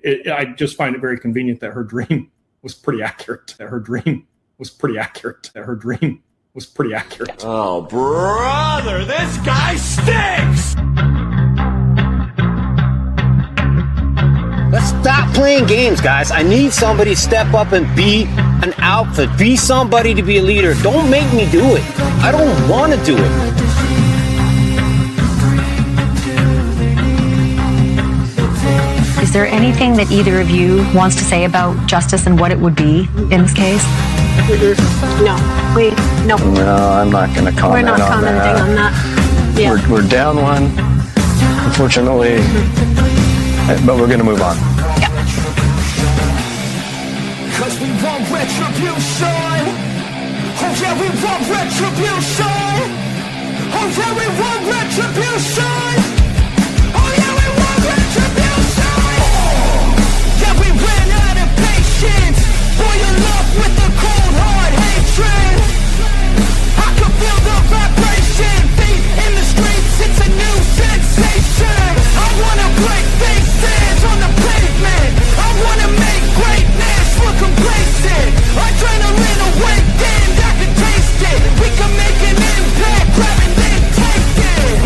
I just find it very convenient that her dream was pretty accurate. That her dream was pretty accurate. That her dream was pretty accurate. Oh, brother, this guy stinks! Let's stop playing games, guys. I need somebody to step up and be an alpha. Be somebody to be a leader. Don't make me do it. I don't want to do it. Is there anything that either of you wants to say about justice and what it would be in this case? No. No, I'm not going to comment on that. We're not commenting on that. Yeah. We're down one, unfortunately, but we're going to move on. Yeah. Cause we want retribution. Oh yeah, we want retribution. Oh yeah, we want retribution. Oh yeah, we want retribution. Yeah, we ran out of patience. Boil up with the cold hard hatred. I can feel the vibration. Feet in the streets, it's a new sensation. I wanna break faces on the pavement. I wanna make greatness look complacent. Adrenaline awakened, I can taste it. We can make an impact, grab and then take it.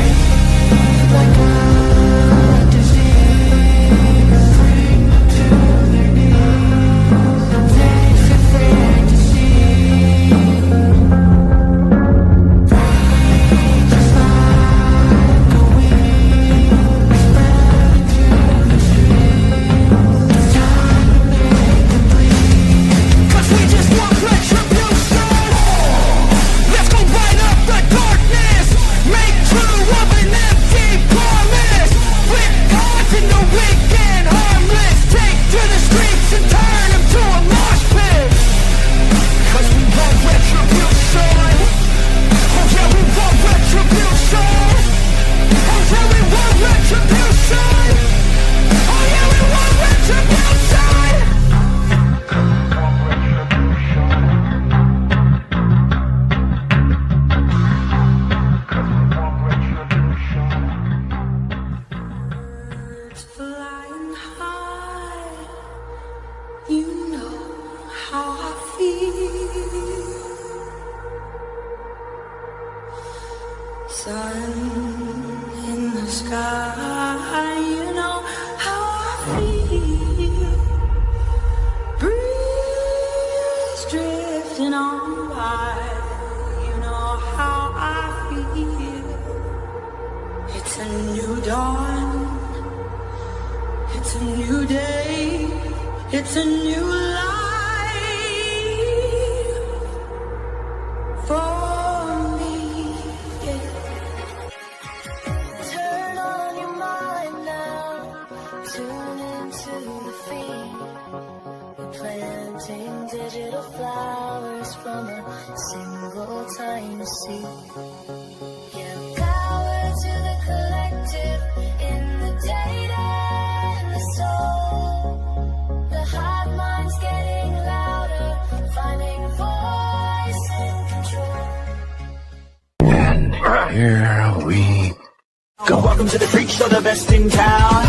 Here we go. Welcome to the freak show, the best in town.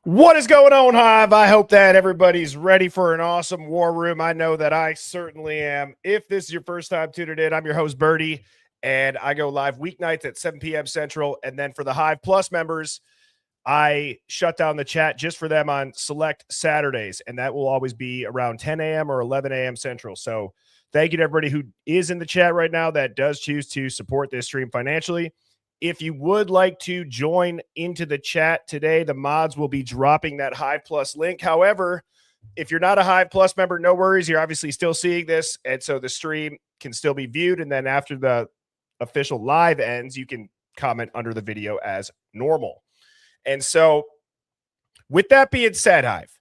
What is going on, Hive? I hope that everybody's ready for an awesome war room. I know that I certainly am. If this is your first time tuning in, I'm your host, Birdie, and I go live weeknights at 7 p.m. Central. And then for the Hive Plus members, I shut down the chat just for them on select Saturdays, and that will always be around 10 a.m. or 11 a.m. Central. So thank you to everybody who is in the chat right now that does choose to support this stream financially. If you would like to join into the chat today, the mods will be dropping that Hive Plus link. However, if you're not a Hive Plus member, no worries. You're obviously still seeing this, and so the stream can still be viewed. And then after the official live ends, you can comment under the video as normal. And so with that being said, Hive,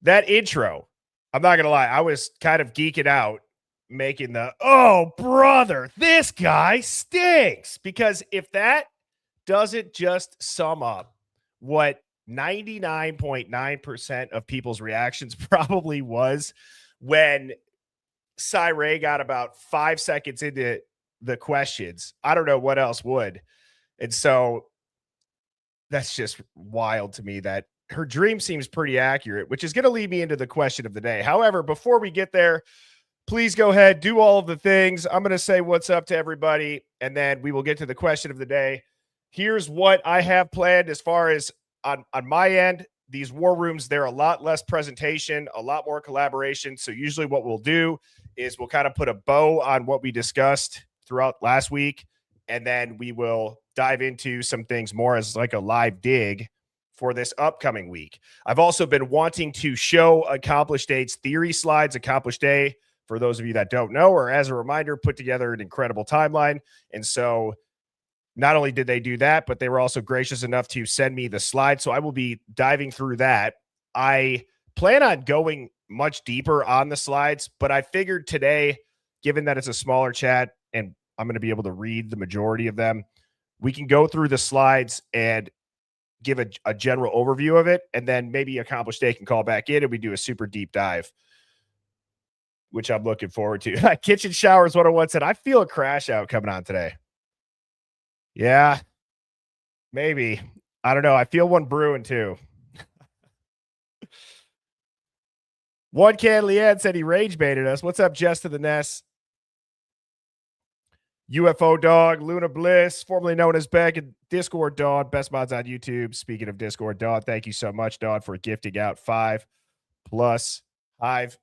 that intro, I'm not going to lie, I was kind of geeking out making the, oh, brother, this guy stinks. Because if that doesn't just sum up what 99.9% of people's reactions probably was when Cy got about 5 seconds into the questions, I don't know what else would. And so that's just wild to me that her dream seems pretty accurate, which is going to lead me into the question of the day. However, before we get there, please go ahead, do all of the things. I'm going to say what's up to everybody, and then we will get to the question of the day. Here's what I have planned as far as on my end. These war rooms, they're a lot less presentation, a lot more collaboration. So usually what we'll do is we'll kind of put a bow on what we discussed throughout last week, and then we will dive into some things more as like a live dig for this upcoming week. I've also been wanting to show Accomplished Date's theory slides. Accomplished Day, for those of you that don't know, or as a reminder, put together an incredible timeline. And so not only did they do that, but they were also gracious enough to send me the slides. So I will be diving through that. I plan on going much deeper on the slides, but I figured today, given that it's a smaller chat and I'm going to be able to read the majority of them, we can go through the slides and give a general overview of it. And then maybe Accomplished Day can call back in and we do a super deep dive, which I'm looking forward to. Kitchen Showers 101 said, I feel a crash out coming on today. Yeah, maybe. I don't know. I feel one brewing too. One Can Leanne said he rage baited us. What's up, Jess to the Nest? UFO Dog, Luna Bliss, formerly known as Beck, and Discord Dawn, best mods on YouTube. Speaking of Discord Dawn, thank you so much, Dawn, for gifting out 5+ Hive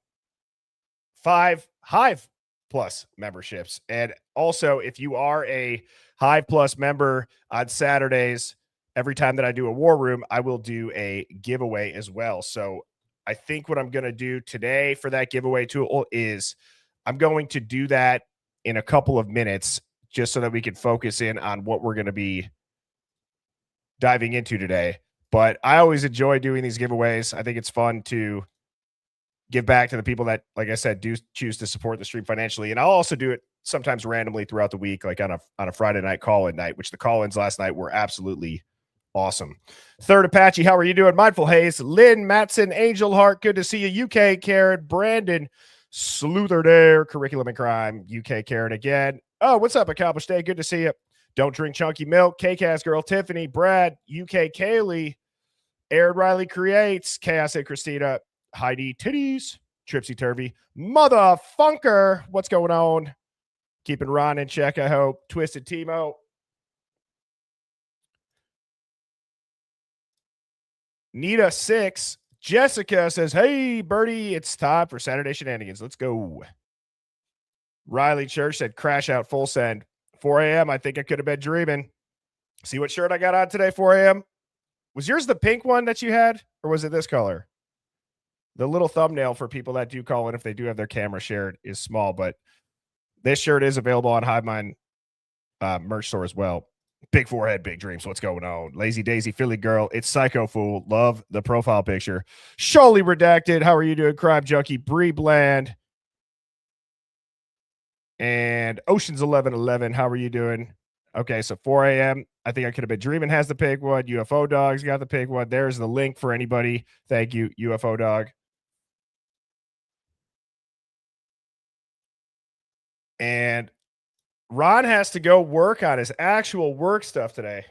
Plus memberships. And also, if you are a Hive Plus member on Saturdays, every time that I do a war room, I will do a giveaway as well. So I think what I'm going to do today for that giveaway tool is I'm going to do that in a couple of minutes, just so that we can focus in on what we're going to be diving into today. But I always enjoy doing these giveaways. I think it's fun to give back to the people that, like I said, do choose to support the stream financially. And I'll also do it sometimes randomly throughout the week, like on a Friday night call-in night, which the call-ins last night were absolutely awesome. Third Apache, how are you doing? Mindful Hayes, Lynn, Matson, Angel Heart, good to see you. UK Karen, Brandon, Sluther there, Curriculum and Crime, UK Karen again. Oh, what's up, Accomplished Day? Good to see you. Don't Drink Chunky Milk, K-Cast Girl, Tiffany, Brad, UK Kaylee, Aaron Riley Creates, Chaos and Christina, Heidi Titties, Tripsy Turvy, Mother Funker. What's going on? Keeping Ron in check, I hope. Twisted Timo. Nita 6. Jessica says, hey, Birdie, it's time for Saturday shenanigans. Let's go. Riley Church said, crash out full send. 4 a.m. I think I could have been dreaming. See what shirt I got on today, 4 a.m.? Was yours the pink one that you had, or was it this color? The little thumbnail for people that do call in, if they do have their camera shared, is small, but this shirt is available on Hive Mind merch store as well. Big forehead, big dreams. What's going on? Lazy Daisy, Philly girl. It's Psycho Fool. Love the profile picture. Surely Redacted. How are you doing? Crime Junkie. Bree Bland. And Oceans 1111. How are you doing? Okay, so 4 a.m. I think I could have been dreaming has the pink one. UFO Dog's got the pink one. There's the link for anybody. Thank you, UFO Dog. And Ron has to go work on his actual work stuff today.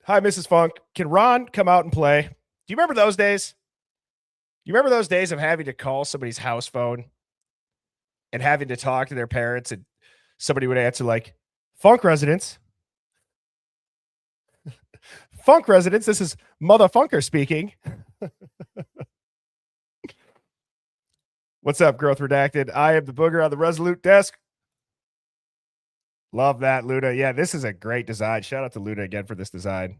Hi, Mrs. Funk. Can Ron come out and play? Do you remember those days? You remember those days of having to call somebody's house phone and having to talk to their parents, and somebody would answer like, Funk residence. Funk residence. This is Mother Funker speaking. What's up, Growth Redacted? I am the booger on the Resolute desk. Love that, Luna. Yeah, this is a great design. Shout out to Luna again for this design.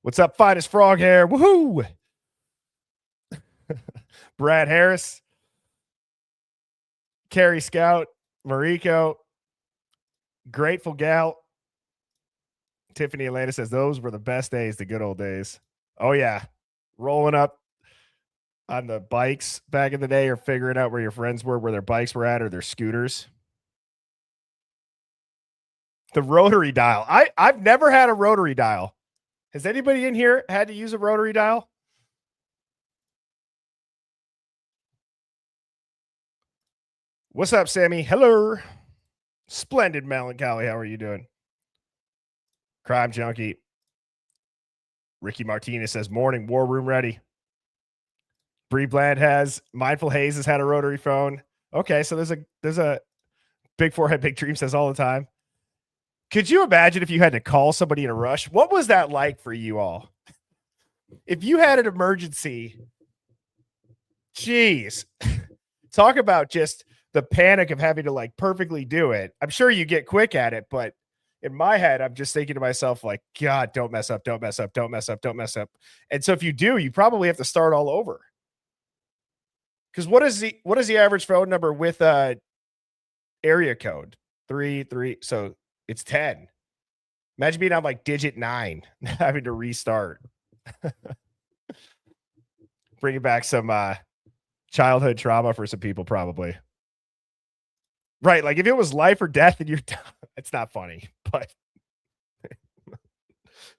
What's up, Finest Frog Hair? Woohoo! Brad Harris. Carrie Scout. Mariko. Grateful Gal. Tiffany Atlanta says, those were the best days, the good old days. Oh, yeah. Rolling up on the bikes back in the day, or figuring out where your friends were, where their bikes were at, or their scooters. The rotary dial. I've never had a rotary dial. Has anybody in here had to use a rotary dial? What's up, Sammy? Hello. Splendid Melancholy. How are you doing? Crime Junkie. Ricky Martinez says, morning, war room ready. Bree Bland has, Mindful Hayes has had a rotary phone. Okay, so there's a Big Forehead, Big Dream says all the time. Could you imagine if you had to call somebody in a rush? What was that like for you all? If you had an emergency, geez, talk about just the panic of having to like perfectly do it. I'm sure you get quick at it, but in my head, I'm just thinking to myself, like, God, don't mess up, don't mess up, don't mess up, don't mess up. And so if you do, you probably have to start all over. Because what is the average phone number with area code? 33. So it's 10. Imagine being on like digit 9, having to restart. Bringing back some childhood trauma for some people, probably. Right, like if it was life or death and you're done, it's not funny, but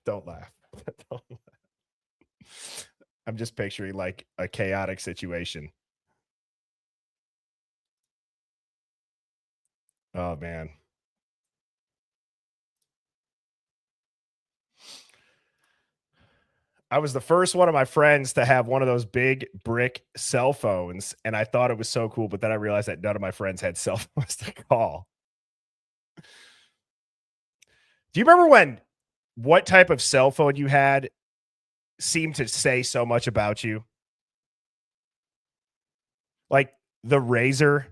don't laugh. Don't laugh. I'm just picturing like a chaotic situation. Oh man. I was the first one of my friends to have one of those big brick cell phones, and I thought it was so cool, but then I realized that none of my friends had cell phones to call. Do you remember what type of cell phone you had seemed to say so much about you? Like the Razor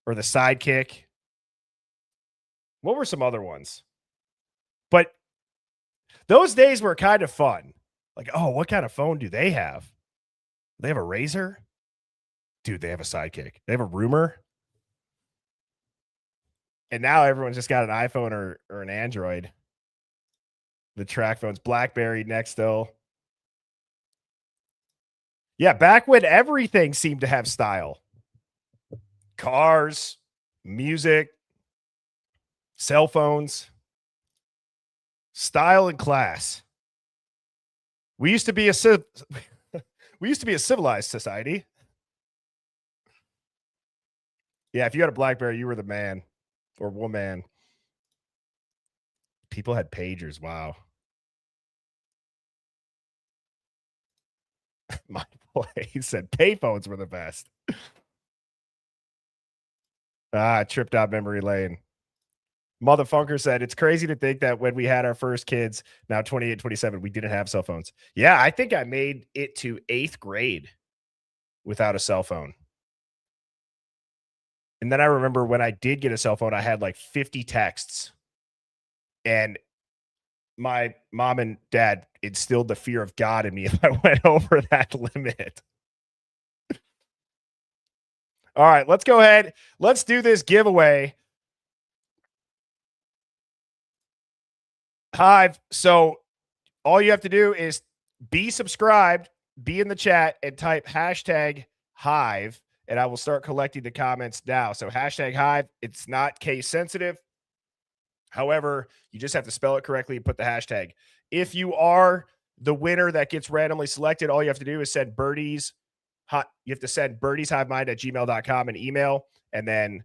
or the Sidekick? What were some other ones? But those days were kind of fun. Like, oh, what kind of phone do they have? They have a Razor? Dude, they have a Sidekick. They have a Rumor? And now everyone's just got an iPhone or an Android. The track phones. BlackBerry, Nextel. Yeah, back when everything seemed to have style. Cars, music, cell phones, style and class. We used to be a civilized society. Yeah, if you had a BlackBerry, you were the man or woman. People had pagers. Wow. My boy, he said payphones were the best. Tripped out memory lane. Motherfunker said, it's crazy to think that when we had our first kids, now 28, 27, we didn't have cell phones. Yeah, I think I made it to 8th grade without a cell phone. And then I remember when I did get a cell phone, I had like 50 texts. And my mom and dad instilled the fear of God in me if I went over that limit. All right, let's go ahead. Let's do this giveaway. Hive. So all you have to do is be subscribed, be in the chat, and type hashtag Hive, and I will start collecting the comments now. So hashtag Hive. It's not case sensitive. However, you just have to spell it correctly and put the hashtag. If you are the winner that gets randomly selected, all you have to do is send birdies. You have to send birdieshivemind@gmail.com an email, and then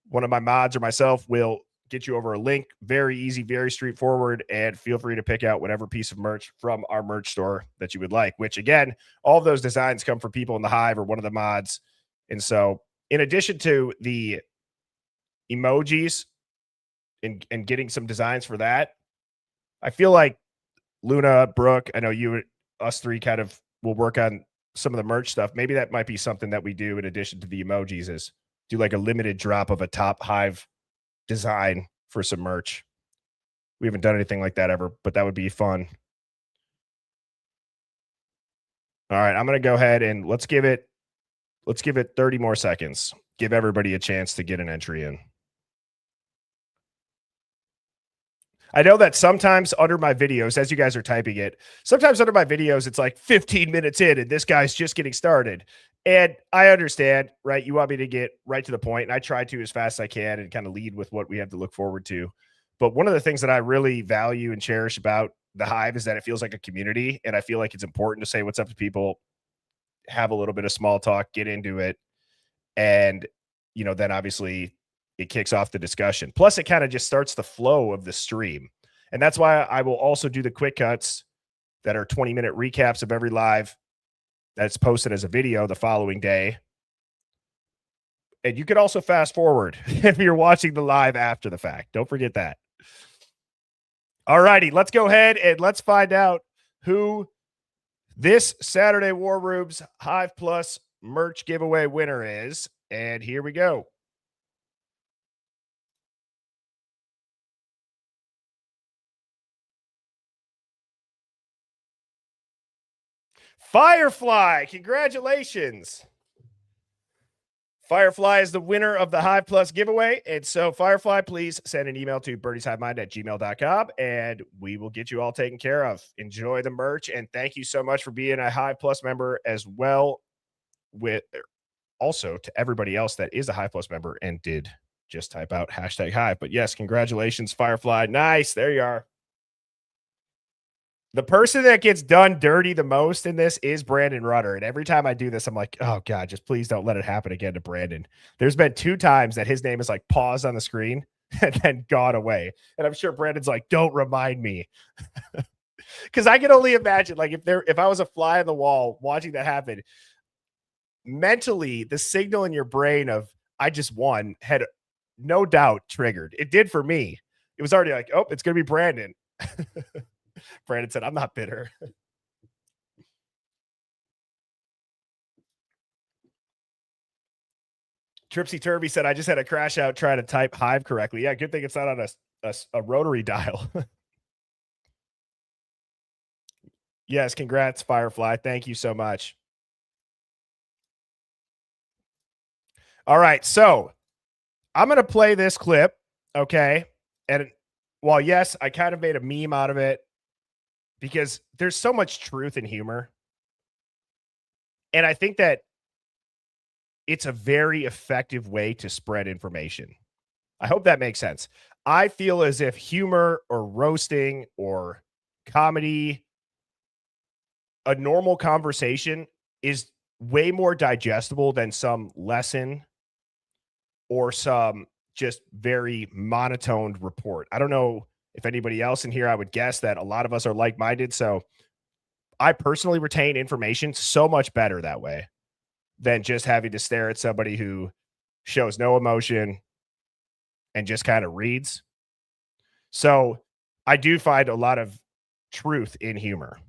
one of my mods or myself will get you over a link. Very easy, very straightforward, and feel free to pick out whatever piece of merch from our merch store that you would like, which again, all of those designs come from people in the Hive or one of the mods. And so in addition to the emojis and getting some designs for that, I feel like Luna, Brooke, I know us three kind of will work on some of the merch stuff. Maybe that might be something that we do in addition to the emojis, is do like a limited drop of a top Hive design for some merch. We haven't done anything like that ever, but that would be fun. All right, I'm going to go ahead and let's give it 30 more seconds. Give everybody a chance to get an entry in. I know that sometimes under my videos, as you guys are typing it, sometimes under my videos, it's like 15 minutes in and this guy's just getting started. And I understand, right? You want me to get right to the point, and I try to as fast as I can and kind of lead with what we have to look forward to. But one of the things that I really value and cherish about the Hive is that it feels like a community, and I feel like it's important to say what's up to people, have a little bit of small talk, get into it, and, then obviously it kicks off the discussion. Plus, it kind of just starts the flow of the stream. And that's why I will also do the quick cuts that are 20-minute recaps of every live that's posted as a video the following day. And you can also fast forward if you're watching the live after the fact. Don't forget that. All righty, let's go ahead and let's find out who this Saturday War Room's Hive Plus merch giveaway winner is. And here we go. Firefly, congratulations. Firefly is the winner of the Hive Plus giveaway. And so, Firefly, please send an email to birdieshivemind@gmail.com and we will get you all taken care of. Enjoy the merch. And thank you so much for being a Hive Plus member as well. With also to everybody else that is a Hive Plus member and did just type out #Hive. But yes, congratulations, Firefly. Nice. There you are. The person that gets done dirty the most in this is Brandon Rudder. And every time I do this, I'm like, oh God, just please don't let it happen again to Brandon. There's been 2 times that his name is like paused on the screen and then gone away. And I'm sure Brandon's like, don't remind me. Because I can only imagine, like, if I was a fly on the wall watching that happen, mentally, the signal in your brain of I just won had no doubt triggered. It did for me. It was already like, oh, it's going to be Brandon. Brandon said, I'm not bitter. Tripsy Turby said, I just had a crash out trying to type Hive correctly. Yeah, good thing it's not on a rotary dial. Yes, congrats, Firefly. Thank you so much. All right, so I'm going to play this clip, okay? And while, yes, I kind of made a meme out of it, because there's so much truth and humor. And I think that it's a very effective way to spread information. I hope that makes sense. I feel as if humor or roasting or comedy, a normal conversation, is way more digestible than some lesson or some just very monotoned report. I don't know if anybody else in here, I would guess that a lot of us are like-minded. So I personally retain information so much better that way than just having to stare at somebody who shows no emotion and just kind of reads. So I do find a lot of truth in humor.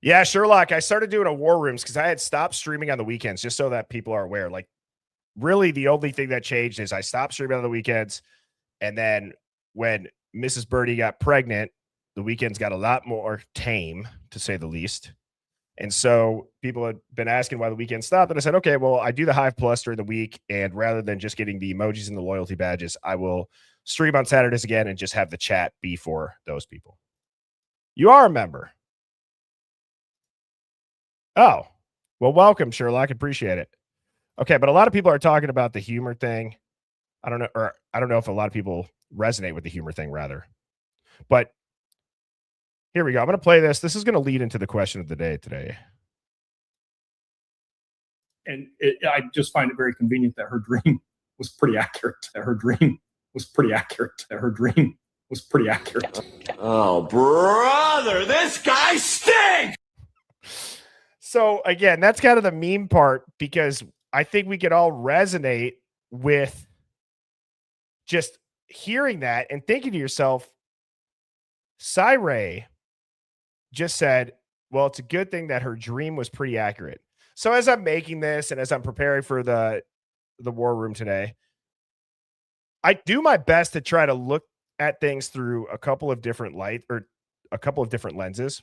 Yeah, Sherlock, I started doing a War Rooms because I had stopped streaming on the weekends, just so that people are aware. Like, really, the only thing that changed is I stopped streaming on the weekends. And then when Mrs. Birdie got pregnant, the weekends got a lot more tame, to say the least. And so people had been asking why the weekend stopped. And I said, okay, well, I do the Hive Plus during the week. And rather than just getting the emojis and the loyalty badges, I will stream on Saturdays again and just have the chat be for those people. You are a member. Oh, well, welcome, Sherlock. Appreciate it. Okay, but a lot of people are talking about the humor thing. I don't know if a lot of people resonate with the humor thing, rather. But here we go. I'm going to play this. This is going to lead into the question of the day today. And I just find it very convenient that her dream was pretty accurate. Oh, brother, this guy stinks! So, again, that's kind of the meme part, because I think we could all resonate with just hearing that and thinking to yourself, Cy just said, well, it's a good thing that her dream was pretty accurate. So as I'm making this and as I'm preparing for the War Room today, I do my best to try to look at things through a couple of different lenses.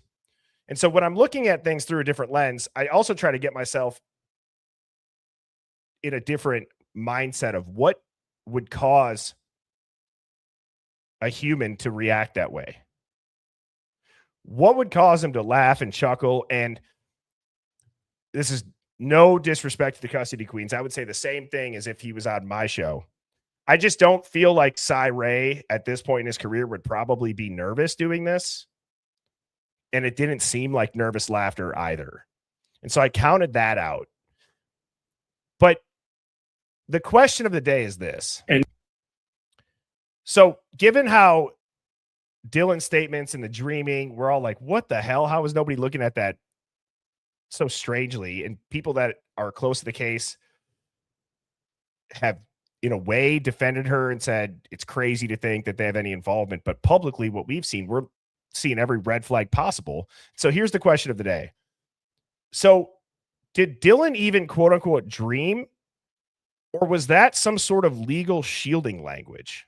And so when I'm looking at things through a different lens, I also try to get myself in a different mindset of what would cause a human to react that way. What would cause him to laugh and chuckle? And this is no disrespect to the Custody Queens. I would say the same thing as if he was on my show. I just don't feel like Cy Ray at this point in his career would probably be nervous doing this. And it didn't seem like nervous laughter either. And so I counted that out. But the question of the day is this. And so given how Dylan's statements and the dreaming, we're all like, what the hell? How is nobody looking at that so strangely? And people that are close to the case have, in a way, defended her and said it's crazy to think that they have any involvement. But publicly, what we've seen, we're seeing every red flag possible. So here's the question of the day. So did Dylan even quote unquote dream, or was that some sort of legal shielding language?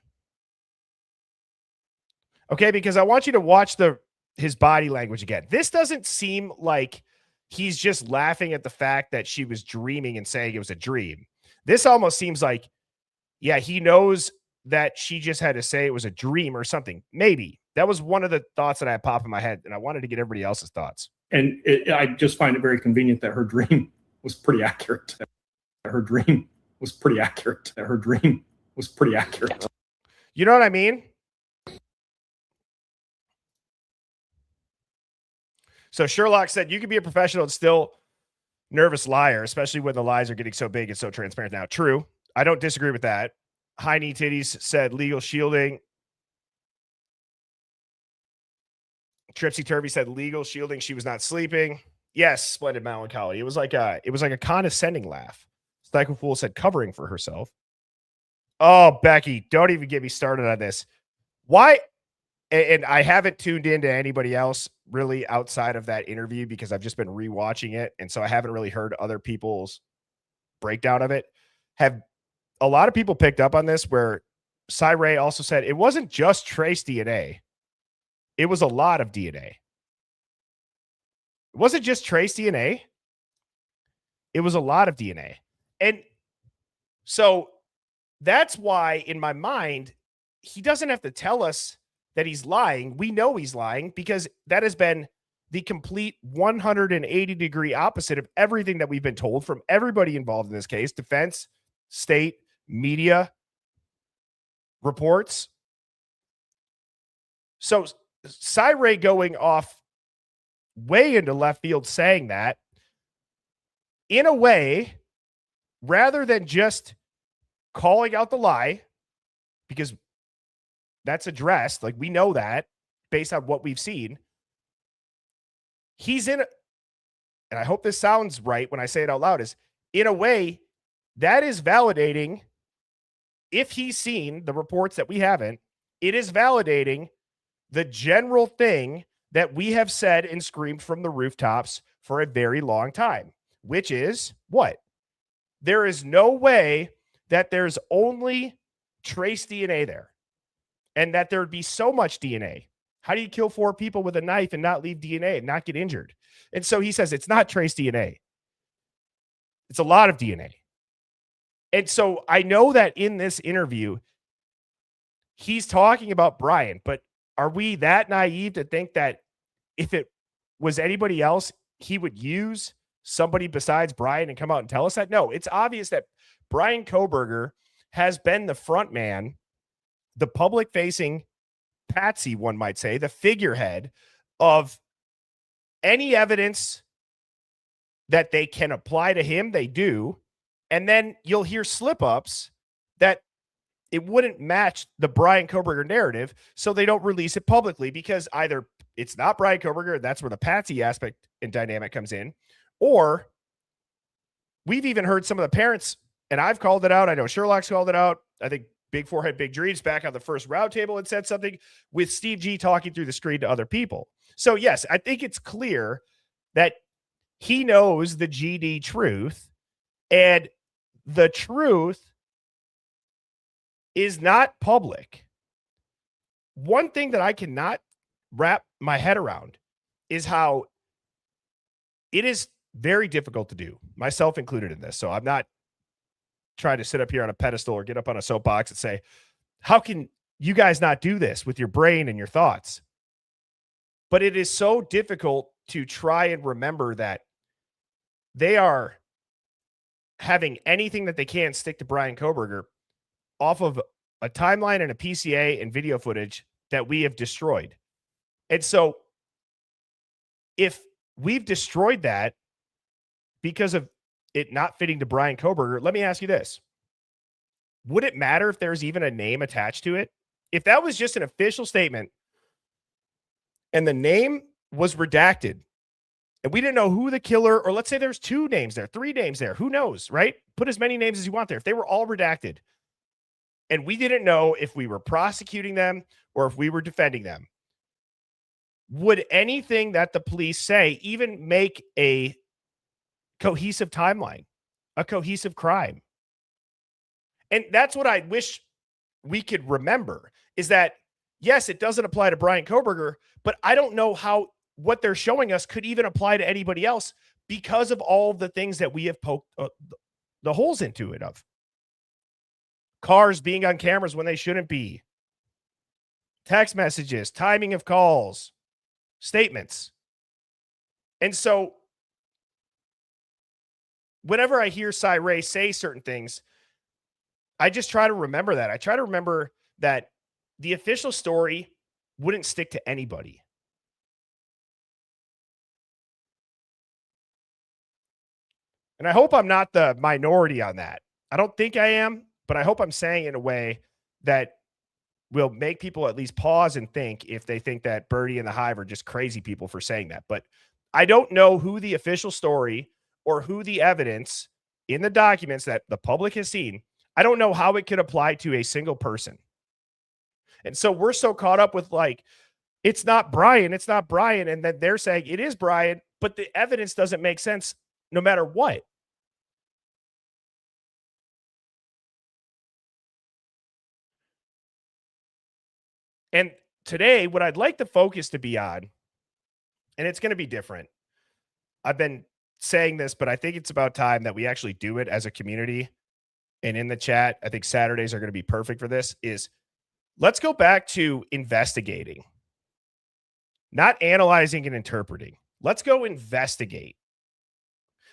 Okay, because I want you to watch his body language again. This doesn't seem like he's just laughing at the fact that she was dreaming and saying it was a dream. This almost seems like, yeah, he knows that she just had to say it was a dream or something. Maybe. That was one of the thoughts that I had pop in my head, and I wanted to get everybody else's thoughts. And I just find it very convenient that her dream was pretty accurate. Her dream was pretty accurate. Her dream was pretty accurate. You know what I mean? So Sherlock said, you can be a professional and still nervous liar, especially when the lies are getting so big and so transparent now. True. I don't disagree with that. High knee titties said legal shielding. Tripsy Turvy said legal shielding. She was not sleeping. Yes, splendid melancholy. It was like a condescending laugh. Psycho Fool said covering for herself. Oh, Becky, don't even get me started on this. Why? And I haven't tuned into anybody else really outside of that interview because I've just been rewatching it. And so I haven't really heard other people's breakdown of it. Have a lot of people picked up on this where Cy Ray also said it wasn't just trace DNA. It was a lot of DNA. It wasn't just trace DNA. It was a lot of DNA. And so that's why in my mind, he doesn't have to tell us that he's lying. We know he's lying because that has been the complete 180-degree opposite of everything that we've been told from everybody involved in this case, defense, state, media, reports. So Cy Ray going off way into left field saying that, in a way, rather than just calling out the lie, because that's addressed, like we know that based on what we've seen, he's in, and I hope this sounds right when I say it out loud, is in a way that is validating, if he's seen the reports that we haven't, it is validating the general thing that we have said and screamed from the rooftops for a very long time, which is what? There is no way that there's only trace DNA there and that there would be so much DNA. How do you kill 4 people with a knife and not leave DNA and not get injured? And so he says it's not trace DNA. It's a lot of DNA. And so I know that in this interview, he's talking about Brian, but are we that naive to think that if it was anybody else, he would use somebody besides Brian and come out and tell us that? No, it's obvious that Brian Kohberger has been the front man, the public-facing patsy, one might say, the figurehead of any evidence that they can apply to him, they do. And then you'll hear slip-ups that it wouldn't match the Brian Kohberger narrative, so they don't release it publicly because either it's not Brian Kohberger, and that's where the patsy aspect and dynamic comes in, or we've even heard some of the parents, and I've called it out. I know Sherlock's called it out. I think Big Forehead, Big Dreams back on the first round table and said something with Steve G talking through the screen to other people. So yes, I think it's clear that he knows the GD truth, and the truth is not public. One thing that I cannot wrap my head around is how it is very difficult to do, myself included in this. So I'm not trying to sit up here on a pedestal or get up on a soapbox and say, how can you guys not do this with your brain and your thoughts? But it is so difficult to try and remember that they are having anything that they can stick to Brian Kohberger off of a timeline and a PCA and video footage that we have destroyed. And so if we've destroyed that because of it not fitting to Brian Kohberger, let me ask you this. Would it matter if there's even a name attached to it? If that was just an official statement and the name was redacted. And we didn't know who the killer, or let's say there's 2 names there, 3 names there. Who knows, right? Put as many names as you want there. If they were all redacted and we didn't know if we were prosecuting them or if we were defending them, would anything that the police say even make a cohesive timeline, a cohesive crime? And that's what I wish we could remember, is that, yes, it doesn't apply to Brian Koberger, but I don't know how what they're showing us could even apply to anybody else because of all the things that we have poked the holes into it of. Cars being on cameras when they shouldn't be. Text messages, timing of calls, statements. And so whenever I hear Cy Ray say certain things, I just try to remember that. I try to remember that the official story wouldn't stick to anybody. And I hope I'm not the minority on that. I don't think I am, but I hope I'm saying it in a way that will make people at least pause and think, if they think that Birdie and the Hive are just crazy people for saying that. But I don't know who the official story or who the evidence in the documents that the public has seen, I don't know how it could apply to a single person. And so we're so caught up with, like, it's not Brian, it's not Brian. And then they're saying it is Brian, but the evidence doesn't make sense no matter what. And today, what I'd like the focus to be on, and it's going to be different. I've been saying this, but I think it's about time that we actually do it as a community. And in the chat, I think Saturdays are going to be perfect for this, is let's go back to investigating, not analyzing and interpreting. Let's go investigate.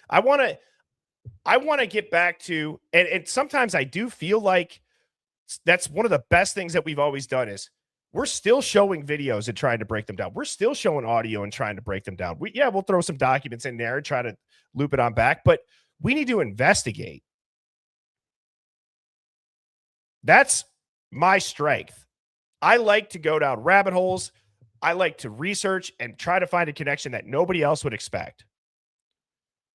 I want to get back to, and sometimes I do feel like that's one of the best things that we've always done, is we're still showing videos and trying to break them down. We're still showing audio and trying to break them down. We'll throw some documents in there and try to loop it on back, but we need to investigate. That's my strength. I like to go down rabbit holes. I like to research and try to find a connection that nobody else would expect.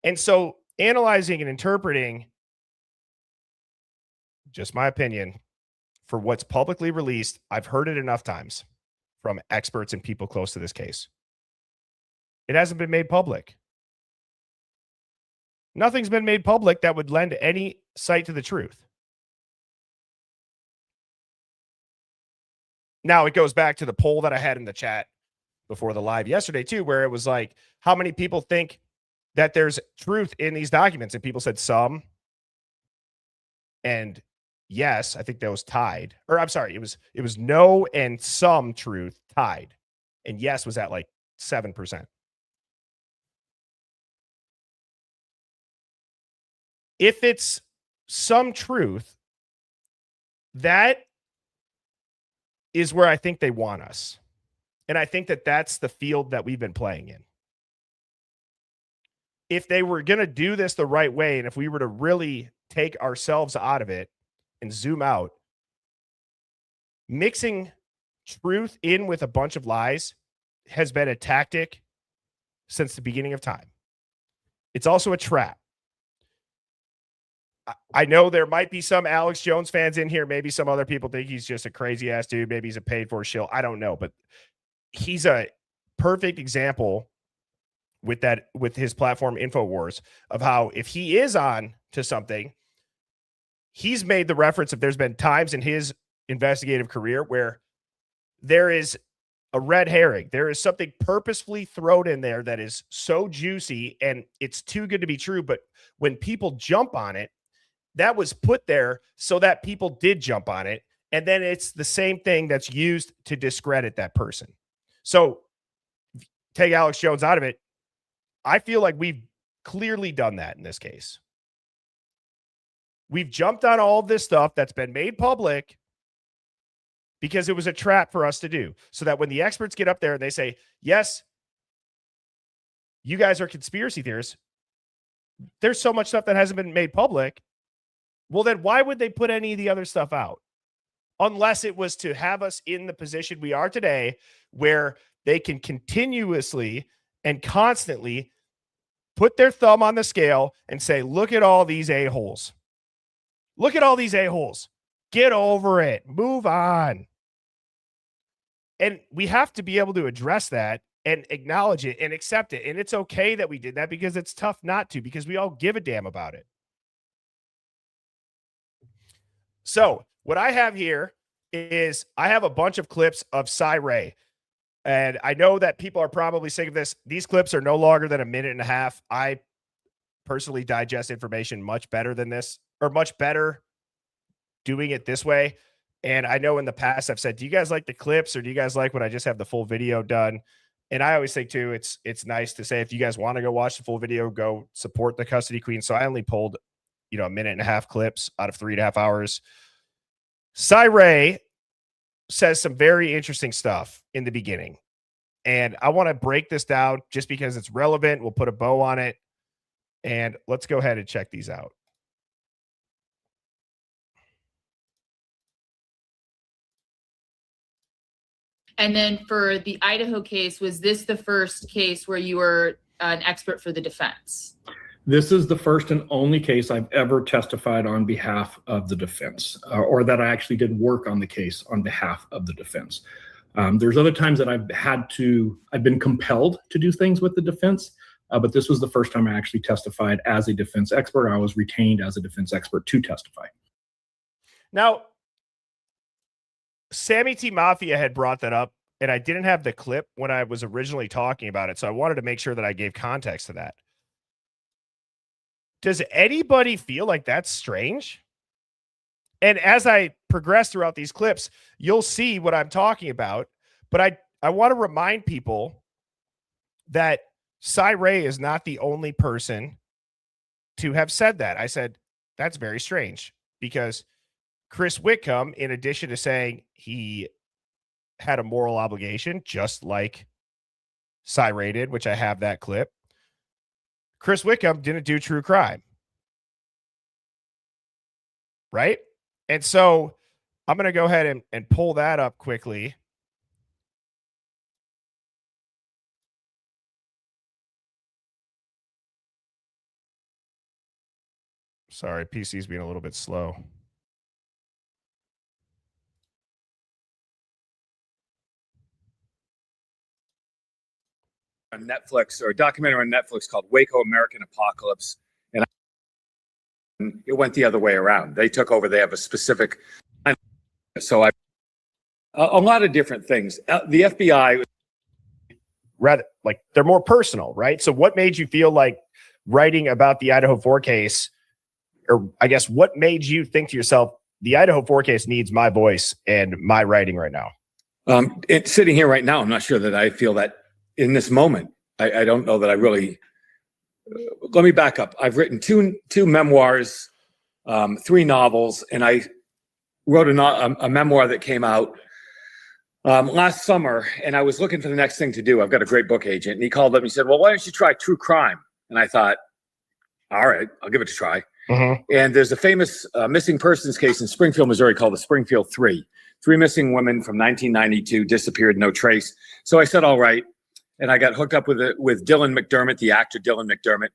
And so analyzing and interpreting, just my opinion, for what's publicly released, I've heard it enough times from experts and people close to this case. It hasn't been made public. Nothing's been made public that would lend any sight to the truth. Now, it goes back to the poll that I had in the chat before the live yesterday, too, where it was like, how many people think that there's truth in these documents? And people said some. And yes, I think that was tied. Or I'm sorry, it was no and some truth tied. And yes was at like 7%. If it's some truth, that is where I think they want us. And I think that that's the field that we've been playing in. If they were going to do this the right way, and if we were to really take ourselves out of it and zoom out, mixing truth in with a bunch of lies has been a tactic since the beginning of time. It's also a trap. I know there might be some Alex Jones fans in here. Maybe some other people think he's just a crazy ass dude. Maybe he's a paid for shill. I don't know, but he's a perfect example with his platform InfoWars of how, if he is on to something, he's made the reference of there's been times in his investigative career where there is a red herring. There is something purposefully thrown in there that is so juicy and it's too good to be true. But when people jump on it, that was put there so that people did jump on it. And then it's the same thing that's used to discredit that person. So take Alex Jones out of it. I feel like we've clearly done that in this case. We've jumped on all of this stuff that's been made public because it was a trap for us to do. So that when the experts get up there and they say, yes, you guys are conspiracy theorists, there's so much stuff that hasn't been made public. Well, then why would they put any of the other stuff out? Unless it was to have us in the position we are today, where they can continuously and constantly put their thumb on the scale and say, look at all these a-holes. Look at all these a-holes. Get over it. Move on. And we have to be able to address that and acknowledge it and accept it. And it's okay that we did that, because it's tough not to, because we all give a damn about it. So what I have here is I have a bunch of clips of Cy Ray. And I know that people are probably sick of this. These clips are no longer than a minute and a half. I personally digest information much better than this, or much better doing it this way. And I know in the past I've said, do you guys like the clips, or do you guys like when I just have the full video done? And I always think too, it's nice to say, if you guys want to go watch the full video, go support the custody queen. So I only pulled, a minute and a half clips out of 3.5 hours. Cy Ray says some very interesting stuff in the beginning. And I want to break this down just because it's relevant. We'll put a bow on it. And let's go ahead and check these out. And then for the Idaho case, was this the first case where you were an expert for the defense? This is the first and only case I've ever testified on behalf of the defense, or that I actually did work on the case on behalf of the defense. There's other times that I've been compelled to do things with the defense, but this was the first time I actually testified as a defense expert. I was retained as a defense expert to testify. Now, Sammy T. Mafia had brought that up, and I didn't have the clip when I was originally talking about it, so I wanted to make sure that I gave context to that. Does anybody feel like that's strange? And as I progress throughout these clips, you'll see what I'm talking about. But I want to remind people that Cy Ray is not the only person to have said that. I said, that's very strange, because Chris Whitcomb, in addition to saying he had a moral obligation, just like Cy Ray did, which I have that clip, Chris Whitcomb didn't do true crime. Right? And so I'm going to go ahead and pull that up quickly. Sorry, PC's being a little bit slow. On Netflix, or a documentary on Netflix called Waco American Apocalypse, and it went the other way around. They took over. They have a specific, so a lot of different things. The FBI, rather, like, they're more personal, right? So what made you feel like writing about the Idaho 4 case, or I guess what made you think to yourself, the Idaho 4 case needs my voice and my writing right now? It's sitting here right now. I'm not sure that I feel that in this moment. I don't know that I really. Let me back up. I've written two memoirs, 3 novels, and I wrote a memoir that came out last summer, and I was looking for the next thing to do. I've got a great book agent, and he called up and he said, well, why don't you try true crime? And I thought, all right, I'll give it a try. Mm-hmm. And there's a famous missing persons case in Springfield, Missouri called the Springfield 3. 3 missing women from 1992 disappeared, no trace. So I said, all right. And I got hooked up with Dylan McDermott, the actor Dylan McDermott.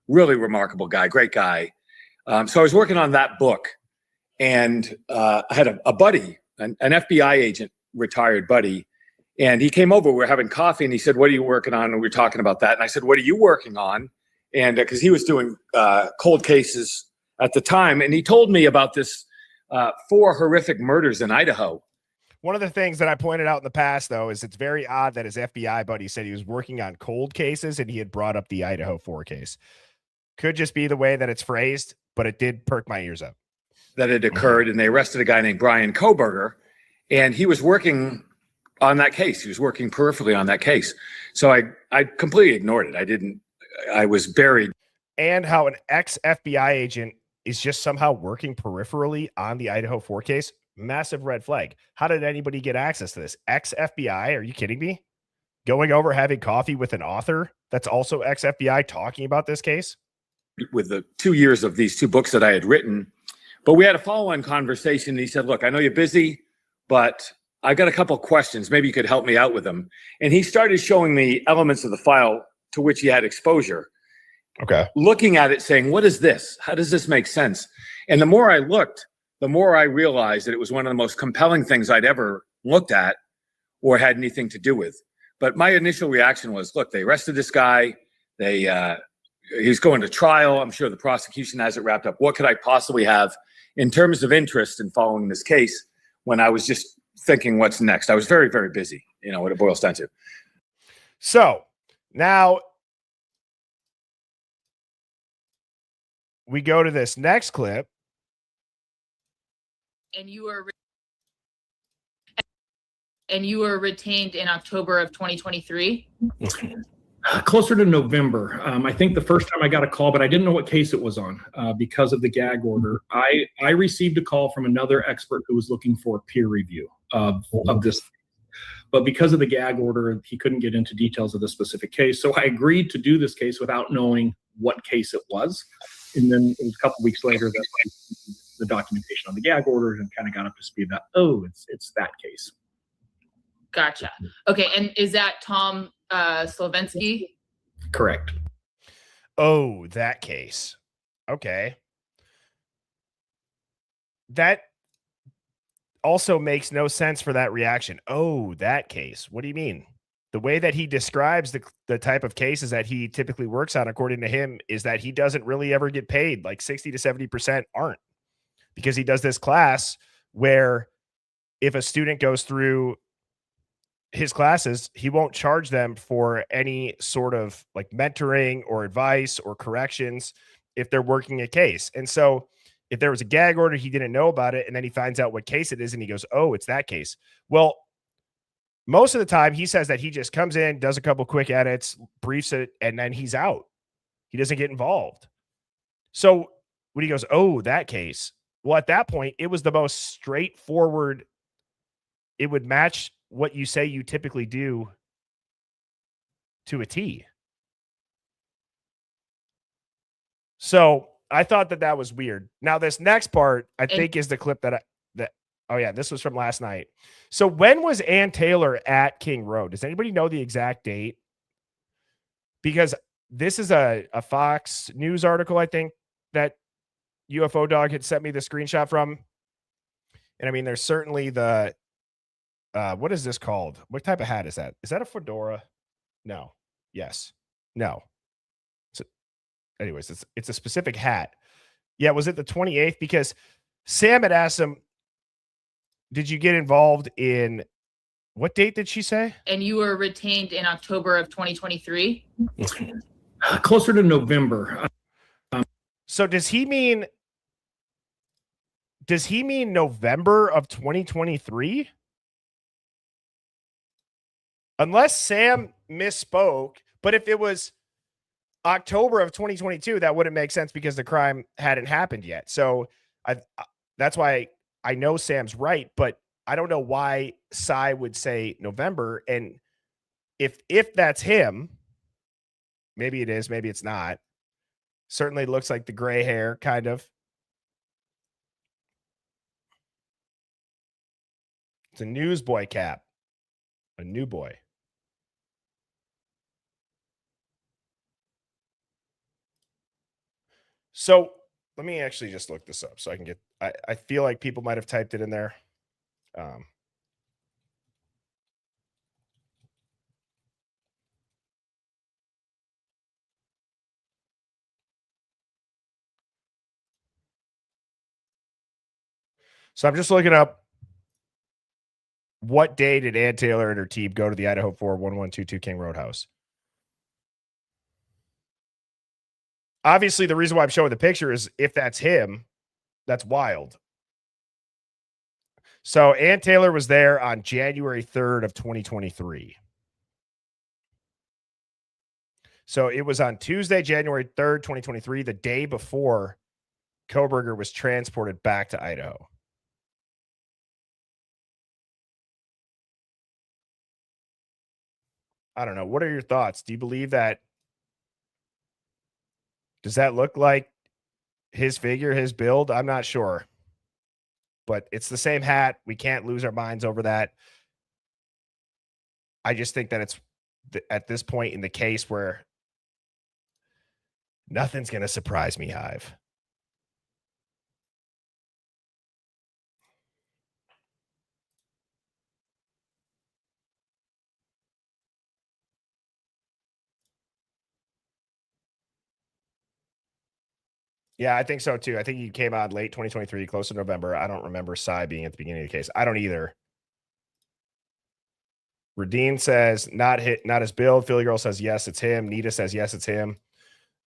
Really remarkable guy, great guy. So I was working on that book, and I had a buddy, an FBI agent, retired buddy, and he came over. We were having coffee, and he said, what are you working on? And we were talking about that. And I said, what are you working on? And because he was doing cold cases at the time, and he told me about this 4 horrific murders in Idaho. One of the things that I pointed out in the past, though, is it's very odd that his FBI buddy said he was working on cold cases and he had brought up the Idaho 4 case. Could just be the way that it's phrased, but it did perk my ears up. That had occurred, and they arrested a guy named Brian Koberger, and he was working on that case. He was working peripherally on that case. So I completely ignored it. I was buried. And how an ex-FBI agent is just somehow working peripherally on the Idaho 4 case. Massive red flag. How did anybody get access to this? Ex-FBI? Are you kidding me? Going over, having coffee with an author that's also ex-FBI talking about this case? With the 2 years of these 2 books that I had written. But we had a follow-on conversation. And he said, look, I know you're busy, but I got a couple of questions. Maybe you could help me out with them. And he started showing me elements of the file to which he had exposure. Okay. Looking at it, saying, what is this? How does this make sense? And the more I looked, the more I realized that it was one of the most compelling things I'd ever looked at or had anything to do with. But my initial reaction was, look, they arrested this guy. He's going to trial. I'm sure the prosecution has it wrapped up. What could I possibly have in terms of interest in following this case when I was just thinking what's next? I was very, very busy, what it boils down to. So now we go to this next clip. And you were retained in October of 2023. Closer to November. I think the first time I got a call, but I didn't know what case it was on because of the gag order. I received a call from another expert who was looking for a peer review of this. But because of the gag order, he couldn't get into details of the specific case. So I agreed to do this case without knowing what case it was. And then it was a couple of weeks later that the documentation on the gag order and kind of got up to speed that, it's that case. Gotcha. Okay. And is that Tom Slovensky? Correct. Oh, that case. Okay. That also makes no sense for that reaction. Oh, that case. What do you mean? The way that he describes the type of cases that he typically works on, according to him, is that he doesn't really ever get paid. Like 60 to 70% aren't, because he does this class where if a student goes through his classes, he won't charge them for any sort of like mentoring or advice or corrections if they're working a case. And so if there was a gag order, he didn't know about it, and then he finds out what case it is and he goes, oh, it's that case. Well, most of the time he says that he just comes in, does a couple quick edits, briefs it, and then he's out. He doesn't get involved. So when he goes, oh, that case, well, at that point, it was the most straightforward. It would match what you say you typically do to a T. So I thought that was weird. Now, this next part, I think, is the clip oh yeah, this was from last night. So when was Ann Taylor at King Road? Does anybody know the exact date? Because this is a Fox News article, I think, that UFO Dog had sent me the screenshot from. And I mean, there's certainly the, what is this called? What type of hat is that? Is that a fedora? No. Yes. No. So anyways, it's a specific hat. Yeah. Was it the 28th? Because Sam had asked him, did you get involved in, what date did she say? And you were retained in October of 2023. Closer to November. So does he mean November of 2023? Unless Sam misspoke, but if it was October of 2022, that wouldn't make sense because the crime hadn't happened yet. So that's why I know Sam's right, but I don't know why Cy would say November. And if that's him, maybe it is, maybe it's not. Certainly looks like the gray hair, kind of. It's a newsboy cap. A new boy. So let me actually just look this up so I can get, I feel like people might have typed it in there. So I'm just looking up, what day did Ann Taylor and her team go to the Idaho 41122 King Roadhouse? Obviously, the reason why I'm showing the picture is if that's him, that's wild. So Ann Taylor was there on January 3rd of 2023. So it was on Tuesday, January 3rd, 2023, the day before Koberger was transported back to Idaho. I don't know. What are your thoughts? Do you believe that? Does that look like his figure, his build? I'm not sure. but it's the same hat. We can't lose our minds over that. I just think that it's at this point in the case where nothing's going to surprise me, Hive. Yeah, I think so too. I think he came out late 2023, close to November. I don't remember Cy being at the beginning of the case. I don't either. Redeem says not his build. Philly Girl says yes, it's him. Nita says yes, it's him.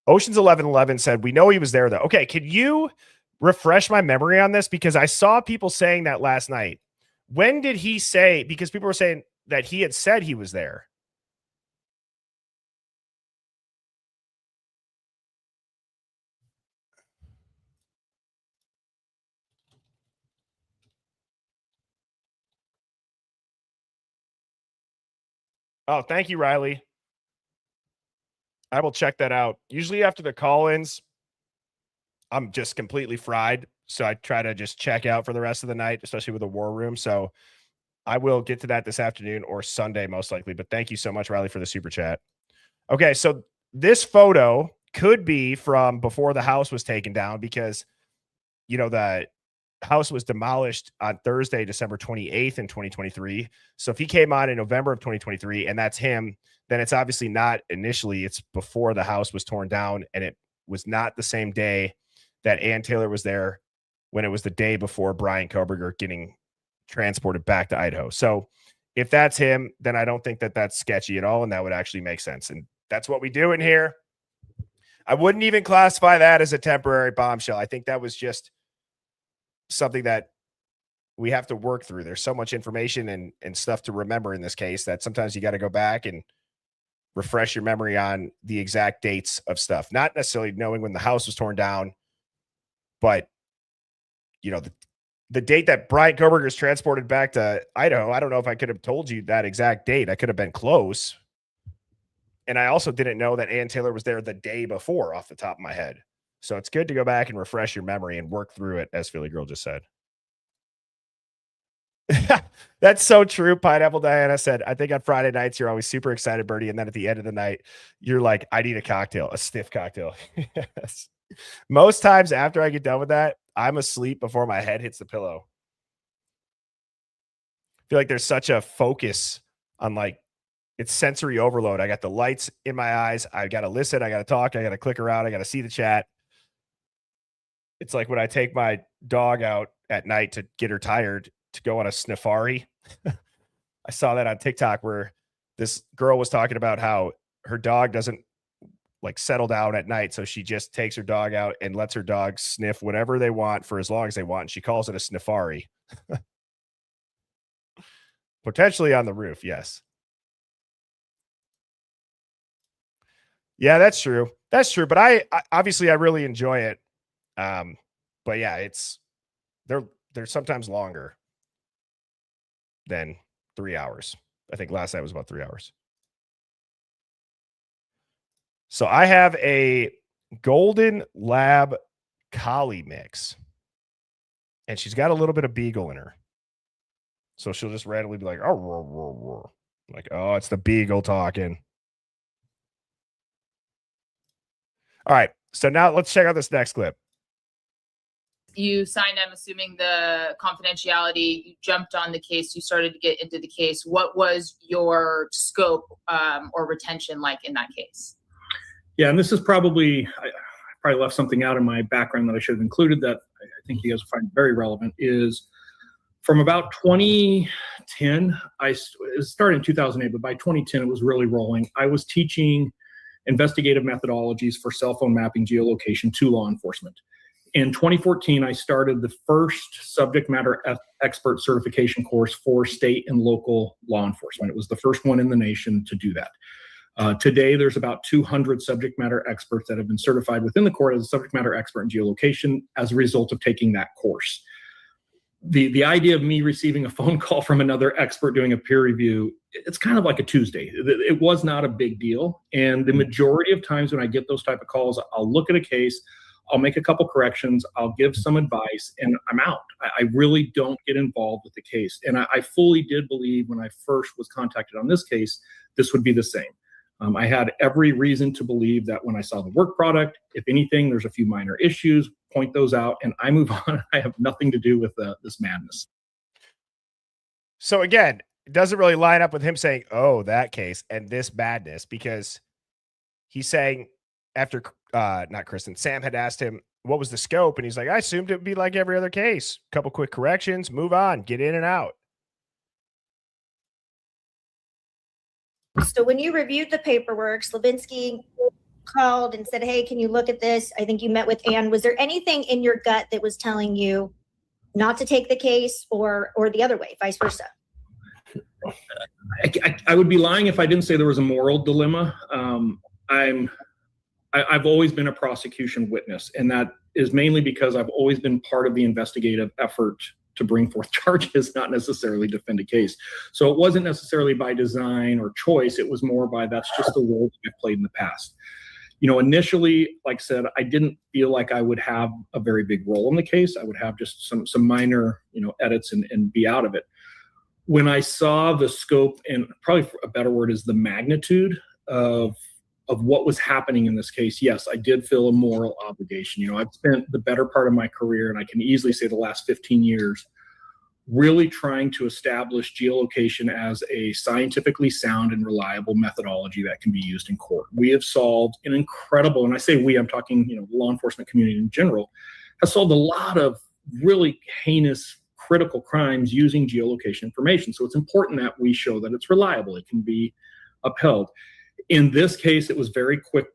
Oceans 1111 said we know he was there though. Okay, could you refresh my memory on this, because I saw people saying that last night. When did he say? Because people were saying that he had said he was there. Oh, thank you, Riley. I will check that out. Usually after the call-ins, I'm just completely fried. So I try to just check out for the rest of the night, especially with the war room. So I will get to that this afternoon or Sunday, most likely. But thank you so much, Riley, for the super chat. Okay, so this photo could be from before the house was taken down, because, you know, the house was demolished on Thursday, December 28th in 2023. So if he came on in November of 2023 and that's him, then it's obviously not initially. It's before the house was torn down, and it was not the same day that Ann Taylor was there, when it was the day before Brian Koberger getting transported back to Idaho. So if that's him, then I don't think that that's sketchy at all, and that would actually make sense. And that's what we do in here. I wouldn't even classify that as a temporary bombshell. I think that was just something that we have to work through. There's so much information and stuff to remember in this case that sometimes you got to go back and refresh your memory on the exact dates of stuff, not necessarily knowing when the house was torn down, but you know, the date that Brian Koberger is transported back to Idaho. I don't know if I could have told you that exact date. I could have been close. And I also didn't know that Ann Taylor was there the day before off the top of my head. So it's good to go back and refresh your memory and work through it, as Philly Girl just said. That's so true. Pineapple Diana said, I think on Friday nights, you're always super excited, Birdie. And then at the end of the night, you're like, I need a cocktail, a stiff cocktail. Yes. Most times after I get done with that, I'm asleep before my head hits the pillow. I feel like there's such a focus on, like, it's sensory overload. I got the lights in my eyes. I got to listen. I got to talk. I got to click around. I got to see the chat. It's like when I take my dog out at night to get her tired to go on a sniffari. I saw that on TikTok where this girl was talking about how her dog doesn't like settle down at night. So she just takes her dog out and lets her dog sniff whatever they want for as long as they want. And she calls it a sniffari. Potentially on the roof. Yes. Yeah, that's true. That's true. But I obviously I really enjoy it. But yeah, they're sometimes longer than 3 hours. I think last night was about 3 hours. So I have a Golden Lab Collie mix, and she's got a little bit of Beagle in her. So she'll just randomly be like, oh, roar, roar, roar. Like, oh, it's the Beagle talking. All right. So now let's check out this next clip. You signed, I'm assuming, the confidentiality. You jumped on the case. You started to get into the case. What was your scope or retention like in that case? Yeah, and this is probably, I probably left something out in my background that I should have included that I think you guys will find very relevant, is from about 2010, it started in 2008, but by 2010, it was really rolling. I was teaching investigative methodologies for cell phone mapping geolocation to law enforcement. In 2014, I started the first subject matter expert certification course for state and local law enforcement. It was the first one in the nation to do that. Today, there's about 200 subject matter experts that have been certified within the court as a subject matter expert in geolocation as a result of taking that course. The idea of me receiving a phone call from another expert doing a peer review, it's kind of like a Tuesday. It was not a big deal. And the majority of times when I get those type of calls, I'll look at a case, I'll make a couple corrections, I'll give some advice, and I'm out. I really don't get involved with the case. And I fully did believe when I first was contacted on this case, this would be the same. I had every reason to believe that when I saw the work product, if anything, there's a few minor issues, point those out, and I move on. I have nothing to do with this madness. So again, it doesn't really line up with him saying, oh, that case and this madness, because he's saying after not Kristen, Sam had asked him what was the scope, and he's like, I assumed it would be like every other case. Couple quick corrections, move on, get in and out. So when you reviewed the paperwork, Slavinsky called and said, hey, can you look at this? I think you met with Ann. Was there anything in your gut that was telling you not to take the case, or the other way, vice versa? I would be lying if I didn't say there was a moral dilemma. I've always been a prosecution witness, and that is mainly because I've always been part of the investigative effort to bring forth charges, not necessarily defend a case. So it wasn't necessarily by design or choice. It was more by that's just the role that I've played in the past. Initially, like I said, I didn't feel like I would have a very big role in the case. I would have just some minor, edits and be out of it. When I saw the scope, and probably a better word is the magnitude of what was happening in this case, yes, I did feel a moral obligation. I've spent the better part of my career, and I can easily say the last 15 years, really trying to establish geolocation as a scientifically sound and reliable methodology that can be used in court. We have solved an incredible, and I say we, I'm talking, the law enforcement community in general, has solved a lot of really heinous, critical crimes using geolocation information. So it's important that we show that it's reliable. It can be upheld. In this case, it was very quick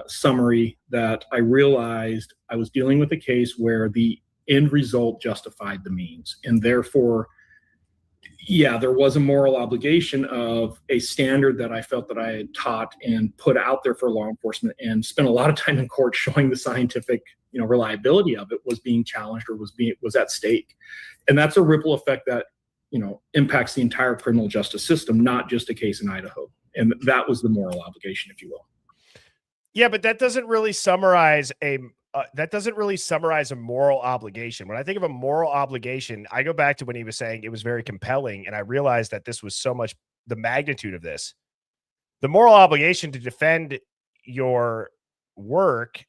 summary that I realized I was dealing with a case where the end result justified the means. And therefore, yeah, there was a moral obligation of a standard that I felt that I had taught and put out there for law enforcement and spent a lot of time in court showing the scientific, reliability of it was being challenged or was at stake. And that's a ripple effect that, impacts the entire criminal justice system, not just a case in Idaho. And that was the moral obligation, if you will. Yeah, but that doesn't really summarize a moral obligation. When I think of a moral obligation, I go back to when he was saying it was very compelling, and I realized that this was so much the magnitude of this. The moral obligation to defend your work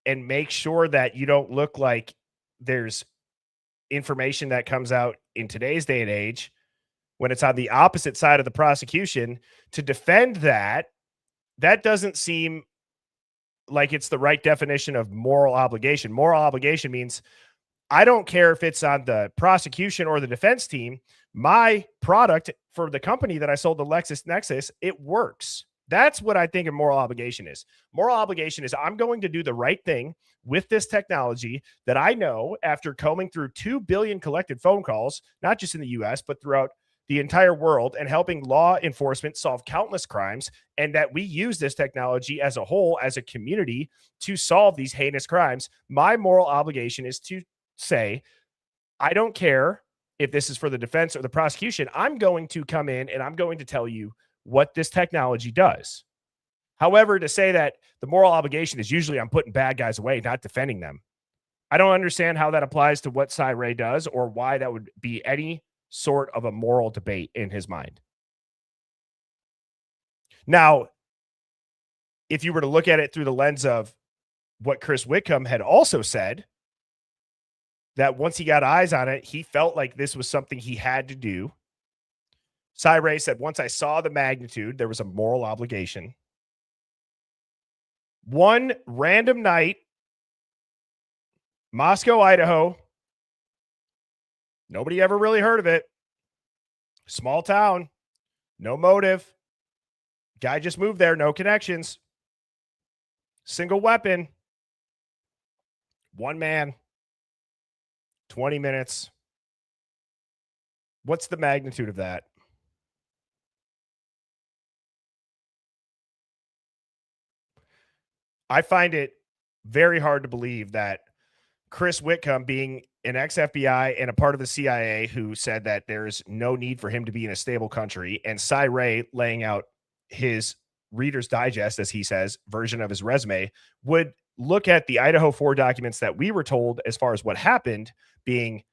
and make sure that you don't look like there's information that comes out in today's day and age when it's on the opposite side of the prosecution, to defend that doesn't seem like it's the right definition of moral obligation. Moral obligation means I don't care if it's on the prosecution or the defense team. My product for the company that I sold the LexisNexis, it works. That's what I think a moral obligation is. Moral obligation is I'm going to do the right thing with this technology that I know after combing through 2 billion collected phone calls, not just in the US, but throughout the entire world, and helping law enforcement solve countless crimes, and that we use this technology as a whole, as a community, to solve these heinous crimes. My moral obligation is to say, I don't care if this is for the defense or the prosecution. I'm going to come in and I'm going to tell you what this technology does. However, to say that the moral obligation is usually I'm putting bad guys away, not defending them, I don't understand how that applies to what Cy Ray does, or why that would be any sort of a moral debate in his mind. Now, if you were to look at it through the lens of what Chris Whitcomb had also said, that once he got eyes on it, he felt like this was something he had to do. Cy Ray said, once I saw the magnitude, there was a moral obligation. One random night, Moscow, Idaho. Nobody ever really heard of it. Small town, no motive. Guy just moved there, no connections. Single weapon. One man. 20 minutes. What's the magnitude of that? I find it very hard to believe that Chris Whitcomb, being an ex-FBI and a part of the CIA who said that there's no need for him to be in a stable country, and Cy Ray laying out his Reader's Digest, as he says, version of his resume, would look at the Idaho 4 documents that we were told as far as what happened, being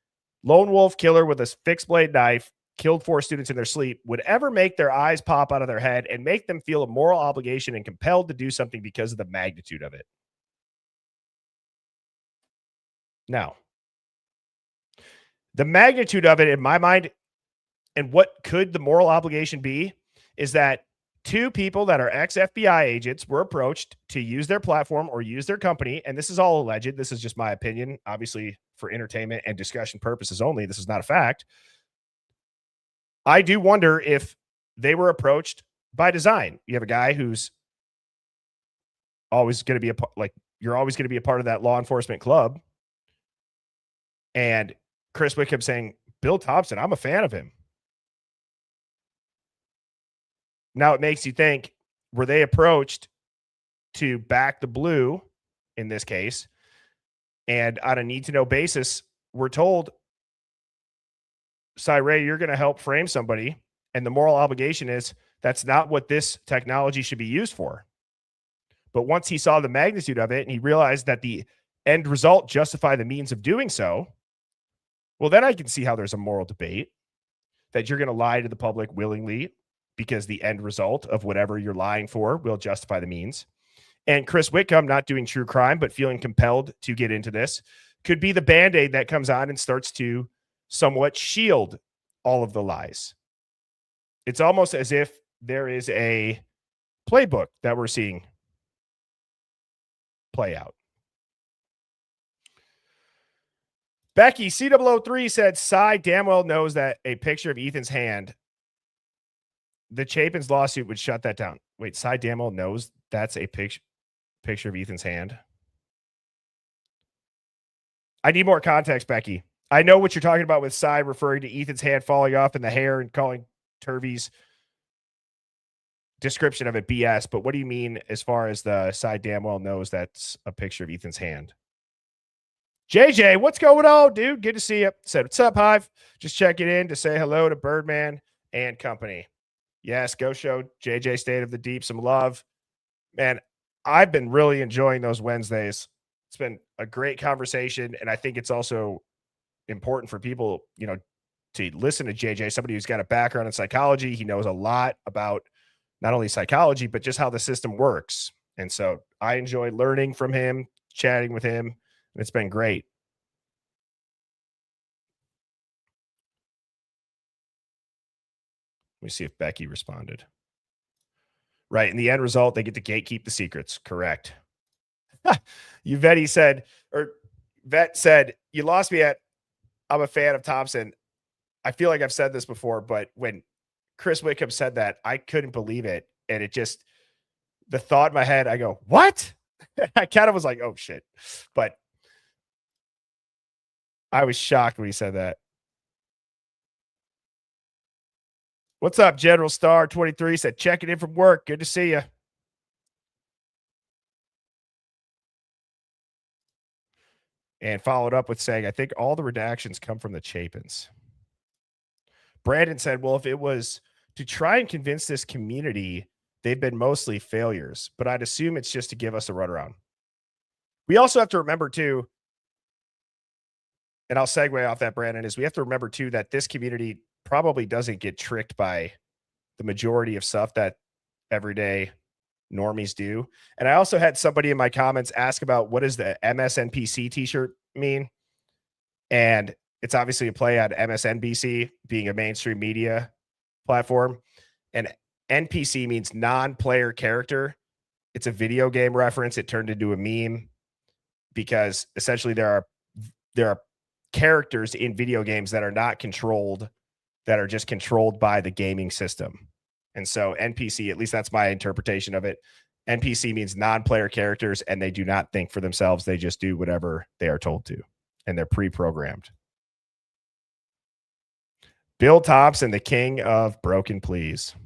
lone wolf killer with a fixed blade knife, killed 4 students in their sleep, would ever make their eyes pop out of their head and make them feel a moral obligation and compelled to do something because of the magnitude of it. Now, the magnitude of it in my mind, and what could the moral obligation be, is that 2 people that are ex-FBI agents were approached to use their platform or use their company, and this is all alleged. This is just my opinion, obviously for entertainment and discussion purposes only. This is not a fact. I do wonder if they were approached by design. You have a guy who's always going to be you're always going to be a part of that law enforcement club. And Chris Wickham saying, Bill Thompson, I'm a fan of him. Now it makes you think, were they approached to back the blue in this case? And on a need to know basis, we're told, Ray, you're going to help frame somebody. And the moral obligation is that's not what this technology should be used for. But once he saw the magnitude of it and he realized that the end result justified the means of doing so, well, then I can see how there's a moral debate that you're going to lie to the public willingly because the end result of whatever you're lying for will justify the means. And Chris Wickham, not doing true crime, but feeling compelled to get into this, could be the Band-Aid that comes on and starts to somewhat shield all of the lies. It's almost as if there is a playbook that we're seeing play out. Becky, C003 said, Cy damn well knows that a picture of Ethan's hand, the Chapin's lawsuit would shut that down. Wait, Cy damn well knows that's a picture of Ethan's hand? I need more context, Becky. I know what you're talking about with Cy referring to Ethan's hand falling off in the hair and calling Turvey's description of it BS, but what do you mean as far as the Cy damn well knows that's a picture of Ethan's hand? JJ, what's going on, dude? Good to see you. Said, what's up, Hive? Just checking in to say hello to Birdman and company. Yes, go show JJ State of the Deep some love. Man, I've been really enjoying those Wednesdays. It's been a great conversation, and I think it's also important for people, to listen to JJ, somebody who's got a background in psychology. He knows a lot about not only psychology, but just how the system works. And so I enjoy learning from him, chatting with him, and it's been great. Let me see if Becky responded. Right. In the end result, they get to gatekeep the secrets. Correct. Vet said, you lost me at, I'm a fan of Thompson. I feel like I've said this before, but when Chris Wickham said that, I couldn't believe it. And it just, the thought in my head, I go, what? I kind of was like, oh shit. But I was shocked when he said that. What's up, General Star 23 said, checking in from work. Good to see you. And followed up with saying, I think all the redactions come from the Chapins. Brandon said, well, if it was to try and convince this community, they've been mostly failures, but I'd assume it's just to give us a runaround. We also have to remember too, and I'll segue off that, Brandon, is we have to remember too that this community probably doesn't get tricked by the majority of stuff that everyday normies do. And I also had somebody in my comments ask about what does the MSNPC t-shirt mean? And it's obviously a play on MSNBC being a mainstream media platform. And NPC means non-player character. It's a video game reference. It turned into a meme because essentially there are characters in video games that are not controlled, that are just controlled by the gaming system. And so NPC, at least that's my interpretation of it. NPC means non-player characters, and they do not think for themselves. They just do whatever they are told to, and they're pre-programmed. Bill Thompson, the king of broken pleas.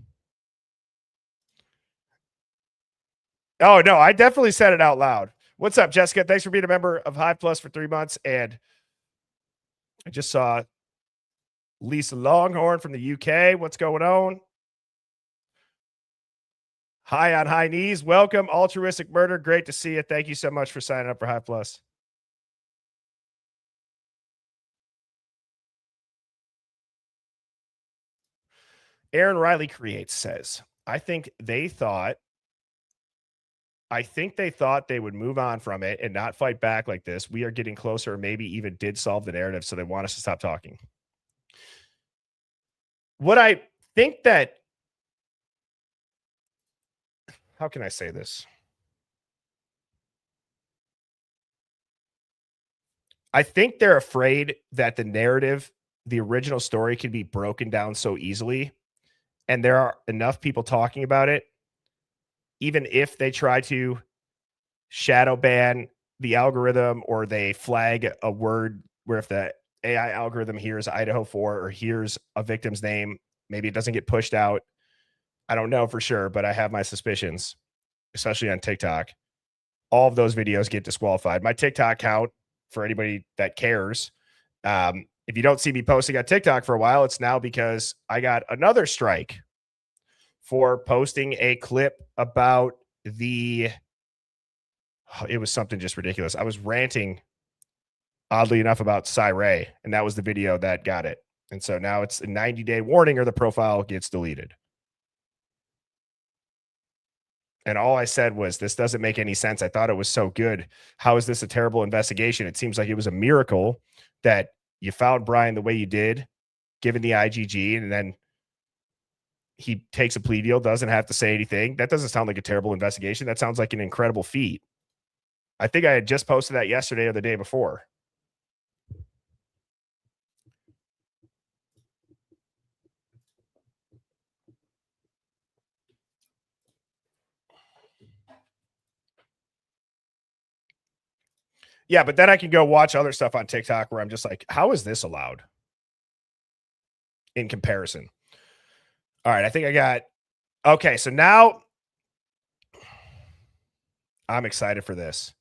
Oh, no, I definitely said it out loud. What's up, Jessica? Thanks for being a member of Hive Plus for 3 months. And I just saw Lisa Longhorn from the UK. What's going on? High on high knees. Welcome, Altruistic Murder. Great to see you. Thank you so much for signing up for Hive Plus. Aaron Riley Creates says, I think they thought they would move on from it and not fight back like this. We are getting closer, or maybe even did solve the narrative, so they want us to stop talking. What I think that, how can I say this? I think they're afraid that the narrative, the original story, can be broken down so easily. And there are enough people talking about it, even if they try to shadow ban the algorithm or they flag a word where if the AI algorithm hears Idaho 4 or hears a victim's name, maybe it doesn't get pushed out. I don't know for sure, but I have my suspicions, especially on TikTok. All of those videos get disqualified. My TikTok count, for anybody that cares, if you don't see me posting on TikTok for a while, it's now because I got another strike for posting a clip about it was something just ridiculous. I was ranting, oddly enough, about Ray, and that was the video that got it. And so now it's a 90-day warning or the profile gets deleted. And all I said was, this doesn't make any sense. I thought it was so good. How is this a terrible investigation? It seems like it was a miracle that you found Brian the way you did, given the IGG, and then he takes a plea deal, doesn't have to say anything. That doesn't sound like a terrible investigation. That sounds like an incredible feat. I think I had just posted that yesterday or the day before. Yeah, but then I can go watch other stuff on TikTok where I'm just like, how is this allowed in comparison? All right, I think I got... Okay, so now I'm excited for this.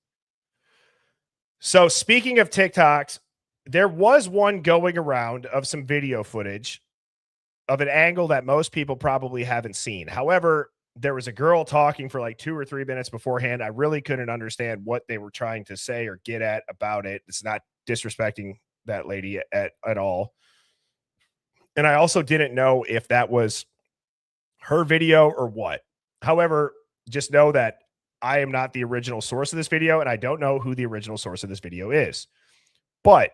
So speaking of TikToks, there was one going around of some video footage of an angle that most people probably haven't seen. However, there was a girl talking for like 2 or 3 minutes beforehand. I really couldn't understand what they were trying to say or get at about it. It's not disrespecting that lady at all. And I also didn't know if that was her video or what. However, just know that I am not the original source of this video, and I don't know who the original source of this video is. But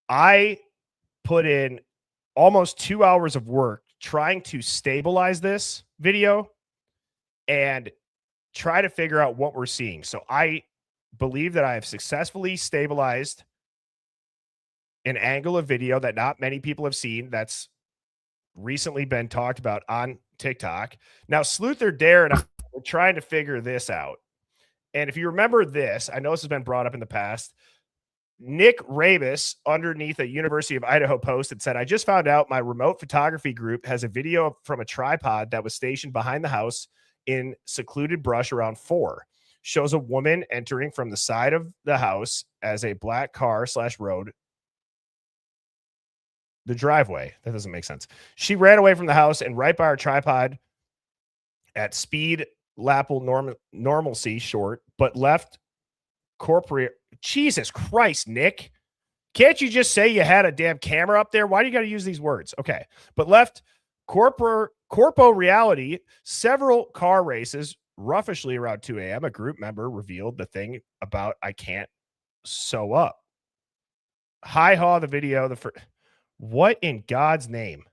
I put in almost 2 hours of work trying to stabilize this video and try to figure out what we're seeing. So I believe that I have successfully stabilized an angle of video that not many people have seen that's recently been talked about on TikTok. Now, Sleuther Dare and I were trying to figure this out. And if you remember this, I know this has been brought up in the past. Nick Rabus, underneath a University of Idaho post, had said, I just found out my remote photography group has a video from a tripod that was stationed behind the house in secluded brush around 4. Shows a woman entering from the side of the house as a black car /road. The driveway. That doesn't make sense. She ran away from the house and right by our tripod at speed, lapel normalcy short, but left corporate. Jesus Christ, Nick. Can't you just say you had a damn camera up there? Why do you got to use these words? Okay. But left corpo reality, several car races, roughishly around 2 a.m. A group member revealed the thing about I can't sew up. Hi haw the video. What in God's name?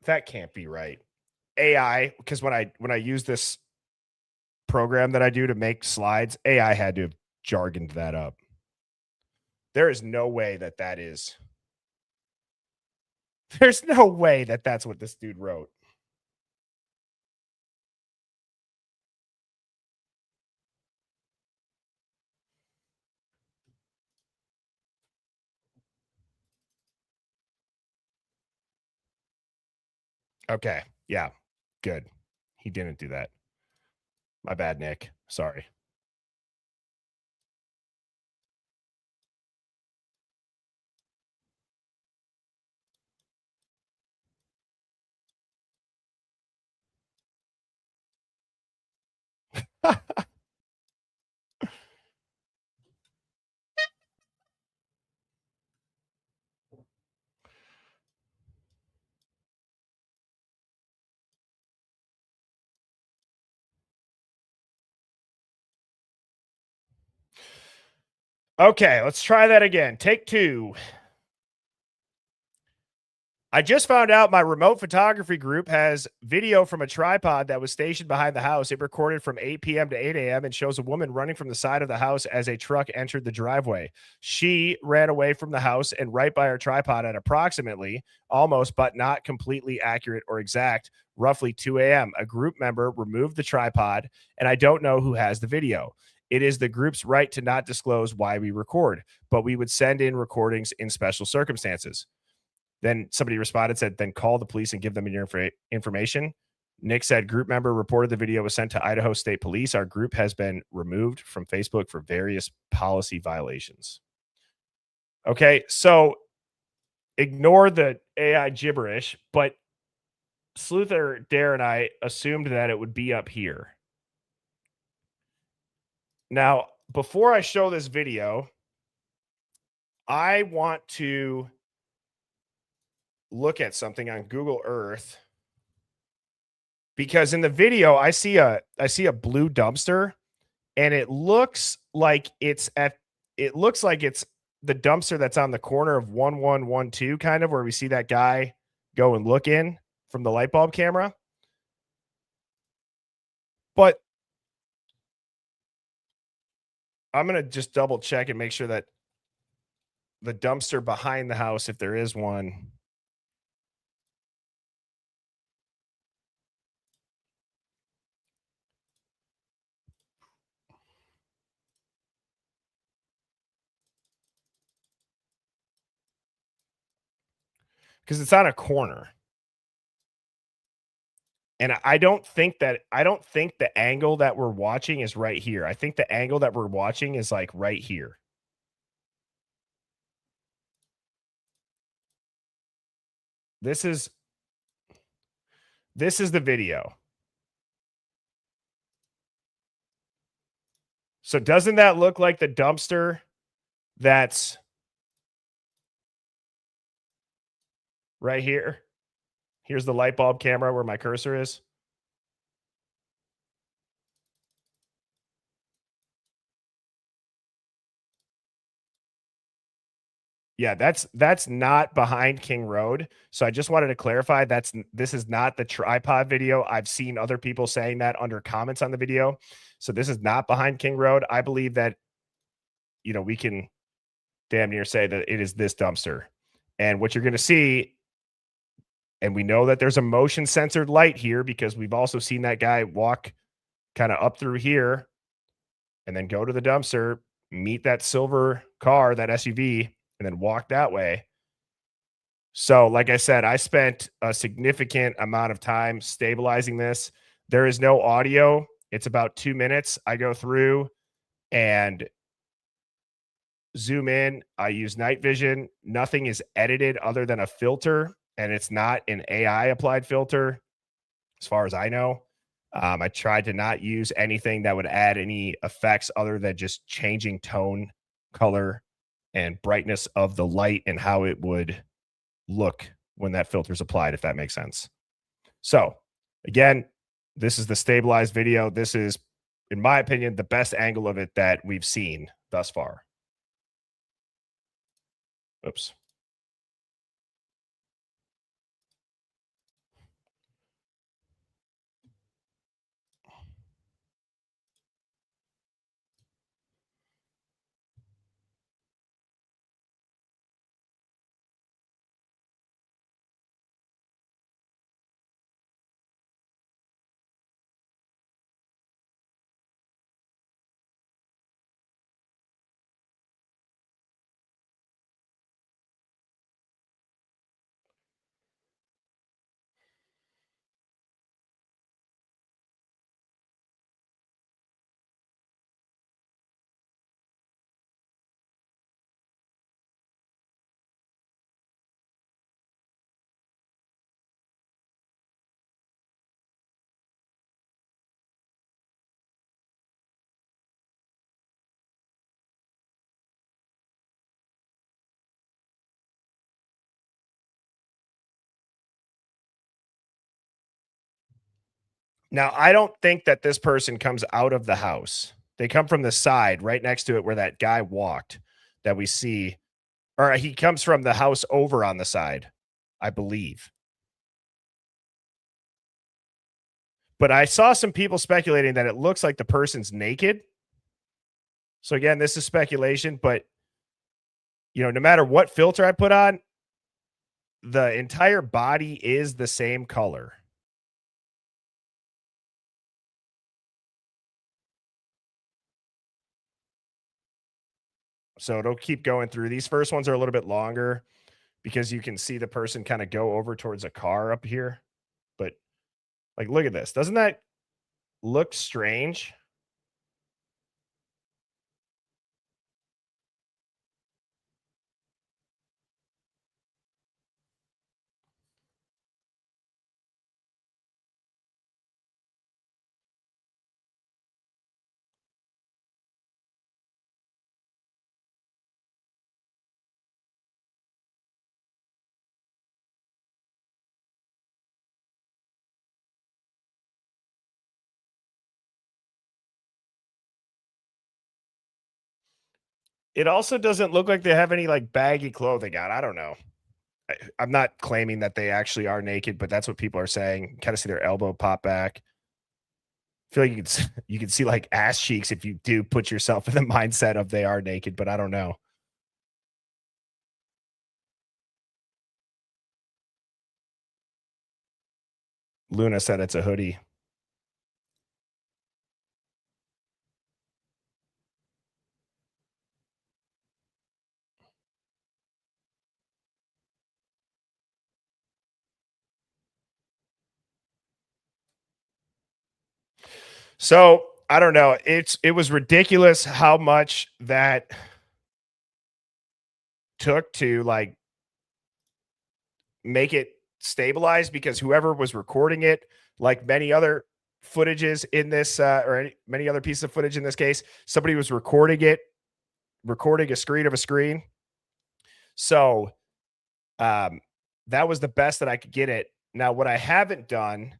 That can't be right. AI, because when I use this program that I do to make slides, AI had to have jargoned that up. There is no way that is. There's no way that that's what this dude wrote. Okay. Yeah. Good. He didn't do that. My bad, Nick. Sorry. Okay, let's try that again. Take 2. I just found out my remote photography group has video from a tripod that was stationed behind the house. It recorded from 8 p.m. to 8 a.m. and shows a woman running from the side of the house as a truck entered the driveway. She ran away from the house and right by her tripod at approximately, almost but not completely accurate or exact, roughly 2 a.m. A group member removed the tripod, and I don't know who has the video. It is the group's right to not disclose why we record, but we would send in recordings in special circumstances. Then somebody responded, said, then call the police and give them your information. Nick said, group member reported the video was sent to Idaho State Police. Our group has been removed from Facebook for various policy violations. Okay, so ignore the AI gibberish, but Sleuther, Dare, and I assumed that it would be up here. Now, before I show this video, I want to look at something on Google Earth, because in the video I see a blue dumpster, and it looks like it's the dumpster that's on the corner of 1112, kind of where we see that guy go and look in from the light bulb camera. But I'm going to just double check and make sure that the dumpster behind the house, if there is one, because it's on a corner. And I don't think the angle that we're watching is right here. I think the angle that we're watching is like right here. This is the video. So doesn't that look like the dumpster that's right here? Here's the light bulb camera where my cursor is. Yeah, that's not behind King Road. So I just wanted to clarify this is not the tripod video. I've seen other people saying that under comments on the video. So this is not behind King Road. I believe that, we can damn near say that it is this dumpster. And what you're going to see, and we know that there's a motion censored light here because we've also seen that guy walk kind of up through here and then go to the dumpster, meet that silver car, that SUV, and then walk that way. So, like I said, I spent a significant amount of time stabilizing this. There is no audio. It's about 2 minutes. I go through and zoom in. I use night vision. Nothing is edited other than a filter, and it's not an AI applied filter, as far as I know. I tried to not use anything that would add any effects other than just changing tone, color, and brightness of the light and how it would look when that filter is applied, if that makes sense. So again, this is the stabilized video. This is, in my opinion, the best angle of it that we've seen thus far. Oops. Now, I don't think that this person comes out of the house. They come from the side right next to it where that guy walked. that we see, or he comes from the house over on the side, I believe. But I saw some people speculating that it looks like the person's naked. So again, this is speculation, but no matter what filter I put on, the entire body is the same color. So it'll keep going through. These first ones are a little bit longer because you can see the person kind of go over towards a car up here. But like, look at this. Doesn't that look strange? It also doesn't look like they have any like baggy clothing on. I don't know. I'm not claiming that they actually are naked, but that's what people are saying. Kind of see their elbow pop back. I feel like you can see like ass cheeks if you do put yourself in the mindset of they are naked, but I don't know. Luna said it's a hoodie. So I don't know. It was ridiculous how much that took to like make it stabilized, because whoever was recording it, like many other footages in this many other pieces of footage in this case, somebody was recording a screen of a screen. So that was the best that I could get it. Now, what I haven't done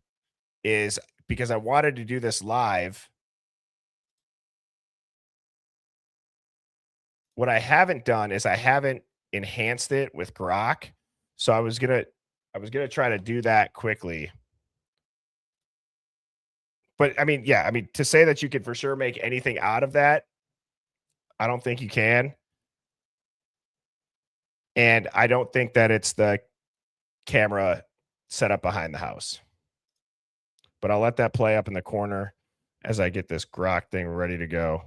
is, because I wanted to do this live, what I haven't done is I haven't enhanced it with Grok. So I was gonna try to do that quickly. But I mean, yeah, to say that you could for sure make anything out of that, I don't think you can. And I don't think that it's the camera set up behind the house. But I'll let that play up in the corner as I get this Grok thing ready to go.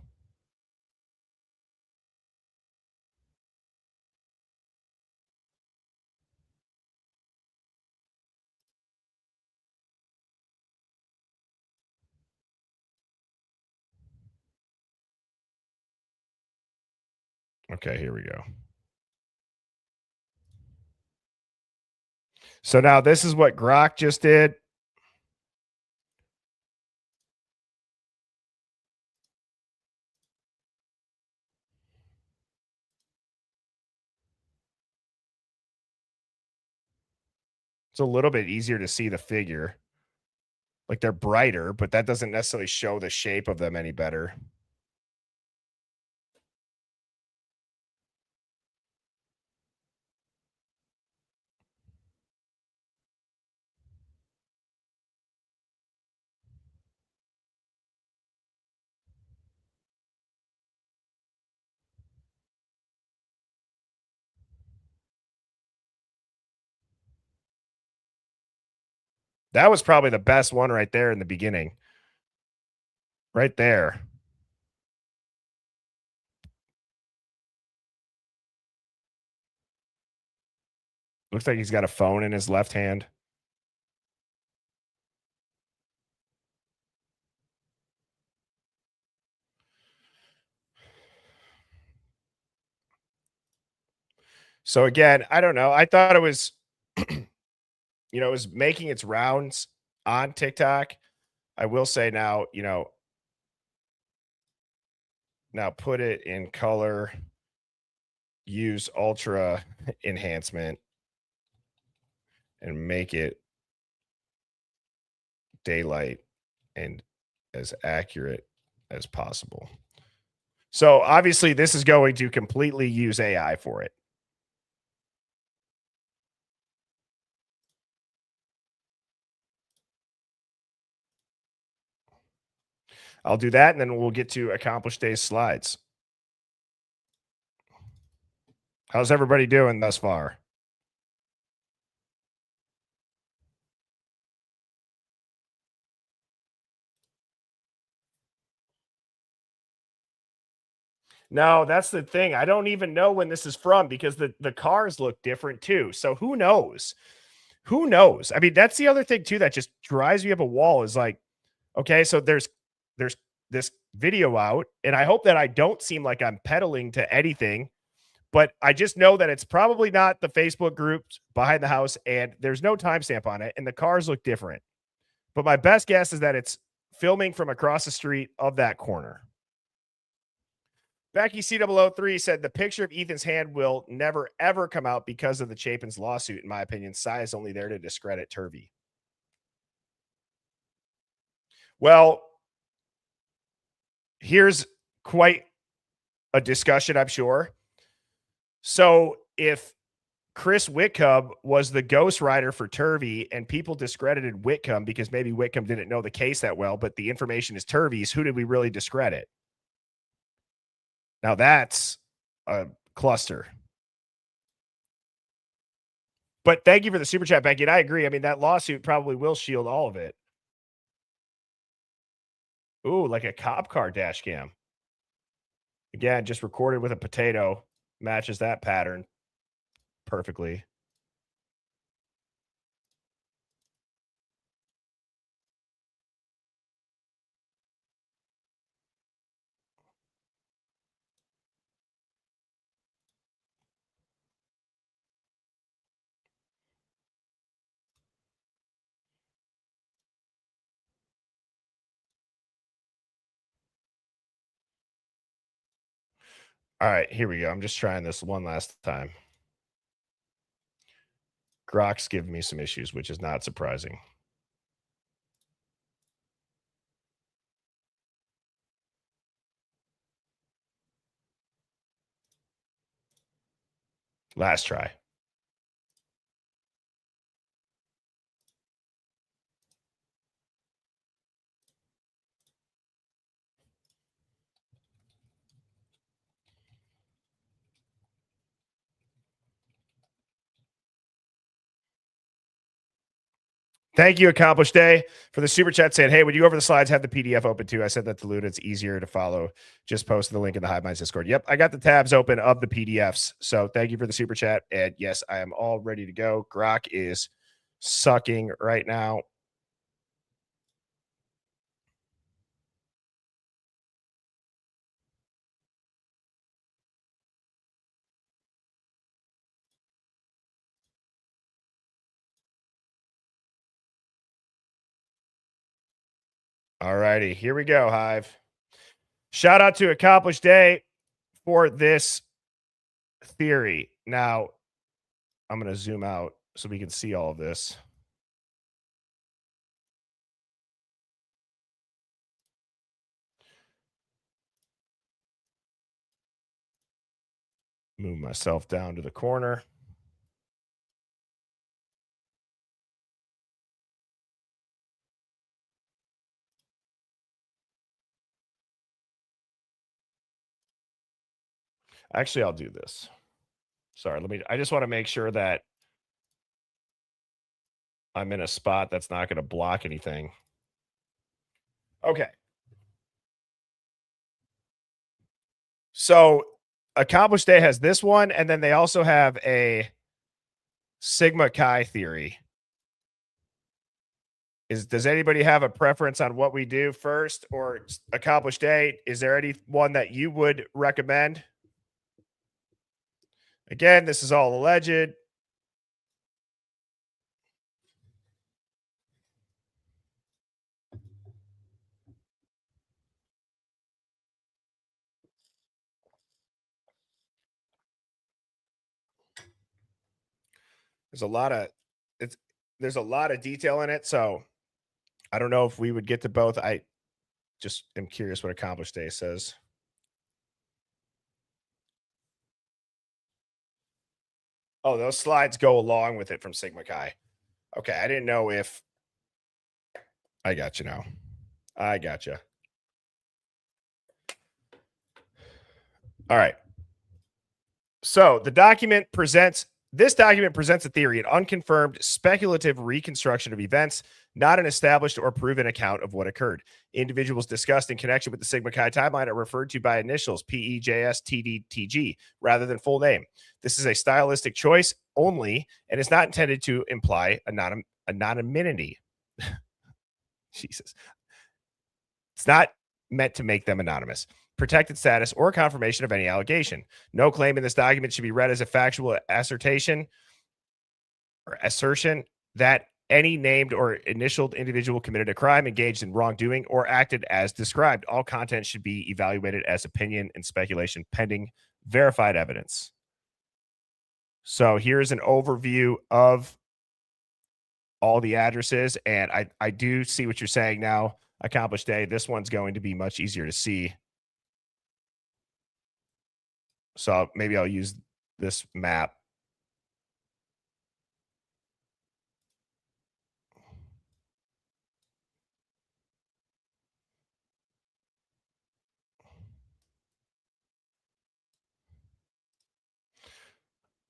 Okay, here we go. So now this is what Grok just did. It's a little bit easier to see the figure. Like, they're brighter, but that doesn't necessarily show the shape of them any better. That was probably the best one right there in the beginning. Right there. Looks like he's got a phone in his left hand. So again, I don't know. I thought it was, it was making its rounds on TikTok. I will say now, now put it in color, use ultra enhancement, and make it daylight and as accurate as possible. So obviously this is going to completely use AI for it. I'll do that, and then we'll get to Accomplished Day's slides. How's everybody doing thus far? No, that's the thing. I don't even know when this is from because the cars look different too. So who knows? Who knows? I mean, that's the other thing too that just drives me up a wall is like, okay, so there's this video out, and I hope that I don't seem like I'm peddling to anything, but I just know that it's probably not the Facebook groups behind the house, and there's no timestamp on it, and the cars look different. But my best guess is that it's filming from across the street of that corner. Becky C003 said the picture of Ethan's hand will never, ever come out because of the Chapin's lawsuit. In my opinion, Cy is only there to discredit Turvey. Well, here's quite a discussion, I'm sure. So if Chris Whitcomb was the ghostwriter for Turvey and people discredited Whitcomb because maybe Whitcomb didn't know the case that well, but the information is Turvey's, who did we really discredit? Now that's a cluster. But thank you for the super chat, Becky. And I agree. I mean, that lawsuit probably will shield all of it. Ooh, like a cop car dash cam. Again, just recorded with a potato. Matches that pattern perfectly. All right, here we go. I'm just trying this one last time. Grok's giving me some issues, which is not surprising. Last try. Thank you, Accomplished Day, for the super chat saying, hey, when you go over the slides, have the PDF open too. I said that to Luda. It's easier to follow. Just post the link in the Hive Minds Discord. Yep, I got the tabs open of the PDFs. So thank you for the super chat. And yes, I am all ready to go. Grok is sucking right now. All righty, here we go, Hive. Shout out to Accomplished Day for this theory. Now, I'm going to zoom out so we can see all of this. Move myself down to the corner. Actually, I'll do this. Sorry, I just want to make sure that I'm in a spot that's not going to block anything. Okay. So Accomplished Day has this one, and then they also have a Sigma Chi theory. Does anybody have a preference on what we do first, or Accomplished Day? Is there any one that you would recommend? Again, this is all alleged. There's a lot of detail in it, so I don't know if we would get to both. I just am curious what Accomplished Day says. Oh, those slides go along with it from Sigma Chi. Okay, I didn't know if. I got you now. I got you. All right. So the document presents. This document presents a theory, an unconfirmed, speculative reconstruction of events, not an established or proven account of what occurred. Individuals discussed in connection with the Sigma Chi timeline are referred to by initials PE, JS, TD, TG, rather than full name. This is a stylistic choice only and is not intended to imply anonymity. Jesus. It's not meant to make them anonymous, protected status, or confirmation of any allegation. No claim in this document should be read as a factual assertion that any named or initialed individual committed a crime, engaged in wrongdoing, or acted as described. All content should be evaluated as opinion and speculation pending verified evidence. So here's an overview of all the addresses, and I do see what you're saying now, Accomplished Day. This one's going to be much easier to see. So maybe I'll use this map.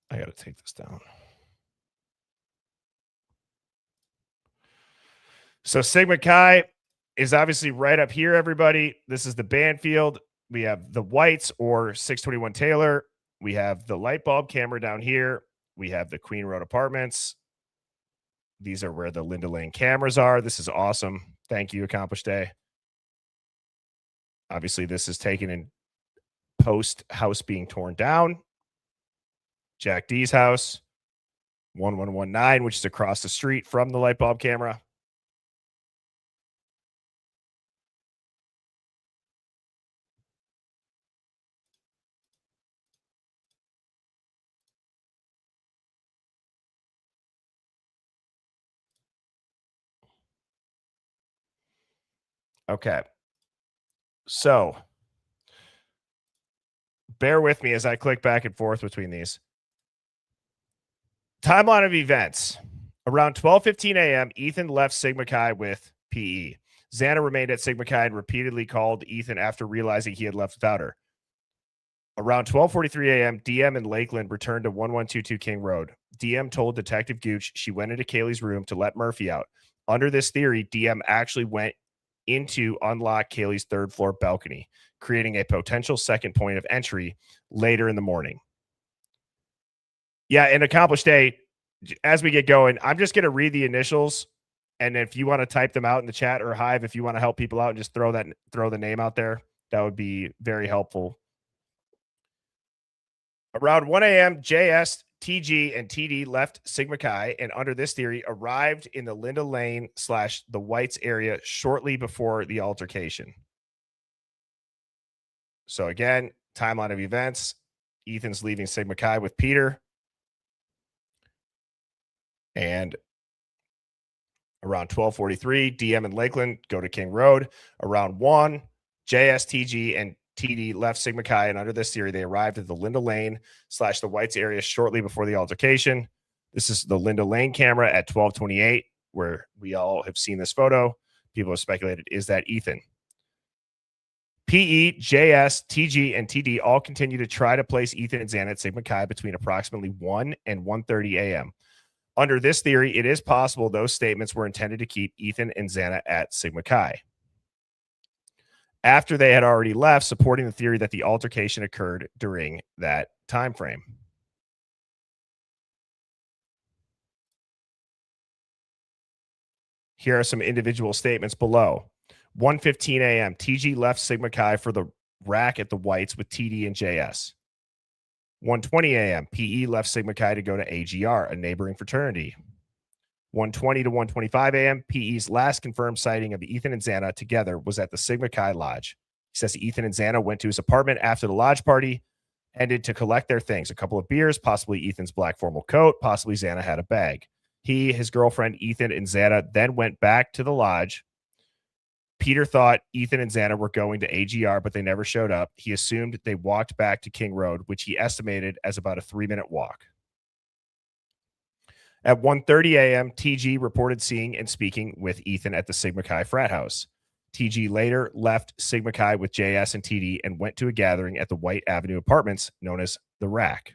I got to take this down. So Sigma Chi is obviously right up here, everybody. This is the Banfield. We have the Whites or 621 Taylor. We have the light bulb camera down here. We have the Queen Road Apartments. These are where the Linda Lane cameras are. This is awesome. Thank you, Accomplished Day. Obviously, this is taken in post house being torn down. Jack D's house, 1119, which is across the street from the light bulb camera. Okay. So bear with me as I click back and forth between these. Timeline of events. Around 12:15 a.m., Ethan left Sigma Chi with PE. Xana remained at Sigma Chi and repeatedly called Ethan after realizing he had left without her. Around 12:43 a.m., DM and Lakeland returned to 1122 King Road. DM told Detective Gooch she went into Kaylee's room to let Murphy out. Under this theory, DM actually went into unlock Kaylee's third floor balcony, creating a potential second point of entry later in the morning. Yeah, and Accomplished Day, as we get going, I'm just going to read the initials, and if you want to type them out in the chat, or Hive, if you want to help people out and just throw the name out there, that would be very helpful. Around 1 a.m., JS, TG, and TD left Sigma Chi, and under this theory, arrived in the Linda Lane / the Whites area shortly before the altercation. So again, timeline of events. Ethan's leaving Sigma Chi with Peter. And around 12:43, DM and Lakeland go to King Road. Around 1, JS, TG, and TD left Sigma Chi, and under this theory, they arrived at the Linda Lane / the Whites area shortly before the altercation. This is the Linda Lane camera at 12:28, where we all have seen this photo. People have speculated, is that Ethan? PE, JS, TG, and TD all continue to try to place Ethan and Xana at Sigma Chi between approximately 1 and 1:30 a.m. Under this theory, it is possible those statements were intended to keep Ethan and Xana at Sigma Chi, after they had already left, supporting the theory that the altercation occurred during that time frame. Here are some individual statements below. 1:15 a.m., TG left Sigma Chi for the rack at the Whites with TD and JS. 1:20 a.m., PE left Sigma Chi to go to AGR, a neighboring fraternity. 1:20 to 1:25 a.m., PE's last confirmed sighting of Ethan and Xana together was at the Sigma Chi Lodge. He says Ethan and Xana went to his apartment after the lodge party, ended to collect their things, a couple of beers, possibly Ethan's black formal coat, possibly Xana had a bag. He, his girlfriend, Ethan, and Xana then went back to the lodge. Peter thought Ethan and Xana were going to AGR, but they never showed up. He assumed they walked back to King Road, which he estimated as about a 3-minute walk. At 1:30 a.m., TG reported seeing and speaking with Ethan at the Sigma Chi frat house. TG later left Sigma Chi with JS and TD and went to a gathering at the White Avenue Apartments known as The Rack.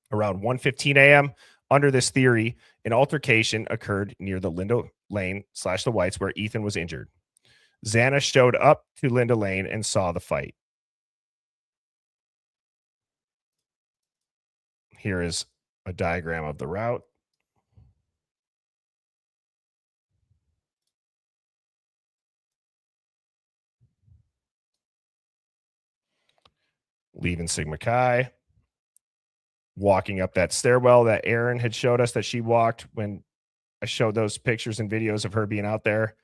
Around 1:15 a.m., under this theory, an altercation occurred near the Linda Lane / the Whites where Ethan was injured. Xana showed up to Linda Lane and saw the fight. Here is a diagram of the route. Leaving Sigma Chi, walking up that stairwell that Erin had showed us that she walked when I showed those pictures and videos of her being out there.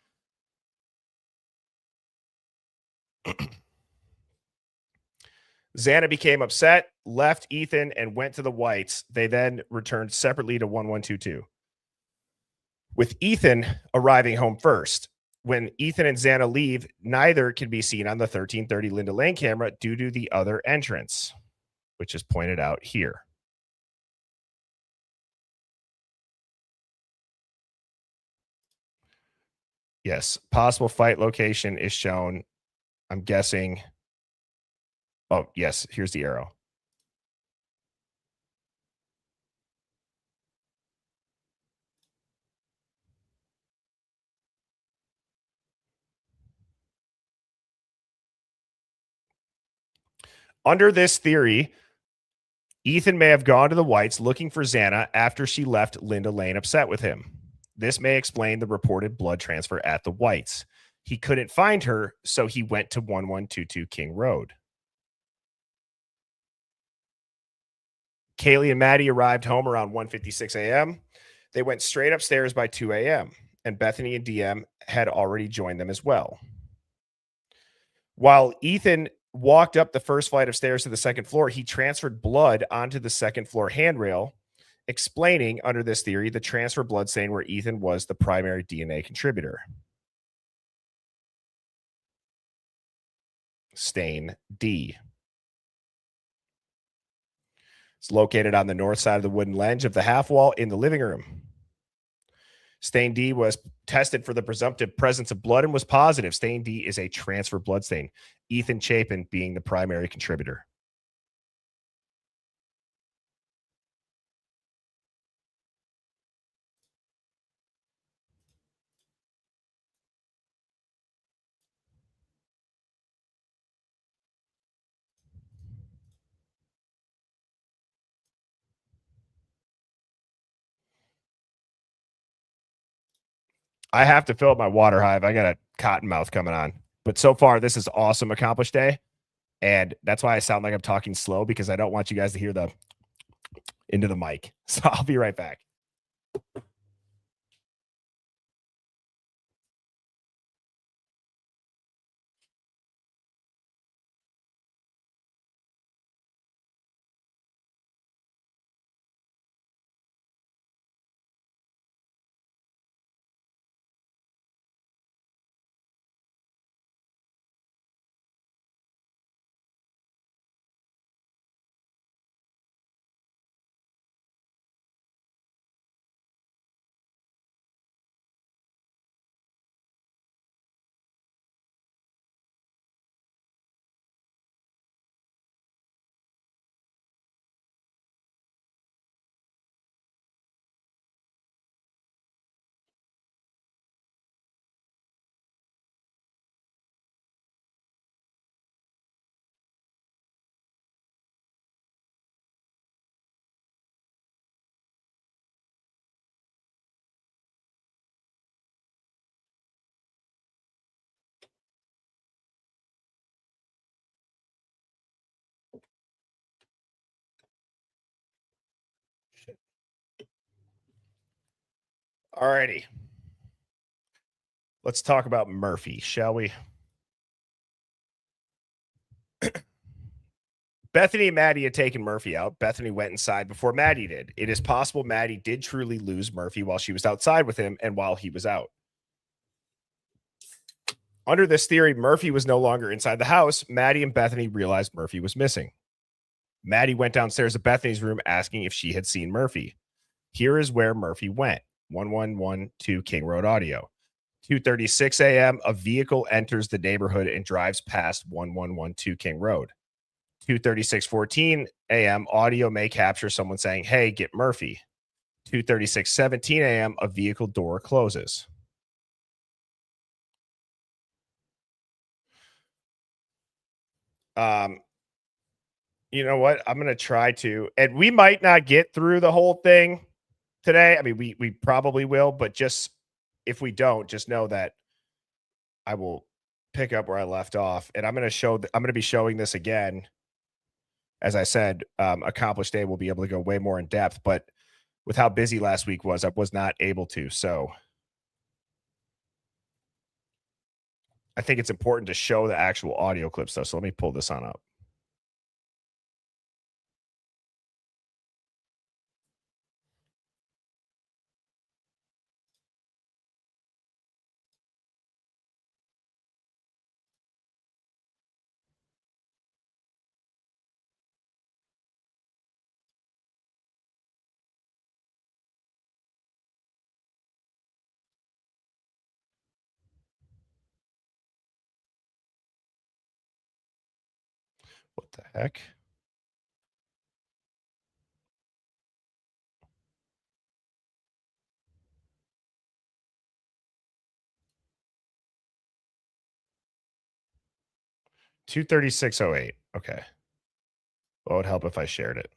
Xana became upset, left Ethan, and went to the Whites. They then returned separately to 1122. With Ethan arriving home first. When Ethan and Xana leave, neither can be seen on the 1330 Linda Lane camera due to the other entrance, which is pointed out here. Yes, possible fight location is shown. I'm guessing. Oh, yes, here's the arrow. Under this theory, Ethan may have gone to the Whites looking for Xana after she left Linda Lane upset with him. This may explain the reported blood transfer at the Whites. He couldn't find her, so he went to 1122 King Road. Kaylee and Maddie arrived home around 1:56 a.m. They went straight upstairs by 2 a.m., and Bethany and DM had already joined them as well. While Ethan walked up the first flight of stairs to the second floor, he transferred blood onto the second floor handrail, explaining, under this theory, the transfer blood stain where Ethan was the primary DNA contributor. Stain D. It's located on the north side of the wooden ledge of the half wall in the living room. Stain D was tested for the presumptive presence of blood and was positive. Stain D is a transfer blood stain. Ethan Chapin being the primary contributor. I have to fill up my water, Hive. I got a cotton mouth coming on. But so far, this is awesome accomplished day. And that's why I sound like I'm talking slow, because I don't want you guys to hear the into the mic. So I'll be right back. All righty. Let's talk about Murphy, shall we? Bethany and Maddie had taken Murphy out. Bethany went inside before Maddie did. It is possible Maddie did truly lose Murphy while she was outside with him and while he was out. Under this theory, Murphy was no longer inside the house. Maddie and Bethany realized Murphy was missing. Maddie went downstairs to Bethany's room asking if she had seen Murphy. Here is where Murphy went. 1112 King Road audio. 2:36 a.m. a vehicle enters the neighborhood and drives past 1112 King Road. 2:36:14 a.m. audio may capture someone saying, "Hey, get Murphy." 2:36:17 a.m. a vehicle door closes. You know what? I'm going to try to, and we might not get through the whole thing today. I mean, we probably will, but just if we don't, just know that I will pick up where I left off, and I'm going to be showing this again. As I said, Accomplished Day will be able to go way more in depth, but with how busy last week was, I was not able to. So I think it's important to show the actual audio clips though. So let me pull this on up. What the heck? $236.08. Okay. What would help if I shared it?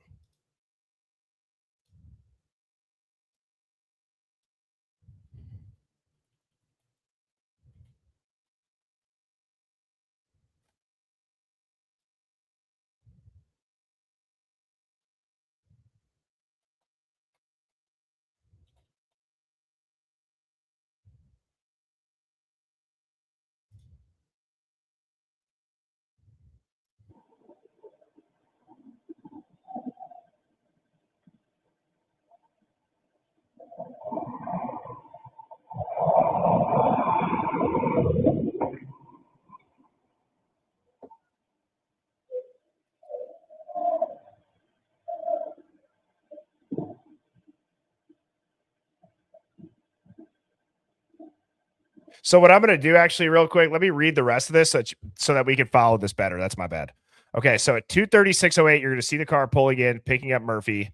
So what I'm going to do actually real quick, let me read the rest of this so that we can follow this better. That's my bad. Okay, so at 2:36:08, you're going to see the car pulling in, picking up Murphy.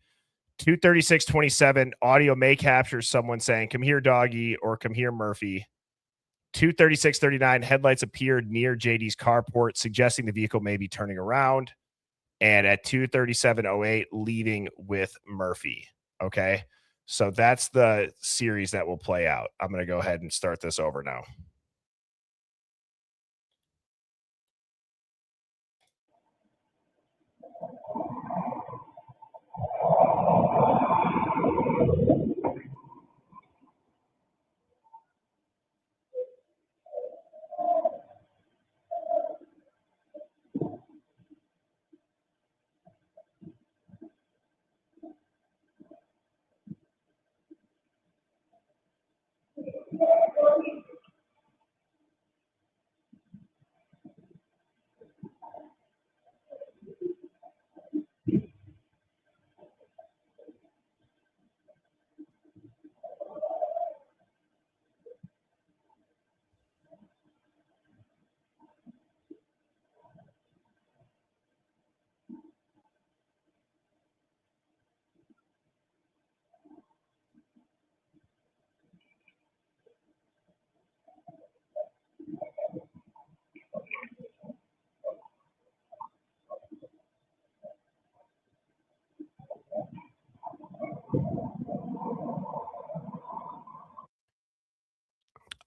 2:36:27, audio may capture someone saying, "Come here, doggy," or "Come here, Murphy." 2:36:39, headlights appeared near JD's carport, suggesting the vehicle may be turning around. And at 2:37:08, leaving with Murphy. Okay. So that's the series that will play out. I'm going to go ahead and start this over now.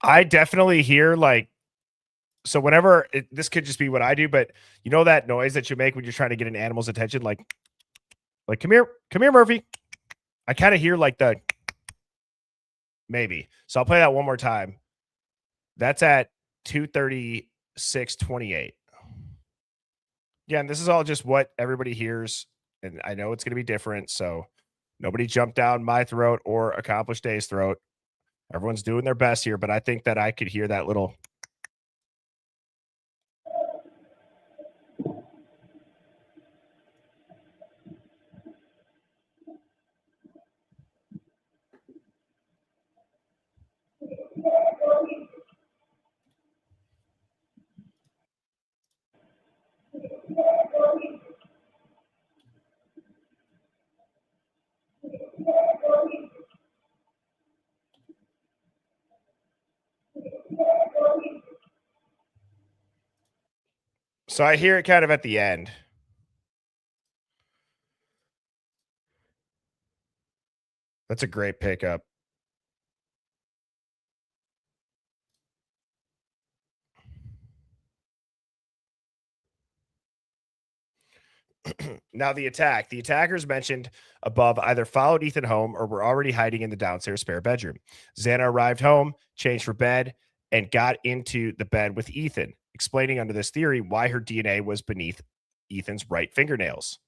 I definitely hear so whenever this could just be what I do, but you know that noise that you make when you're trying to get an animal's attention, like come here, Murphy. I kind of hear like the maybe. So I'll play that one more time. That's at 2:36:28. Yeah, and this is all just what everybody hears, and I know it's going to be different. So nobody jump down my throat or Accomplished Day's throat. Everyone's doing their best here, but I think that I could hear that little. So I hear it kind of at the end. That's a great pickup. Now the attackers mentioned above either followed Ethan home or were already hiding in the downstairs spare bedroom. Xana arrived home, changed for bed, and got into the bed with Ethan, explaining under this theory why her DNA was beneath Ethan's right fingernails.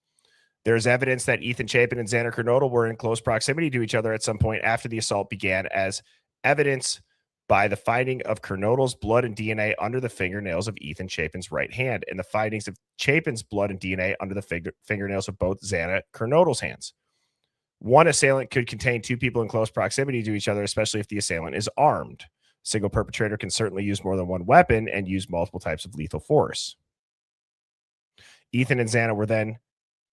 There's evidence that Ethan Chapin and Xander Kernodle were in close proximity to each other at some point after the assault began, as evidence by the finding of Kernodle's blood and DNA under the fingernails of Ethan Chapin's right hand, and the findings of Chapin's blood and DNA under the fingernails of both Xana Kernodle's hands. One assailant could contain two people in close proximity to each other, especially if the assailant is armed. A single perpetrator can certainly use more than one weapon and use multiple types of lethal force. Ethan and Xana were then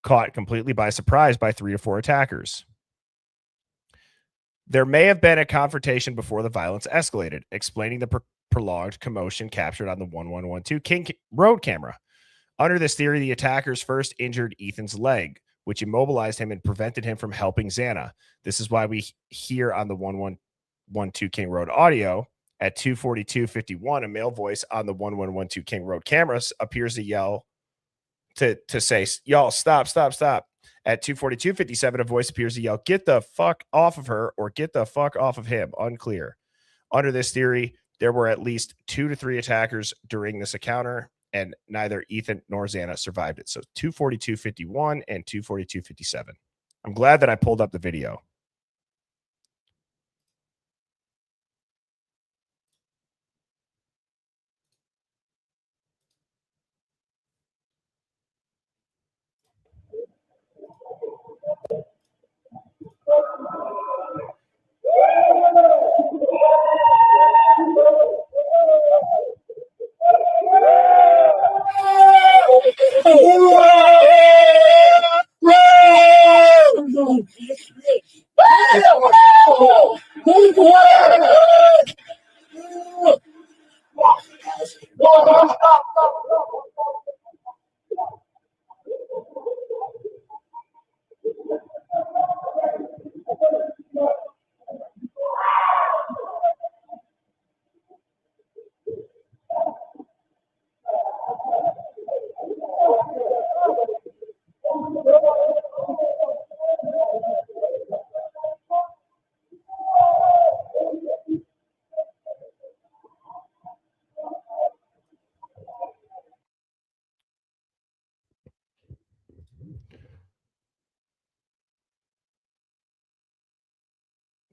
caught completely by surprise by 3 to 4 attackers. There may have been a confrontation before the violence escalated, explaining the prolonged commotion captured on the 1112 King Road camera. Under this theory, the attackers first injured Ethan's leg, which immobilized him and prevented him from helping Xana. This is why we hear on the 1112 King Road audio at 2:42:51, a male voice on the 1112 King Road cameras appears to yell to say, "Y'all, stop, stop, stop." At 2:42:57, a voice appears to yell, "Get the fuck off of her," or "Get the fuck off of him." Unclear. Under this theory, there were at least 2 to 3 attackers during this encounter, and neither Ethan nor Xana survived it. So 2:42:51 and 2:42:57. I'm glad that I pulled up the video.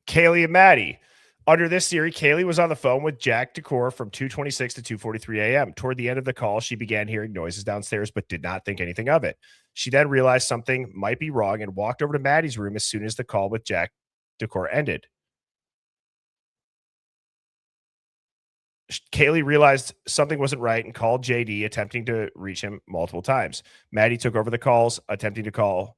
Kaylee and Maddie. Under this theory, Kaylee was on the phone with Jack Decor from 2:26 to 2:43 a.m. Toward the end of the call, she began hearing noises downstairs, but did not think anything of it. She then realized something might be wrong and walked over to Maddie's room as soon as the call with Jack Decor ended. Kaylee realized something wasn't right and called JD, attempting to reach him multiple times. Maddie took over the calls, attempting to call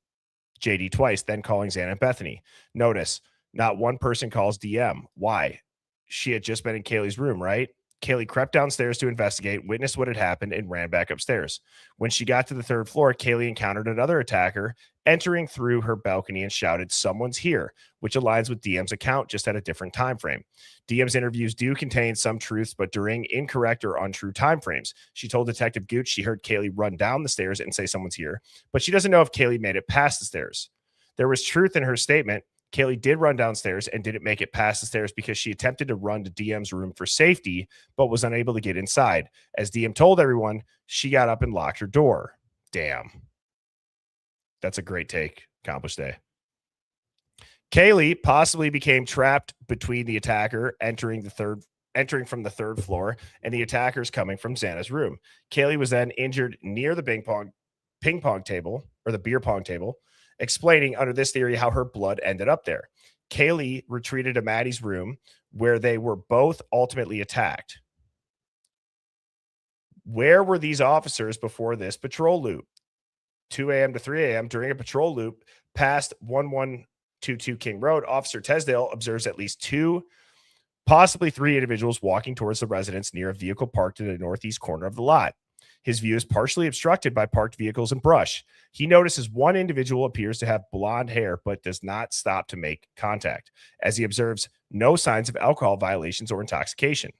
JD twice, then calling Xana and Bethany. Notice, not one person calls DM. Why? She had just been in Kaylee's room, right? Kaylee crept downstairs to investigate, witnessed what had happened, and ran back upstairs. When she got to the 3rd floor, Kaylee encountered another attacker entering through her balcony and shouted, "Someone's here," which aligns with DM's account, just at a different time frame. DM's interviews do contain some truths, but during incorrect or untrue time frames. She told Detective Gooch she heard Kaylee run down the stairs and say someone's here, but she doesn't know if Kaylee made it past the stairs. There was truth in her statement. Kaylee did run downstairs and didn't make it past the stairs because she attempted to run to DM's room for safety, but was unable to get inside. As DM told everyone, she got up and locked her door. Damn. That's a great take. Accomplished day. Kaylee possibly became trapped between the attacker entering from the 3rd floor and the attackers coming from Xana's room. Kaylee was then injured near the ping pong table, or the beer pong table, explaining under this theory how her blood ended up there. Kaylee retreated to Maddie's room, where they were both ultimately attacked. Where were these officers before this patrol loop? 2 a.m. to 3 a.m. during a patrol loop past 1122 King Road, Officer Tesdale observes at least 2, possibly 3 individuals walking towards the residence near a vehicle parked in the northeast corner of the lot. His view is partially obstructed by parked vehicles and brush. He notices one individual appears to have blonde hair but does not stop to make contact, as he observes no signs of alcohol violations or intoxication.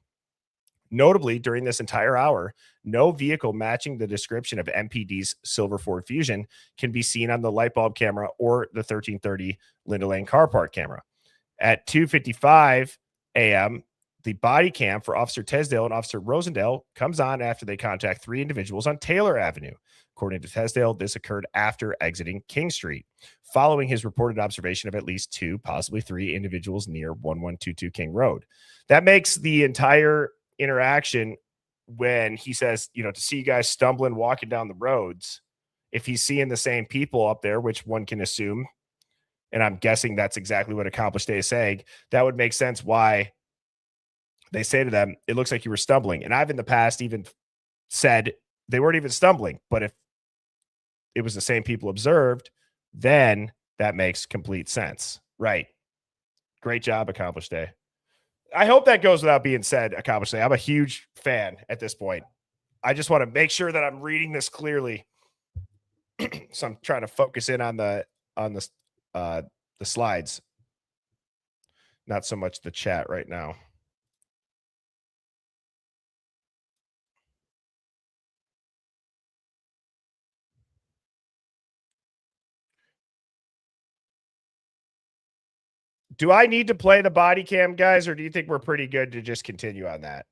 Notably, during this entire hour, no vehicle matching the description of MPD's silver Ford Fusion can be seen on the light bulb camera or the 1330 Linda Lane car park camera. At 2:55 a.m., the body cam for Officer Tesdale and Officer Rosendale comes on after they contact three individuals on Taylor Avenue. According to Tesdale, this occurred after exiting King Street, following his reported observation of at least two, possibly three individuals near 1122 King Road. That makes the entire interaction when he says, to see you guys stumbling, walking down the roads, if he's seeing the same people up there, which one can assume, and I'm guessing that's exactly what Accomplished Day is saying, that would make sense why they say to them, it looks like you were stumbling. And I've in the past even said they weren't even stumbling, but if it was the same people observed, then that makes complete sense. Right. Great job, Accomplished Day. I hope that goes without being said, Accomplished Day. I'm a huge fan at this point. I just want to make sure that I'm reading this clearly. So I'm trying to focus in on the slides, not so much the chat right now. Do I need to play the body cam, guys, or do you think we're pretty good to just continue on that?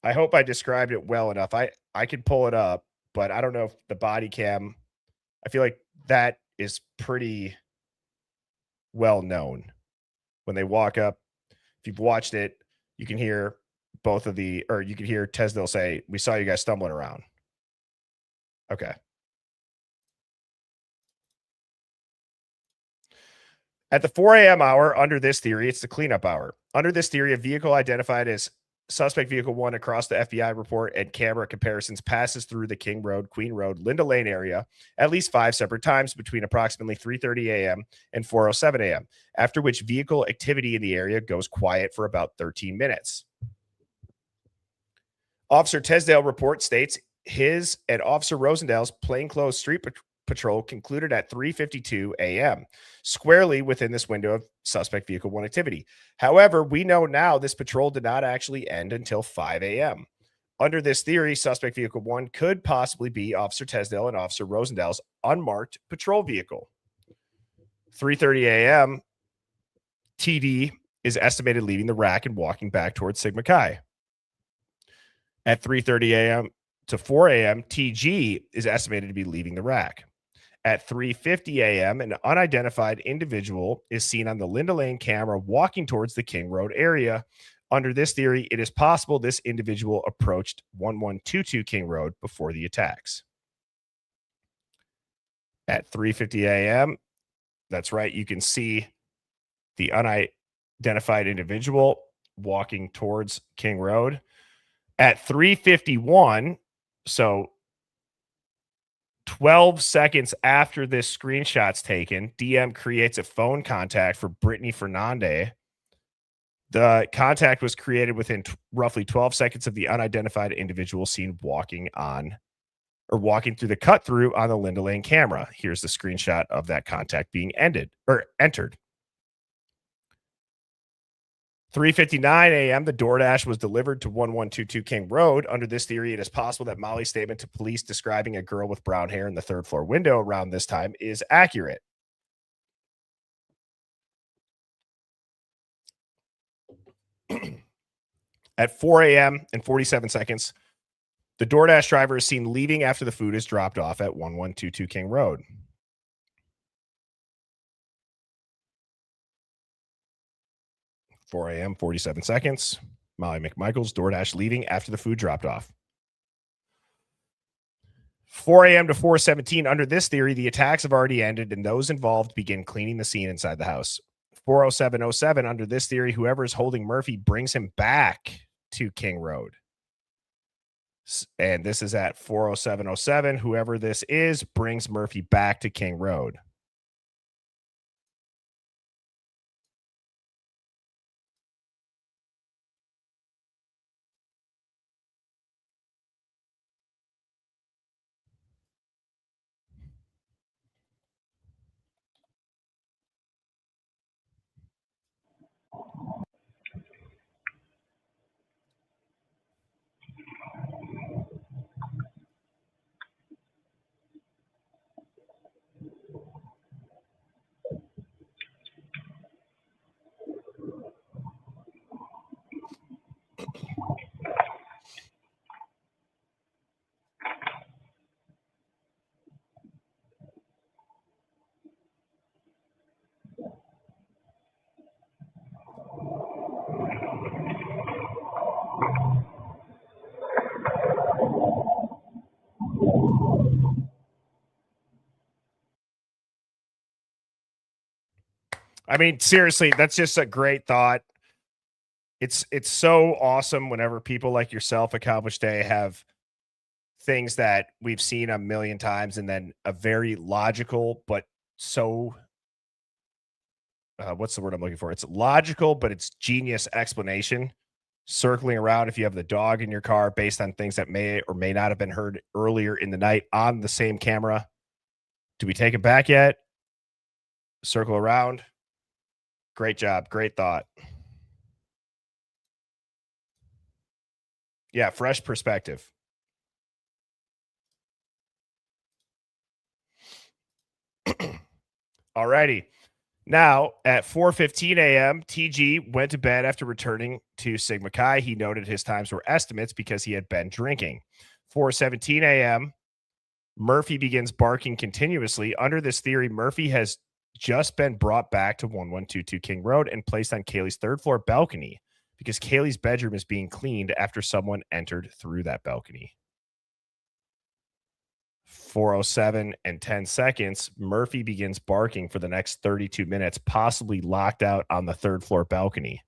I hope I described it well enough. I could pull it up, but I don't know if the body cam, I feel like that is pretty well known. When they walk up, if you've watched it, you can hear you can hear Tesdale say, "We saw you guys stumbling around." Okay. At the 4 a.m. hour, under this theory, it's the cleanup hour. Under this theory, a vehicle identified as suspect vehicle 1 across the FBI report and camera comparisons passes through the King Road, Queen Road, Linda Lane area at least 5 separate times between approximately 3:30 a.m. and 4:07 a.m., after which vehicle activity in the area goes quiet for about 13 minutes. Officer Tesdale report states his and Officer Rosendale's plainclothes street patrol concluded at 3:52 a.m., squarely within this window of suspect vehicle 1 activity. However, we know now this patrol did not actually end until 5 a.m. Under this theory, suspect vehicle 1 could possibly be Officer Tesdale and Officer Rosendale's unmarked patrol vehicle. 3:30 a.m., TD is estimated leaving the rack and walking back towards Sigma Chi. At 3:30 a.m. to 4 a.m., TG is estimated to be leaving the rack. At 3:50 a.m., an unidentified individual is seen on the Linda Lane camera walking towards the King Road area. Under this theory, it is possible this individual approached 1122 King Road before the attacks. At 3:50 a.m., that's right, you can see the unidentified individual walking towards King Road. At 3:51, so 12 seconds after this screenshot's taken, DM creates a phone contact for Brittany Fernandez. The contact was created within roughly 12 seconds of the unidentified individual seen walking through the cut through on the Linda Lane camera. Here's the screenshot of that contact being entered. 3:59 a.m., the DoorDash was delivered to 1122 King Road. Under this theory, it is possible that Molly's statement to police describing a girl with brown hair in the third floor window around this time is accurate. At 4 a.m. and 47 seconds, the DoorDash driver is seen leaving after the food is dropped off at 1122 King Road. 4 a.m., 47 seconds. Molly McMichaels, DoorDash leaving after the food dropped off. 4 a.m. to 4:17. Under this theory, the attacks have already ended and those involved begin cleaning the scene inside the house. 4:07:07. Under this theory, whoever is holding Murphy brings him back to King Road. And this is at 4:07:07. Whoever this is brings Murphy back to King Road. I mean, seriously, that's just a great thought. It's so awesome whenever people like yourself, Accomplished Day, have things that we've seen a million times and then a very logical, but so what's the word I'm looking for? It's logical, but it's genius explanation circling around if you have the dog in your car based on things that may or may not have been heard earlier in the night on the same camera. Do we take it back yet? Circle around. Great job. Great thought. Yeah, fresh perspective. All righty. Now, at 4:15 a.m., TG went to bed after returning to Sigma Chi. He noted his times were estimates because he had been drinking. 4:17 a.m., Murphy begins barking continuously. Under this theory, Murphy has just been brought back to 1122 King Road and placed on Kaylee's third floor balcony because Kaylee's bedroom is being cleaned after someone entered through that balcony. 4:07 and 10 seconds, Murphy begins barking for the next 32 minutes, possibly locked out on the third floor balcony.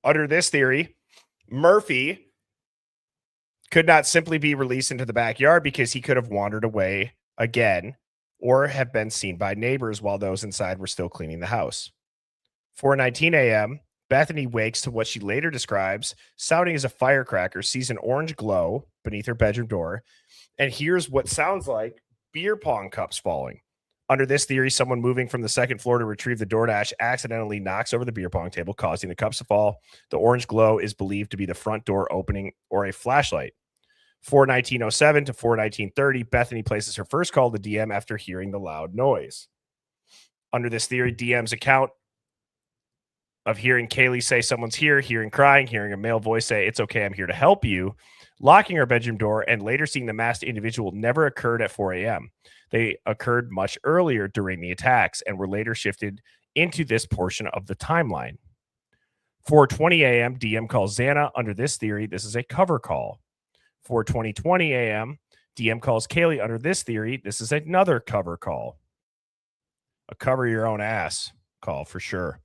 Under this theory, Murphy could not simply be released into the backyard because he could have wandered away again or have been seen by neighbors while those inside were still cleaning the house. 4:19 a.m., Bethany wakes to what she later describes sounding as a firecracker, sees an orange glow beneath her bedroom door, and hears what sounds like beer pong cups falling. Under this theory, someone moving from the second floor to retrieve the DoorDash accidentally knocks over the beer pong table, causing the cups to fall. The orange glow is believed to be the front door opening or a flashlight. 4:19:07 to 4:19:30, Bethany places her first call to DM after hearing the loud noise. Under this theory, DM's account of hearing Kaylee say someone's here, hearing crying, hearing a male voice say, "It's okay, I'm here to help you," locking her bedroom door, and later seeing the masked individual never occurred at 4 a.m. They occurred much earlier during the attacks and were later shifted into this portion of the timeline. 4:20 a.m., DM calls Xana. Under this theory, this is a cover call. 4:20 a.m., DM calls Kaylee. Under this theory, this is another cover call. A cover your own ass call for sure.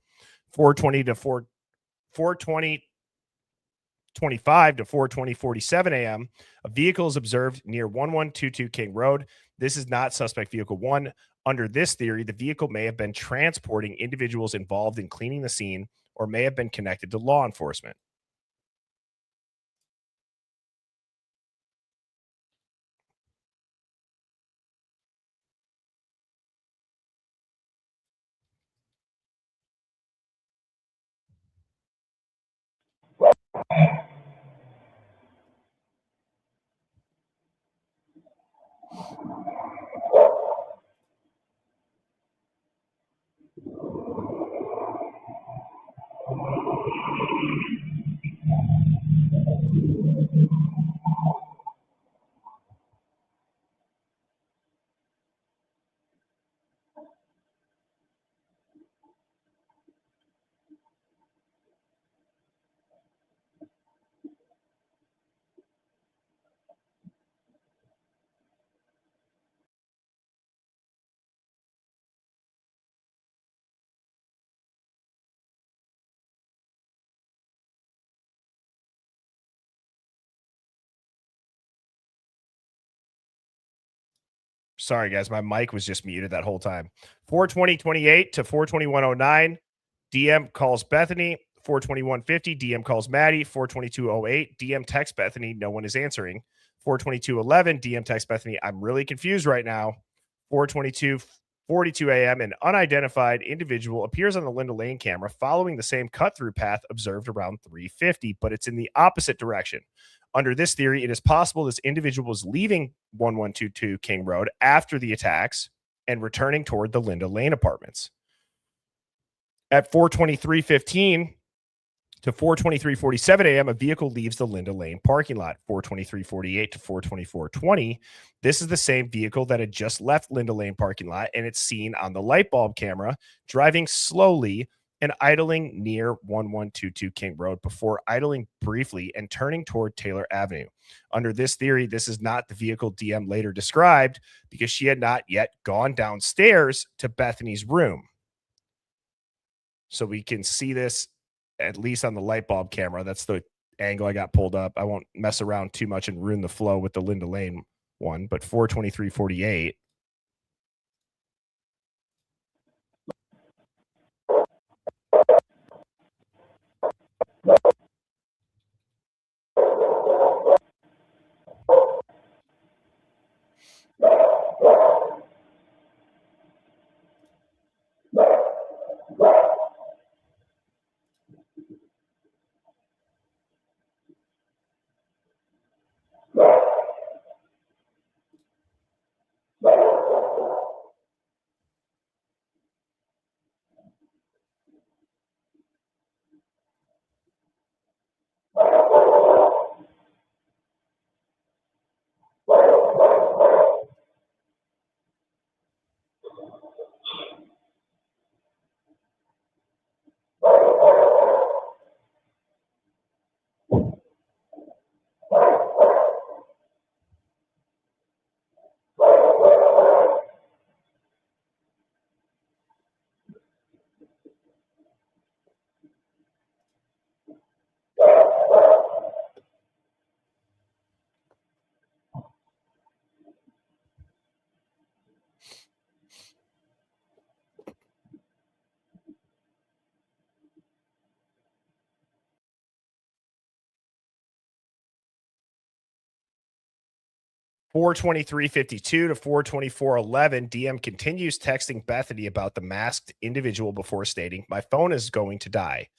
4:20 to 4:20:25 to 4:20:47 a.m., a vehicle is observed near 1122 King Road. This is not suspect vehicle 1. Under this theory, the vehicle may have been transporting individuals involved in cleaning the scene or may have been connected to law enforcement. Sorry, guys. My mic was just muted that whole time. 4:20:28 to 4:21:09. DM calls Bethany. 4:21:50. DM calls Maddie. 4:22:08. DM texts Bethany. No one is answering. 4:22:11, DM text Bethany, I'm really confused right now. 4:22:42 a.m., an unidentified individual appears on the Linda Lane camera following the same cut-through path observed around 3:50, but it's in the opposite direction. Under this theory, it is possible this individual was leaving 1122 King Road after the attacks and returning toward the Linda Lane apartments. At 4:23:15 to 4:23:47 a.m., a vehicle leaves the Linda Lane parking lot. 4:23:48 to 4:24:20. This is the same vehicle that had just left Linda Lane parking lot, and it's seen on the light bulb camera driving slowly and idling near 1122 King Road before idling briefly and turning toward Taylor Avenue. Under this theory, this is not the vehicle DM later described because she had not yet gone downstairs to Bethany's room. So we can see this at least on the light bulb camera. That's the angle I got pulled up. I won't mess around too much and ruin the flow with the Linda Lane one, but 4:23:48. $4:23:52 to $4:24:11, DM continues texting Bethany about the masked individual before stating, "My phone is going to die."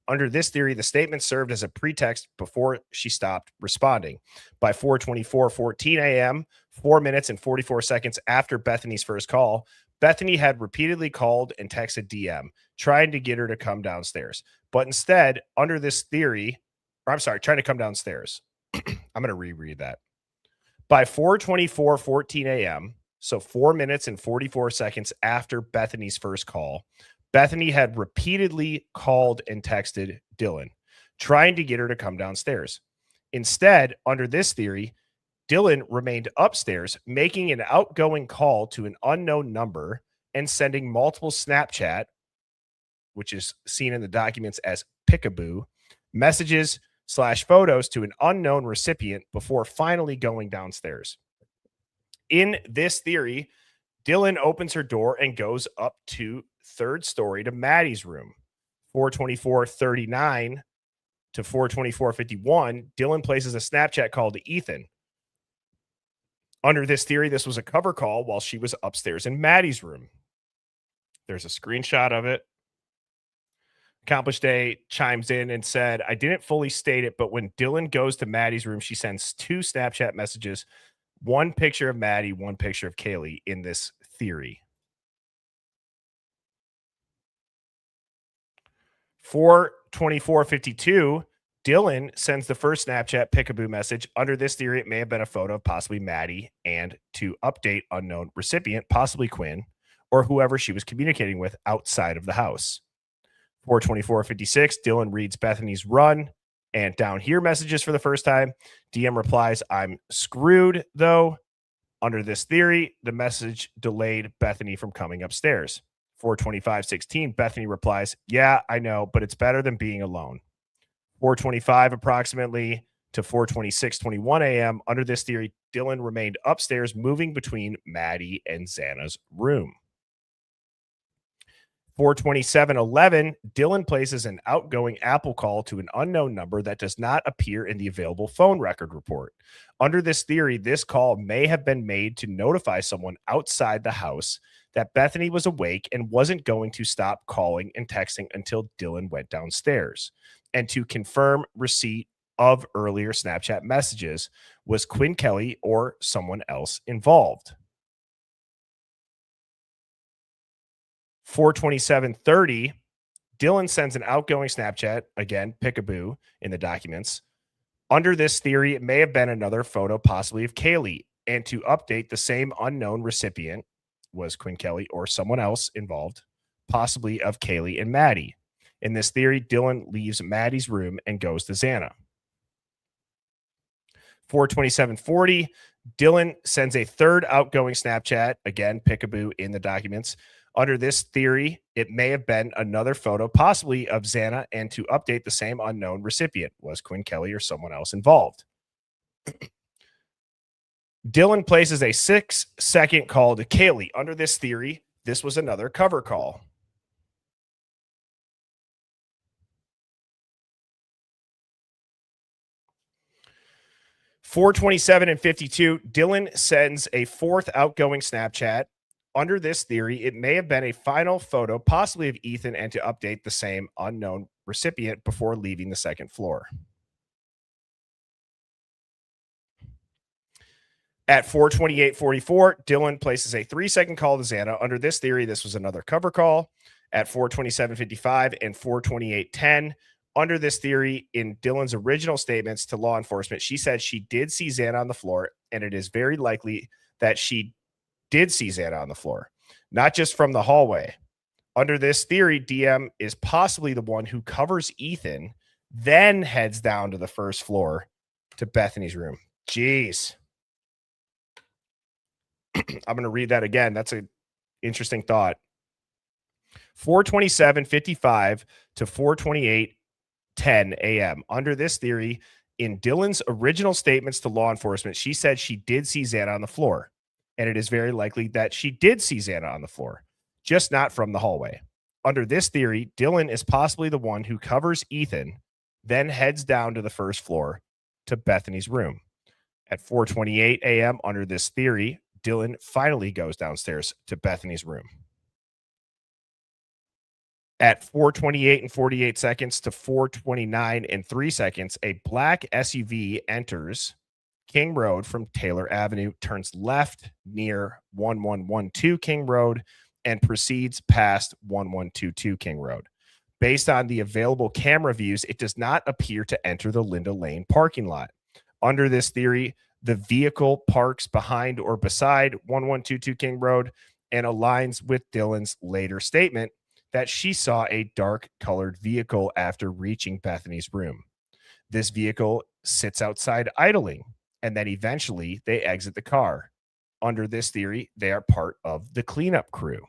Under this theory, the statement served as a pretext before she stopped responding. By 4:24:14 a.m., 4 minutes and 44 seconds after Bethany's first call, Bethany had repeatedly called and texted DM, trying to get her to come downstairs. But instead, under this theory, trying to come downstairs. I'm going to reread that. By 4:24:14 a.m., so 4 minutes and 44 seconds after Bethany's first call, Bethany had repeatedly called and texted Dylan, trying to get her to come downstairs. Instead, under this theory, Dylan remained upstairs, making an outgoing call to an unknown number and sending multiple Snapchat, which is seen in the documents as Pickaboo, messages / photos to an unknown recipient before finally going downstairs. In this theory, Dylan opens her door and goes up to third story to Maddie's room. 4:24:39 to 4:24:51, Dylan places a Snapchat call to Ethan. Under this theory, this was a cover call while she was upstairs in Maddie's room. There's a screenshot of it. Accomplished Day chimes in and said, "I didn't fully state it, but when Dylan goes to Maddie's room, she sends 2 Snapchat messages, one picture of Maddie, one picture of Kaylee in this theory." 4:24:52, Dylan sends the first Snapchat Pickaboo message. Under this theory, it may have been a photo of possibly Maddie and to update unknown recipient, possibly Quinn, or whoever she was communicating with outside of the house. 4:24:56, Dylan reads Bethany's run and down here messages for the first time. DM replies, "I'm screwed, though." Under this theory, the message delayed Bethany from coming upstairs. 4:25:16, Bethany replies, "Yeah, I know, but it's better than being alone." 4:25 approximately to 4:26:21 a.m. Under this theory, Dylan remained upstairs, moving between Maddie and Xana's room. 427:11, Dylan places an outgoing Apple call to an unknown number that does not appear in the available phone record report. Under this theory, this call may have been made to notify someone outside the house that Bethany was awake and wasn't going to stop calling and texting until Dylan went downstairs. And to confirm receipt of earlier Snapchat messages, was Quinn Kelly or someone else involved? 427:30, Dylan sends an outgoing Snapchat, again, peekaboo in the documents. Under this theory, it may have been another photo, possibly of Kaylee. And to update, the same unknown recipient was Quinn Kelly or someone else involved, possibly of Kaylee and Maddie. In this theory, Dylan leaves Maddie's room and goes to Xana. 427:40, Dylan sends a third outgoing Snapchat, again, peekaboo in the documents. Under this theory, it may have been another photo, possibly of Xana, and to update, the same unknown recipient was Quinn Kelly or someone else involved. Dylan places a 6-second call to Kaylee. Under this theory, this was another cover call. $427:52, Dylan sends a fourth outgoing Snapchat. Under this theory, it may have been a final photo, possibly of Ethan, and to update, the same unknown recipient before leaving the second floor. At 428:44, Dylan places a 3-second call to Xana. Under this theory, this was another cover call. At 427:55 and 428:10, under this theory, in Dylan's original statements to law enforcement, she said she did see Xana on the floor, and it is very likely that she did see Xana on the floor, not just from the hallway. Under this theory, DM is possibly the one who covers Ethan, then heads down to the first floor to Bethany's room. Jeez. I'm going to read that again. That's an interesting thought. 427:55 to 428:10 a.m. Under this theory, in Dylan's original statements to law enforcement, she said she did see Xana on the floor. And it is very likely that she did see Xana on the floor, just not from the hallway. Under this theory, Dylan is possibly the one who covers Ethan, then heads down to the first floor to Bethany's room. At 4:28 a.m., under this theory, Dylan finally goes downstairs to Bethany's room. At 4:28 and 48 seconds to 4:29 and 3 seconds, a black SUV enters King Road from Taylor Avenue, turns left near 1112 King Road, and proceeds past 1122 King Road. Based on the available camera views, it does not appear to enter the Linda Lane parking lot. Under this theory, the vehicle parks behind or beside 1122 King Road and aligns with Dylan's later statement that she saw a dark-colored vehicle after reaching Bethany's room. This vehicle sits outside idling, and then eventually they exit the car. Under this theory, they are part of the cleanup crew.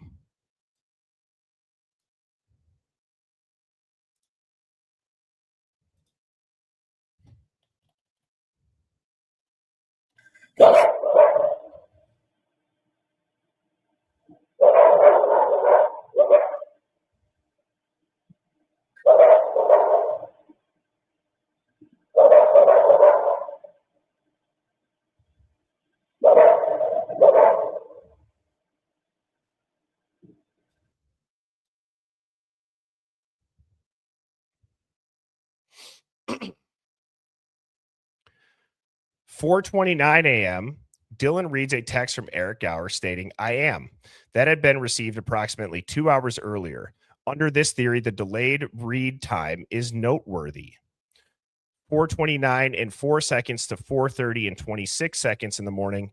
$4:29 a.m., Dylan reads a text from Eric Gower stating, "I am." That had been received approximately 2 hours earlier. Under this theory, the delayed read time is noteworthy. 4:29 and 4 seconds to 4:30 and 26 seconds in the morning,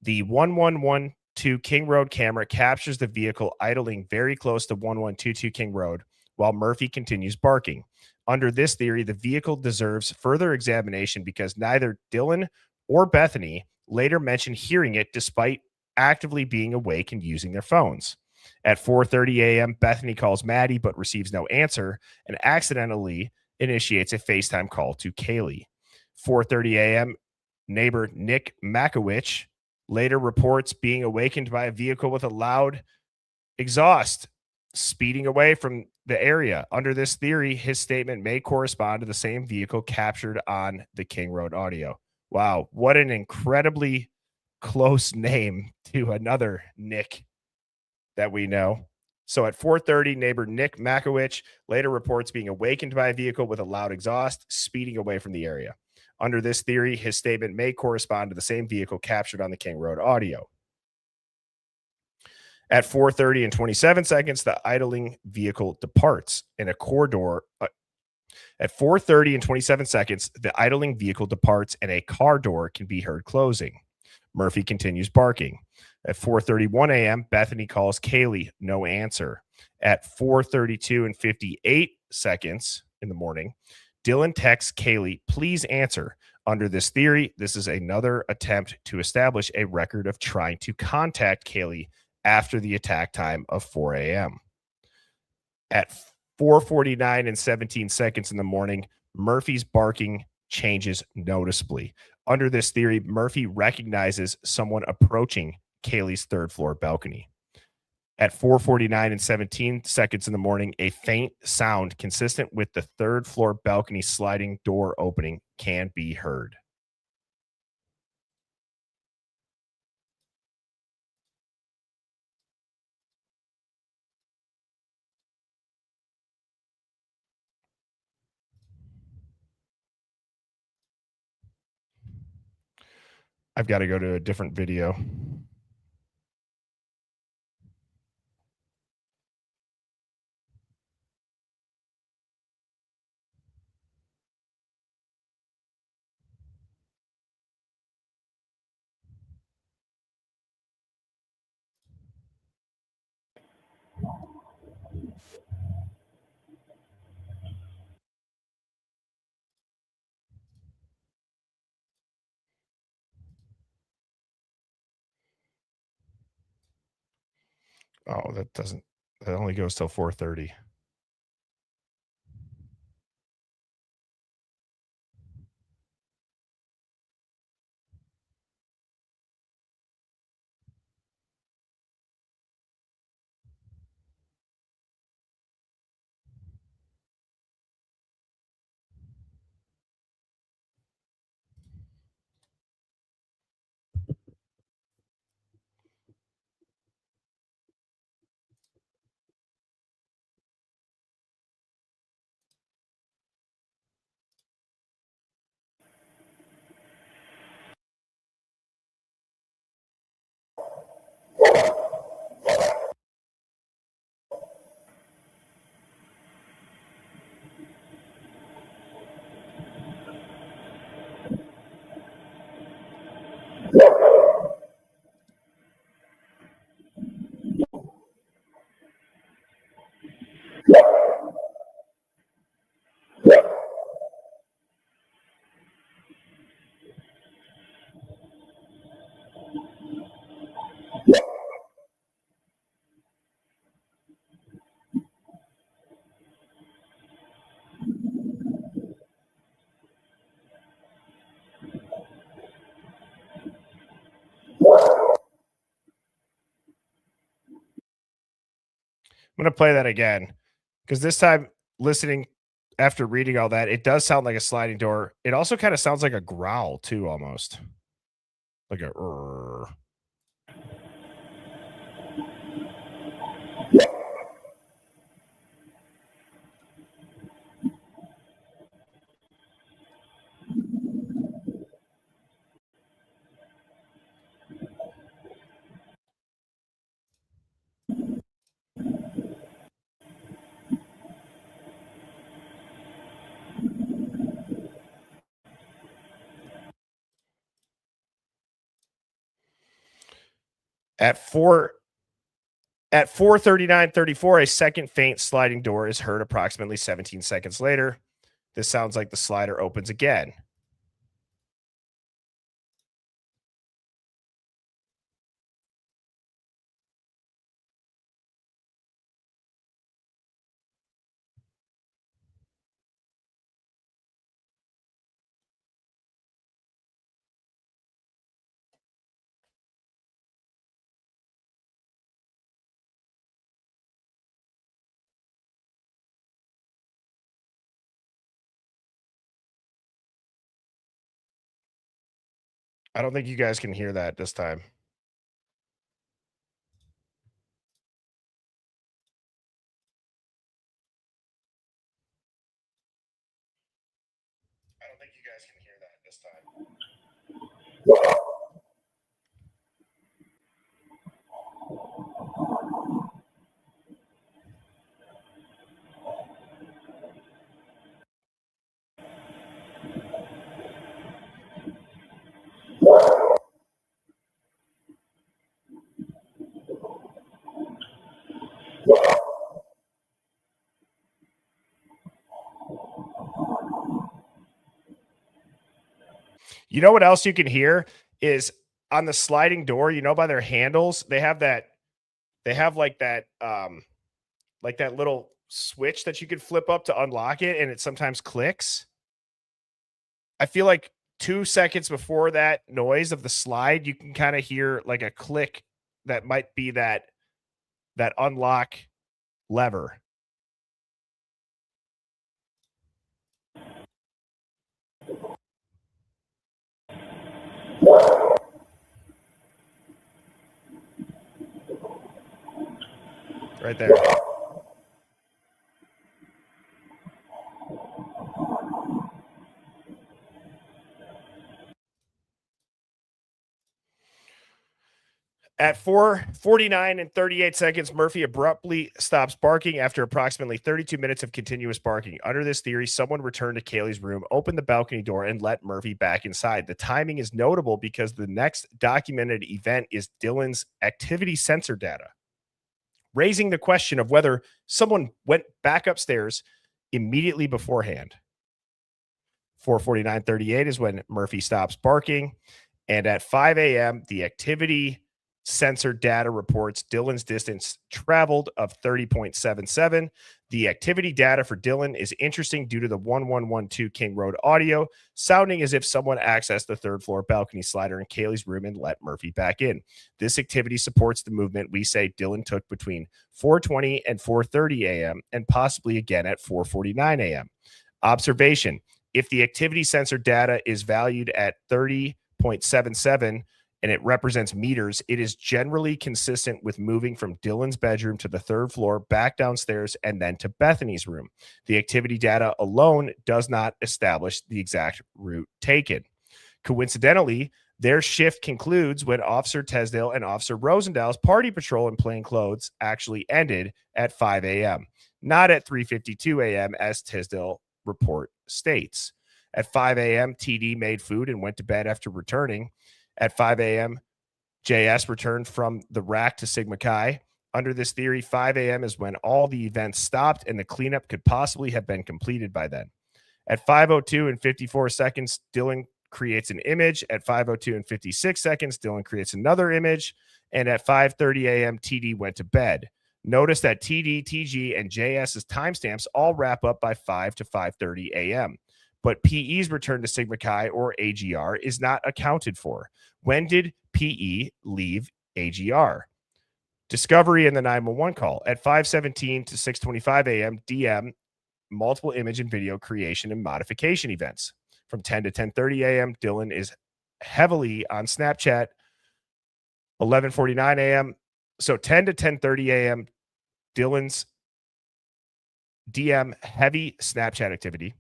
the 1112 King Road camera captures the vehicle idling very close to 1122 King Road while Murphy continues barking. Under this theory, the vehicle deserves further examination because neither Dylan or Bethany later mentioned hearing it despite actively being awake and using their phones. At 4:30 a.m., Bethany calls Maddie but receives no answer and accidentally initiates a FaceTime call to Kaylee. 4:30 a.m., neighbor Nick Makowicz later reports being awakened by a vehicle with a loud exhaust speeding away from the area. Under this theory, his statement may correspond to the same vehicle captured on the King Road audio. Wow, what an incredibly close name to another Nick that we know. So at 4:30, neighbor Nick Makowicz later reports being awakened by a vehicle with a loud exhaust speeding away from the area. Under this theory, his statement may correspond to the same vehicle captured on the King Road audio. At 4:30 and 27 seconds, the idling vehicle departs in a corridor. At 4:30 and 27 seconds, the idling vehicle departs and a car door can be heard closing. Murphy continues barking. At 4:31 a.m., Bethany calls Kaylee, no answer. At 4:32 and 58 seconds in the morning, Dylan texts Kaylee, please answer. Under this theory, this is another attempt to establish a record of trying to contact Kaylee after the attack time of 4 a.m. At 4:49 and 17 seconds in the morning, Murphy's barking changes noticeably. Under this theory, Murphy recognizes someone approaching Kaylee's third floor balcony. At 4:49 and 17 seconds in the morning, a faint sound consistent with the third floor balcony sliding door opening can be heard. I've got to go to a different video. Oh, that only goes till 4:30. I'm going to play that again because this time, listening after reading all that, it does sound like a sliding door. It also kind of sounds like a growl, too, almost like a. At 4:39:34, a second faint sliding door is heard approximately 17 seconds later. This sounds like the slider opens again. I don't think you guys can hear that this time. I don't think you guys can hear that this time. You know what else you can hear is on the sliding door, you know, by their handles, they have like that little switch that you could flip up to unlock it, and it sometimes clicks. I feel like 2 seconds before that noise of the slide, you can kind of hear like a click that might be that unlock lever. Right there. At 4:49 and 38 seconds, Murphy abruptly stops barking after approximately 32 minutes of continuous barking. Under this theory, someone returned to Kaylee's room, opened the balcony door, and let Murphy back inside. The timing is notable because the next documented event is Dylan's activity sensor data, raising the question of whether someone went back upstairs immediately beforehand. 4:49:38 is when Murphy stops barking. And at 5 a.m., the activity sensor data reports Dylan's distance traveled of 30.77. The activity data for Dylan is interesting due to the 1112 King Road audio, sounding as if someone accessed the third floor balcony slider in Kaylee's room and let Murphy back in. This activity supports the movement we say Dylan took between 4:20 and 4:30 a.m. and possibly again at 4:49 a.m. Observation: if the activity sensor data is valued at 30.77 and it represents meters, it is generally consistent with moving from Dylan's bedroom to the third floor, back downstairs, and then to Bethany's room. The activity data alone does not establish the exact route taken. Coincidentally, their shift concludes when Officer Tesdale and Officer Rosendale's party patrol in plain clothes actually ended at 5 a.m., not at 3:52 a.m. as Tesdale report states. At 5 a.m., TD made food and went to bed after returning. At 5 a.m., JS returned from the rack to Sigma Chi. Under this theory, 5 a.m. is when all the events stopped and the cleanup could possibly have been completed by then. At 5:02 and 54 seconds, Dylan creates an image. At 5:02 and 56 seconds, Dylan creates another image. And at 5:30 a.m., TD went to bed. Notice that TD, TG, and JS's timestamps all wrap up by 5 to 5:30 a.m. But PE's return to Sigma Chi or AGR is not accounted for. When did PE leave AGR? Discovery in the 911 call. At 5:17 to 6:25 a.m., DM, multiple image and video creation and modification events. From 10 to 10:30 a.m., Dylan is heavily on Snapchat. 11:49 a.m. So 10 to 10:30 a.m., Dylan's DM heavy Snapchat activity.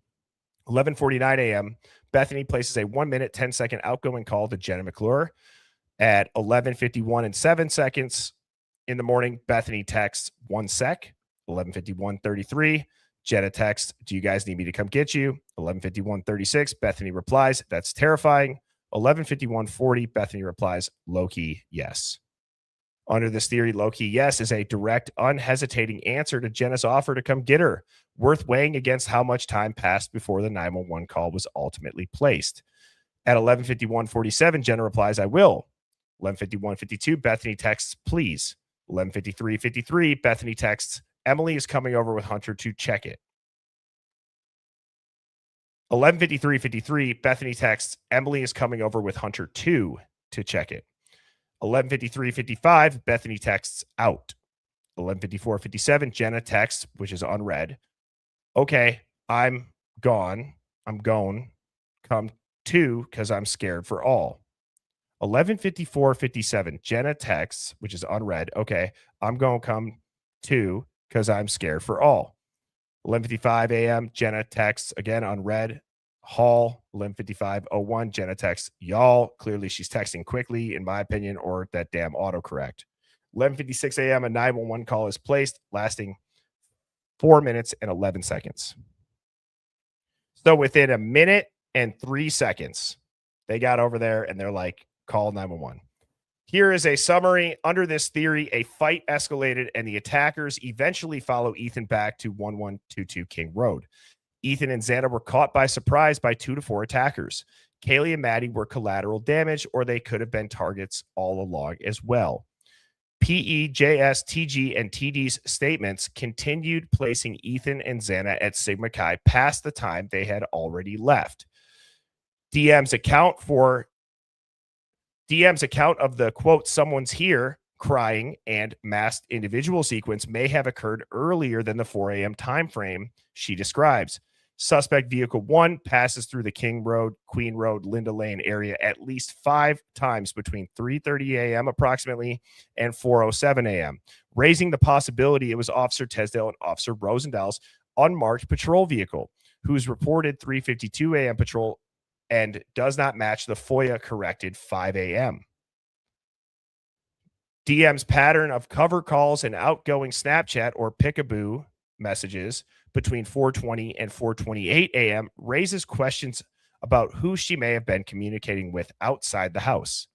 11:49 a.m., Bethany places a 1 minute, 10-second outgoing call to Jenna McClure. At 11:51 and 7 seconds in the morning, Bethany texts 1 sec. 11:51:33, Jenna texts, do you guys need me to come get you? 11:51:36, Bethany replies, that's terrifying. 11:51:40, Bethany replies, low-key, yes. Under this theory, low-key yes is a direct, unhesitating answer to Jenna's offer to come get her, worth weighing against how much time passed before the 911 call was ultimately placed. At 11:51:47, Jenna replies, I will. 11:51:52, Bethany texts, please. 11:53:53, Bethany texts, Emily is coming over with Hunter to check it. 11:53:53, Bethany texts, Emily is coming over with Hunter to check it. 11:53:55, Bethany texts out. 11:54:57, Jenna texts, which is unread. Okay, I'm gone. I'm going. Come to, because I'm scared for all. 11:54:57. Jenna texts, which is unread. Okay, I'm going to come too because I'm scared for all. 11:55 a.m. Jenna texts again unread. Hall 11:55:01. Jenna texts y'all. Clearly, she's texting quickly, in my opinion, or that damn autocorrect. 11:56 a.m. A 911 call is placed, lasting 4 minutes and 11 seconds. So within a minute and 3 seconds, they got over there and they're like, call 911. Here is a summary. Under this theory, a fight escalated and the attackers eventually follow Ethan back to 1122 King Road. Ethan and Xana were caught by surprise by 2 to 4 attackers. Kaylee and Maddie were collateral damage, or they could have been targets all along as well. PE, JS, TG, and TD's statements continued placing Ethan and Xana at Sigma Chi past the time they had already left. DM's account of the quote, someone's here crying and masked individual sequence may have occurred earlier than the 4 a.m. time frame she describes. Suspect vehicle 1 passes through the King Road, Queen Road, Linda Lane area at least 5 times between 3:30 a.m. approximately and 4:07 a.m., raising the possibility it was Officer Tesdale and Officer Rosendale's unmarked patrol vehicle, whose reported 3:52 a.m. patrol and does not match the FOIA corrected 5 a.m. DM's pattern of cover calls and outgoing Snapchat or Pickaboo messages between 4:20 and 4:28 a.m. raises questions about who she may have been communicating with outside the house.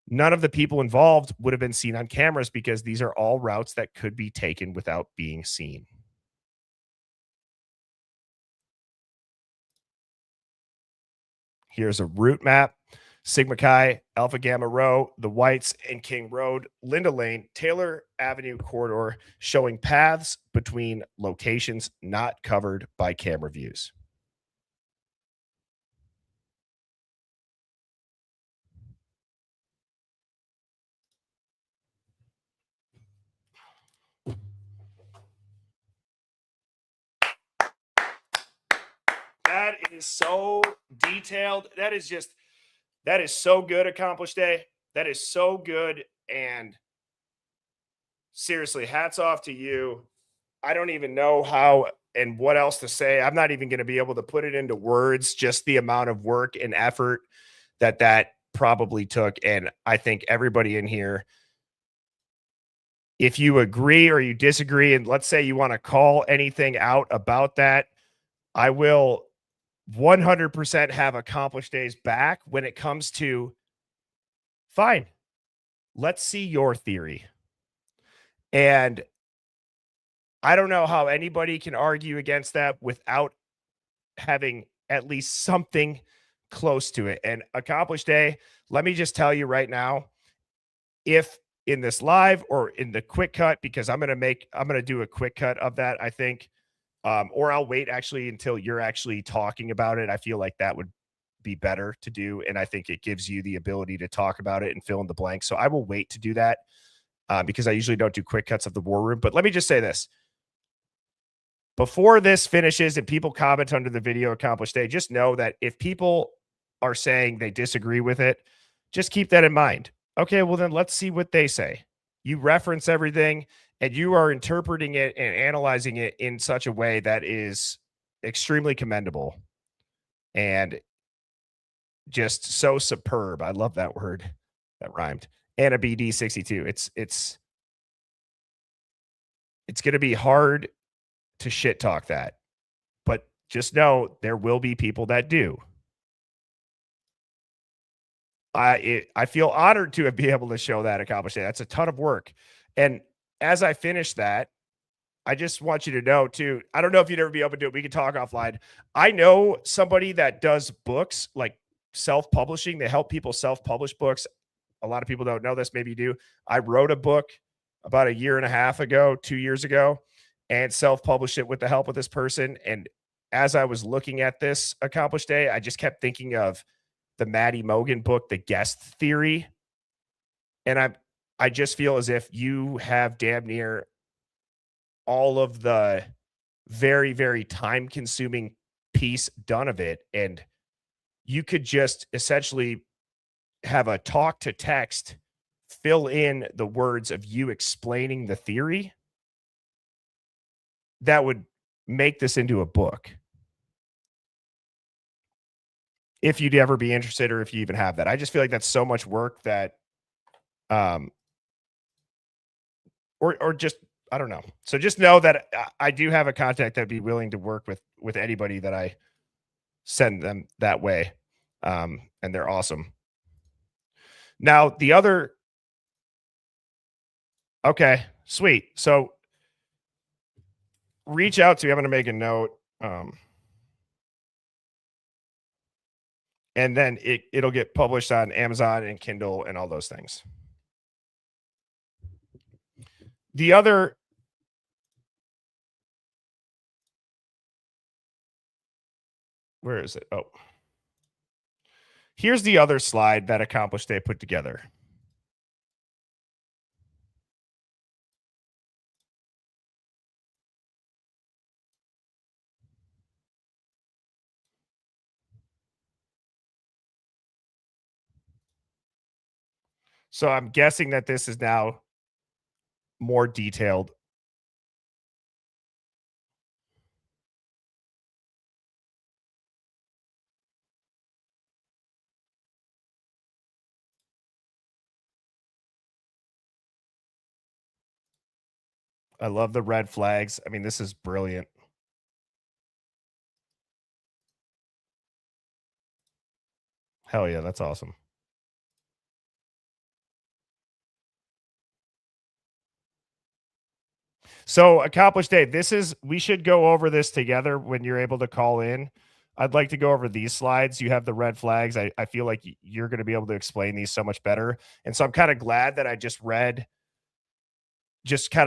None of the people involved would have been seen on cameras because these are all routes that could be taken without being seen. Here's a route map. Sigma Chi, Alpha Gamma Rho, the Whites, and King Road, Linda Lane, Taylor Avenue corridor, showing paths between locations not covered by camera views. That is so detailed. That is so good, Accomplished Day. That is so good. And seriously, hats off to you. I don't even know how and what else to say. I'm not even going to be able to put it into words, just the amount of work and effort that probably took. And I think everybody in here, if you agree or you disagree, and let's say you want to call anything out about that, I will 100% have Accomplished Days back when it comes to, fine, let's see your theory. And I don't know how anybody can argue against that without having at least something close to it. And Accomplished Day, let me just tell you right now, if in this live or in the quick cut, because I'm going to do a quick cut of that, I think, or I'll wait actually until you're actually talking about it. I feel like that would be better to do. And I think it gives you the ability to talk about it and fill in the blanks. So I will wait to do that because I usually don't do quick cuts of the war room. But let me just say this. Before this finishes and people comment under the video Accomplished Day, just know that if people are saying they disagree with it, just keep that in mind. Okay, well then let's see what they say. You reference everything and you are interpreting it and analyzing it in such a way that is extremely commendable and just so superb. I love that word. That rhymed. Anna BD 62. It's going to be hard to shit talk that, but just know there will be people that do. I feel honored to be able to show that Accomplished Day. That's a ton of work. And as I finish that, I just want you to know too, I don't know if you'd ever be open to it. We can talk offline. I know somebody that does books, like self-publishing. They help people self-publish books. A lot of people don't know this. Maybe you do. I wrote a book about 1.5 years ago, 2 years ago, and self-published it with the help of this person. And as I was looking at this Accomplished Day, I just kept thinking of the Maddie Mogan book, The Guest Theory. And I just feel as if you have damn near all of the very, very time-consuming piece done of it. And you could just essentially have a talk to text fill in the words of you explaining the theory, that would make this into a book. If you'd ever be interested, or if you even have that. I just feel like that's so much work that, or just, I don't know. So just know that I do have a contact that'd be willing to work with anybody that I send them that way. And they're awesome. Now the other, okay, sweet. So reach out to me. I'm going to make a note. And then it'll get published on Amazon and Kindle and all those things. The other, where is it? Oh, here's the other slide that Accomplished Day put together. So I'm guessing that this is now more detailed. I love the red flags. I mean, this is brilliant. Hell yeah, that's awesome. So Accomplished Day, we should go over this together when you're able to call in. I'd like to go over these slides. You have the red flags. I feel like you're going to be able to explain these so much better. And so I'm kind of glad that I just kind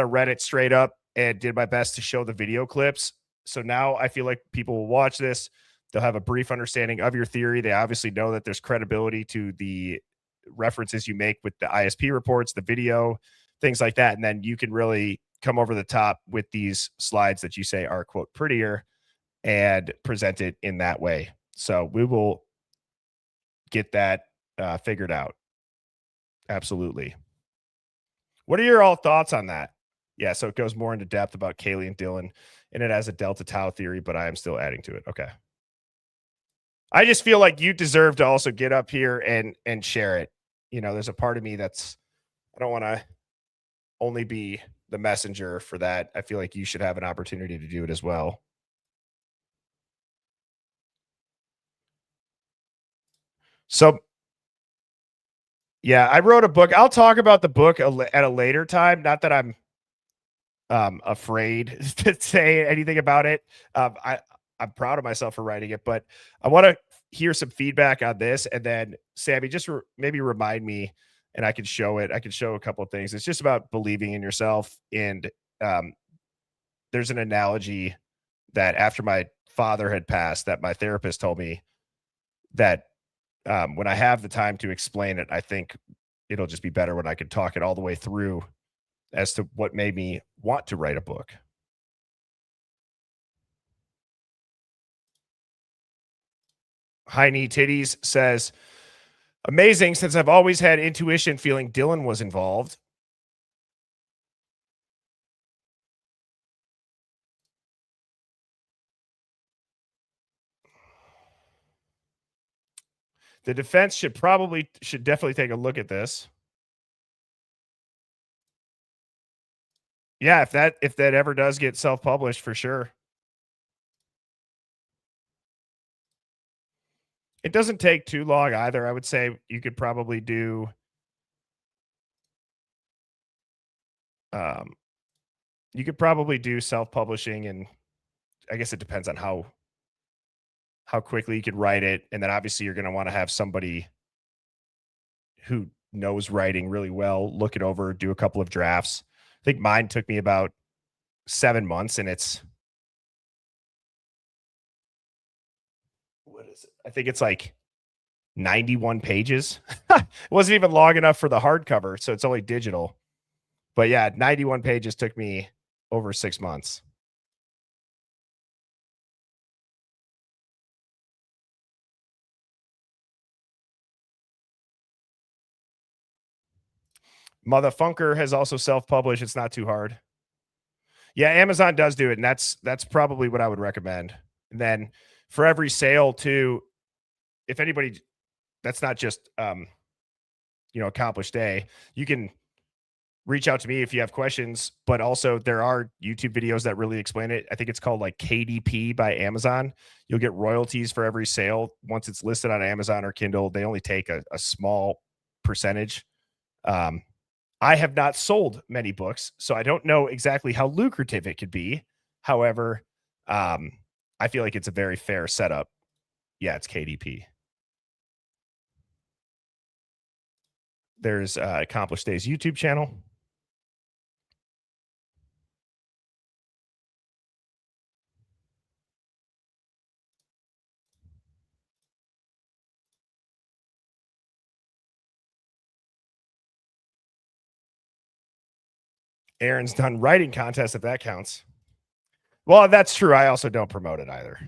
of read it straight up and did my best to show the video clips. So now I feel like people will watch this. They'll have a brief understanding of your theory. They obviously know that there's credibility to the references you make with the ISP reports, the video, things like that. And then you can really come over the top with these slides that you say are, quote, prettier, and present it in that way. So we will get that figured out. Absolutely. What are your all thoughts on that? Yeah, so it goes more into depth about Kaylee and Dylan, and it has a delta tau theory, but I am still adding to it. Okay. I just feel like you deserve to also get up here and share it. You know, there's a part of me I don't want to only be the messenger for that. I feel like you should have an opportunity to do it as well. So, yeah, I wrote a book. I'll talk about the book at a later time. Not that I'm afraid to say anything about it. I'm proud of myself for writing it, but I want to hear some feedback on this. And then Sammy, just maybe remind me, and I can show it. I can show a couple of things. It's just about believing in yourself. And there's an analogy that after my father had passed, that my therapist told me that when I have the time to explain it, I think it'll just be better when I can talk it all the way through as to what made me want to write a book. High Knee Titties says, amazing, since I've always had intuition feeling Dylan was involved. The defense should definitely take a look at this. Yeah, if that ever does get self-published, for sure. It doesn't take too long either. I would say you could probably do self-publishing, and I guess it depends on how quickly you could write it. And then obviously you're going to want to have somebody who knows writing really well look it over, do a couple of drafts. I think mine took me about 7 months, and what is it? I think it's like 91 pages. It wasn't even long enough for the hardcover, so it's only digital. But yeah, 91 pages took me over 6 months. Motherfunker has also self-published. It's not too hard. Yeah, Amazon does do it, and that's probably what I would recommend. And then for every sale too, if anybody, that's not just accomplished day, you can reach out to me if you have questions, but also there are YouTube videos that really explain it. I think it's called like KDP by Amazon. You'll get royalties for every sale once it's listed on Amazon or Kindle. They only take a small percentage. I have not sold many books, so I don't know exactly how lucrative it could be. However, I feel like it's a very fair setup. Yeah, it's KDP. There's Accomplished Days YouTube channel. Aaron's done writing contest, if that counts. Well, that's true. I also don't promote it either.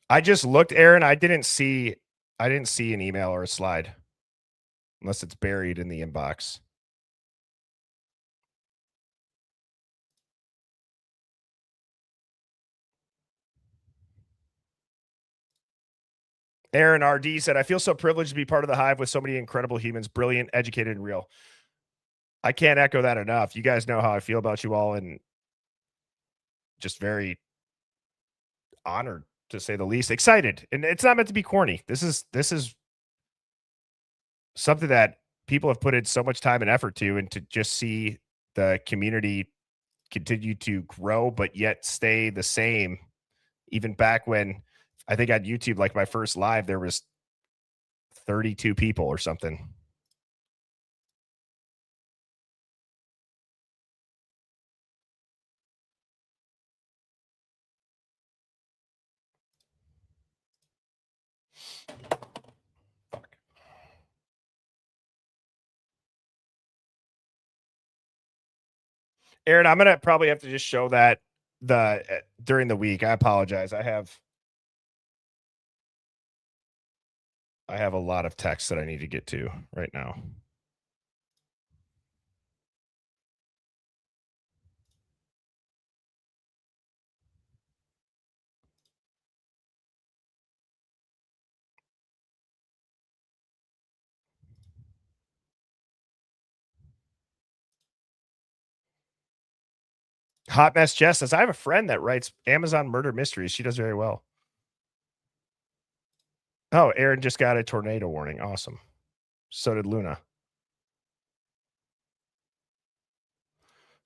I just looked, Aaron. I didn't see an email or a slide unless it's buried in the inbox. Aaron RD said, I feel so privileged to be part of the Hive with so many incredible humans, brilliant, educated, and real. I can't echo that enough. You guys know how I feel about you all, and just very honored, to say the least. Excited. And it's not meant to be corny. This is something that people have put in so much time and effort to, and to just see the community continue to grow, but yet stay the same. Even back when, I think on YouTube, like my first live, there was 32 people or something. Aaron, I'm gonna probably have to just show that during the week. I apologize. I have a lot of texts that I need to get to right now. Hot Mess Jess says, I have a friend that writes Amazon murder mysteries. She does very well. Oh, Aaron just got a tornado warning. Awesome. So did Luna.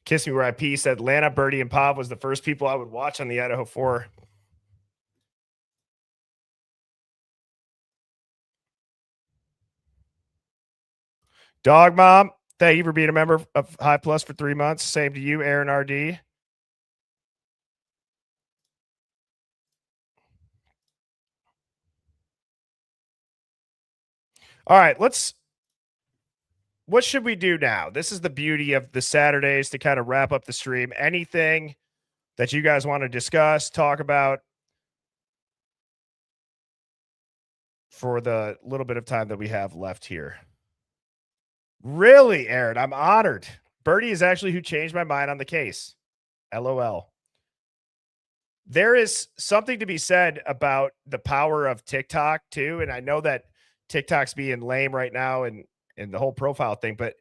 Kiss Me Where I Pee said, Lana, Birdie, and Pav was the first people I would watch on the Idaho 4. Dog Mom, thank you for being a member of Hive Plus for 3 months. Same to you, Aaron RD. All right, what should we do now? This is the beauty of the Saturdays to kind of wrap up the stream. Anything that you guys want to discuss, talk about for the little bit of time that we have left here? Really, Aaron, I'm honored. Birdie is actually who changed my mind on the case. LOL. There is something to be said about the power of TikTok too. And I know that TikTok's being lame right now and the whole profile thing, but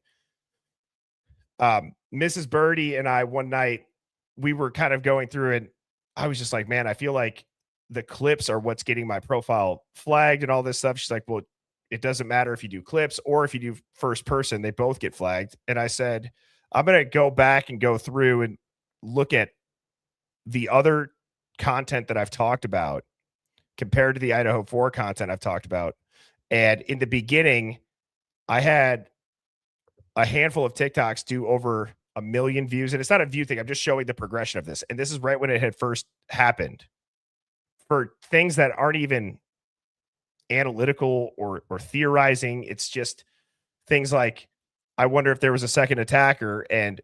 Mrs. Birdie and I one night, we were kind of going through and I was just like, man, I feel like the clips are what's getting my profile flagged and all this stuff. She's like, well, it doesn't matter if you do clips or if you do first person, they both get flagged. And I said, I'm going to go back and go through and look at the other content that I've talked about compared to the Idaho 4 content I've talked about. And in the beginning, I had a handful of TikToks do over 1 million views. And it's not a view thing. I'm just showing the progression of this. And this is right when it had first happened, for things that aren't even analytical or theorizing. It's just things like, I wonder if there was a second attacker, and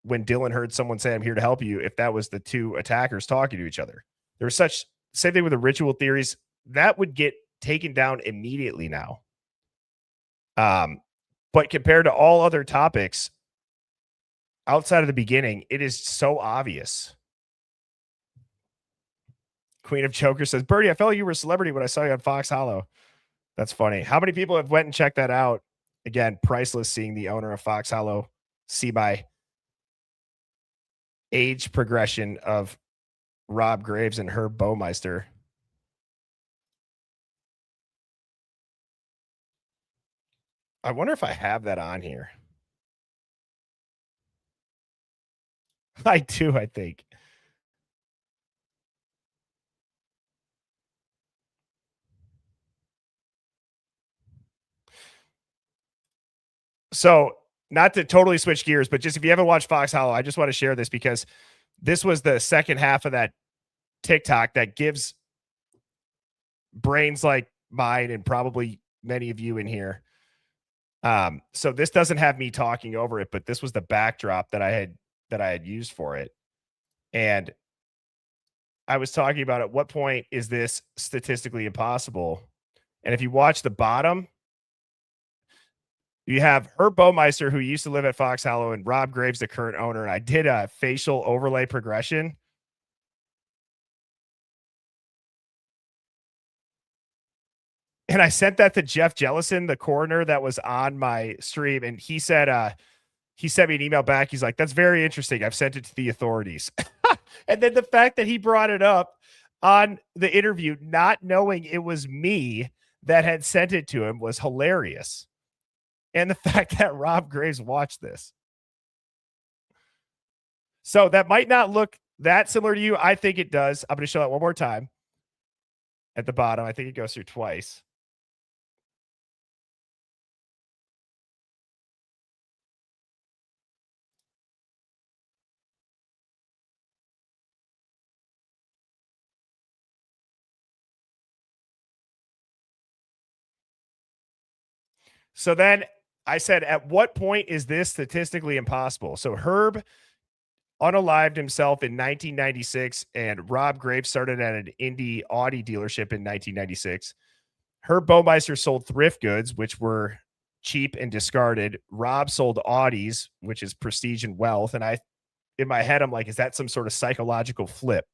when Dylan heard someone say, "I'm here to help you," if that was the two attackers talking to each other. There was such same thing with the ritual theories that would get taken down immediately now. But compared to all other topics outside of the beginning, it is so obvious. Queen of Joker says, Birdie, I felt like you were a celebrity when I saw you on Fox Hollow. That's funny. How many people have went and checked that out? Again, priceless seeing the owner of Fox Hollow see my age progression of Rob Graves and Herb Baumeister. I wonder if I have that on here. I do, I think. So, not to totally switch gears, but just if you haven't watched Fox Hollow, I just want to share this because this was the second half of that TikTok that gives brains like mine and probably many of you in here. So this doesn't have me talking over it, but this was the backdrop that I had used for it. And I was talking about at what point is this statistically impossible? And if you watch the bottom, you have Herb Baumeister, who used to live at Fox Hollow, and Rob Graves, the current owner. And I did a facial overlay progression. And I sent that to Jeff Jellison, the coroner that was on my stream. And he said, he sent me an email back. He's like, that's very interesting. I've sent it to the authorities. And then the fact that he brought it up on the interview, not knowing it was me that had sent it to him, was hilarious. And the fact that Rob Graves watched this. So that might not look that similar to you. I think it does. I'm going to show that one more time at the bottom. I think it goes through twice. So then I said, at what point is this statistically impossible? So Herb unalived himself in 1996, and Rob Graves started at an Indy Audi dealership in 1996. Herb Baumeister sold thrift goods, which were cheap and discarded. Rob sold Audis, which is prestige and wealth. And in my head, I'm like, is that some sort of psychological flip?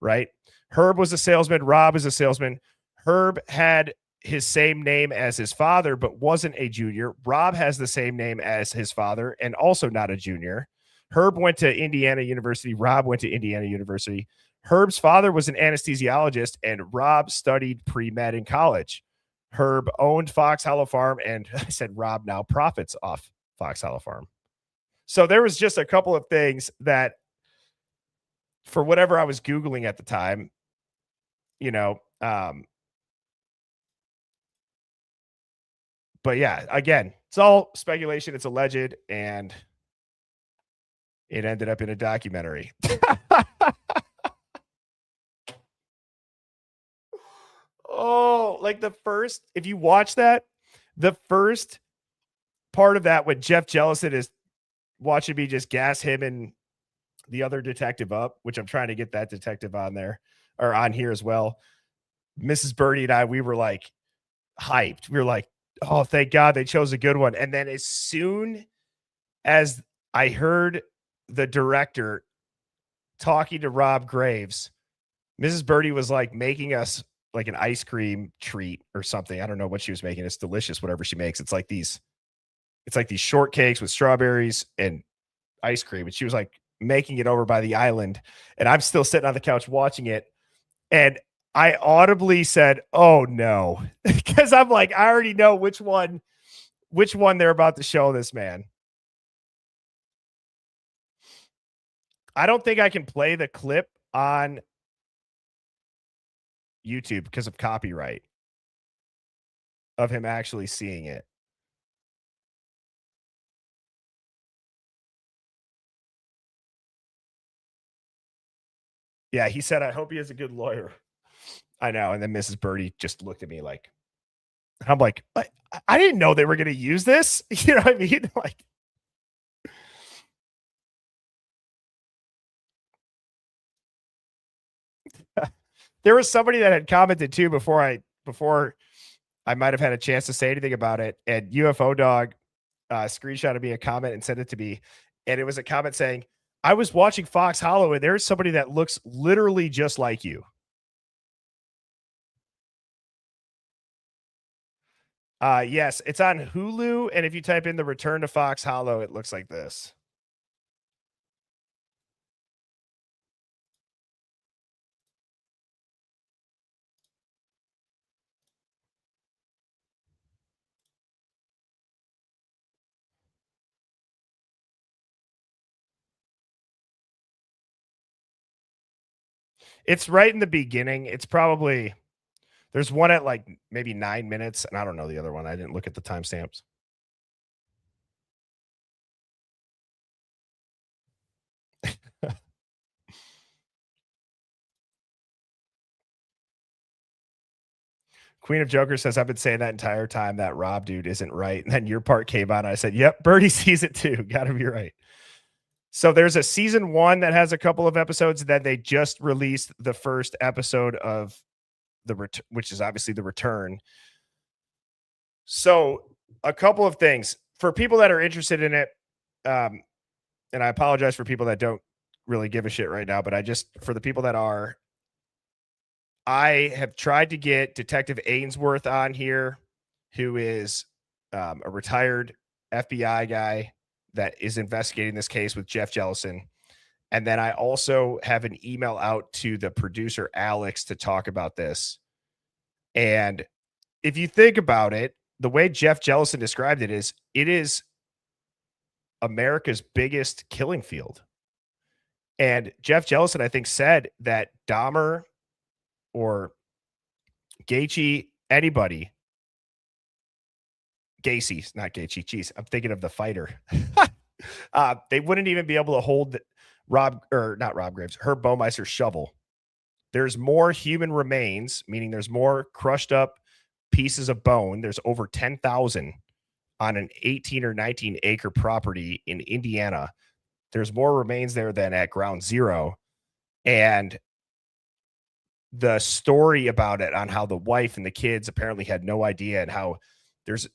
Right? Herb was a salesman. Rob is a salesman. Herb had his same name as his father, but wasn't a junior. Rob has the same name as his father and also not a junior. Herb went to Indiana University. Rob went to Indiana University. Herb's father was an anesthesiologist, and Rob studied pre-med in college. Herb owned Fox Hollow Farm, and I said Rob now profits off Fox Hollow Farm. So there was just a couple of things that, for whatever I was Googling at the time, but yeah, again, it's all speculation. It's alleged, and it ended up in a documentary. Oh, like if you watch that, the first part of that when Jeff Jellison is watching me just gas him and the other detective up, which I'm trying to get that detective on there or on here as well. Mrs. Birdie and I, we were like hyped. We were like, oh, thank God they chose a good one. And then as soon as I heard the director talking to Rob Graves, Mrs. Birdie was like making us like an ice cream treat or something. I don't know what she was making. It's delicious, whatever she makes. It's like these shortcakes with strawberries and ice cream. And she was like making it over by the island. And I'm still sitting on the couch watching it. And I audibly said, oh no, because I'm like, I already know which one they're about to show this man. I don't think I can play the clip on YouTube because of copyright of him actually seeing it. Yeah, he said, I hope he has a good lawyer. I know. And then Mrs. Birdie just looked at me like, I'm like, I didn't know they were going to use this. You know what I mean? Like, There was somebody that had commented too before I might have had a chance to say anything about it. And UFO Dog screenshotted me a comment and sent it to me. And it was a comment saying, I was watching Fox Hollow and there's somebody that looks literally just like you. Yes, it's on Hulu. And if you type in the Return to Fox Hollow, it looks like this. It's right in the beginning. It's probably, there's one at like maybe 9 minutes, and I don't know the other one. I didn't look at the timestamps. Queen of Joker says, I've been saying that entire time that Rob dude isn't right. And then your part came on. I said, yep, Birdie sees it too. Gotta be right. So there's a season 1 that has a couple of episodes. Then they just released the first episode of which is obviously the return. So a couple of things for people that are interested in it. And I apologize for people that don't really give a shit right now, but for the people that are, I have tried to get Detective Ainsworth on here, who is a retired FBI guy that is investigating this case with Jeff Jellison. And then I also have an email out to the producer, Alex, to talk about this. And if you think about it, the way Jeff Jellison described it is America's biggest killing field. And Jeff Jellison, I think, said that Dahmer or Gaethje, anybody, Gacy, not Gaethje, geez, I'm thinking of the fighter. They wouldn't even be able to hold Herb Baumeister's shovel. There's more human remains, meaning there's more crushed up pieces of bone. There's over 10,000 on an 18 or 19 acre property in Indiana. There's more remains there than at ground zero. And the story about it, on how the wife and the kids apparently had no idea, and how there's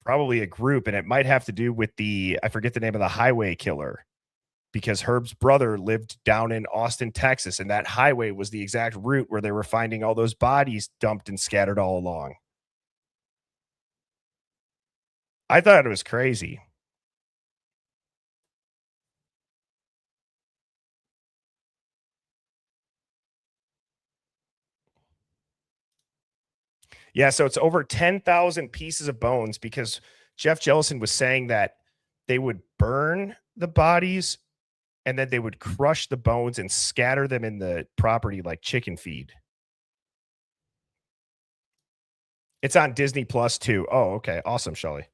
probably a group, and it might have to do with I forget the name of the highway killer, because Herb's brother lived down in Austin, Texas, and that highway was the exact route where they were finding all those bodies dumped and scattered all along. I thought it was crazy. Yeah, so it's over 10,000 pieces of bones, because Jeff Jellison was saying that they would burn the bodies and then they would crush the bones and scatter them in the property like chicken feed. It's on Disney Plus too. Oh, okay. Awesome, Shelly.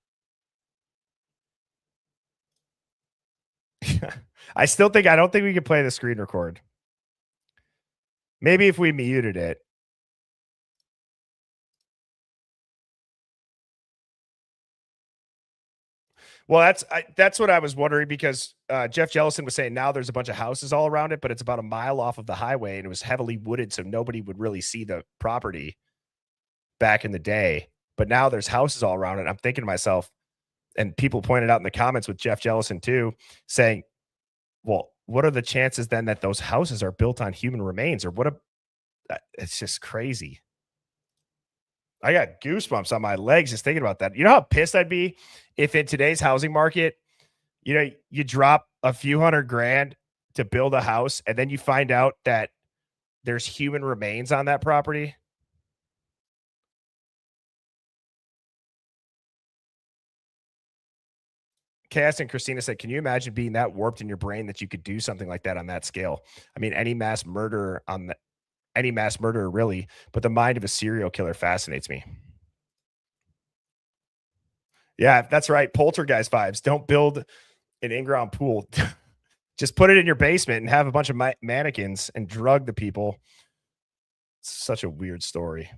I don't think we can play the screen record. Maybe if we muted it. Well, that's what I was wondering, because Jeff Jellison was saying now there's a bunch of houses all around it, but it's about a mile off of the highway, and it was heavily wooded, so nobody would really see the property back in the day. But now there's houses all around it. I'm thinking to myself, and people pointed out in the comments with Jeff Jellison too, saying, well, what are the chances then that those houses are built on human remains? Or it's just crazy. I got goosebumps on my legs just thinking about that. You know how pissed I'd be if in today's housing market, you drop a few $100,000 to build a house, and then you find out that there's human remains on that property. Cass and Christina said, can you imagine being that warped in your brain that you could do something like that on that scale? I mean, any mass murderer really, but the mind of a serial killer fascinates me. Yeah, that's right. Poltergeist vibes. Don't build an in-ground pool. Just put it in your basement and have a bunch of mannequins and drug the people. It's such a weird story.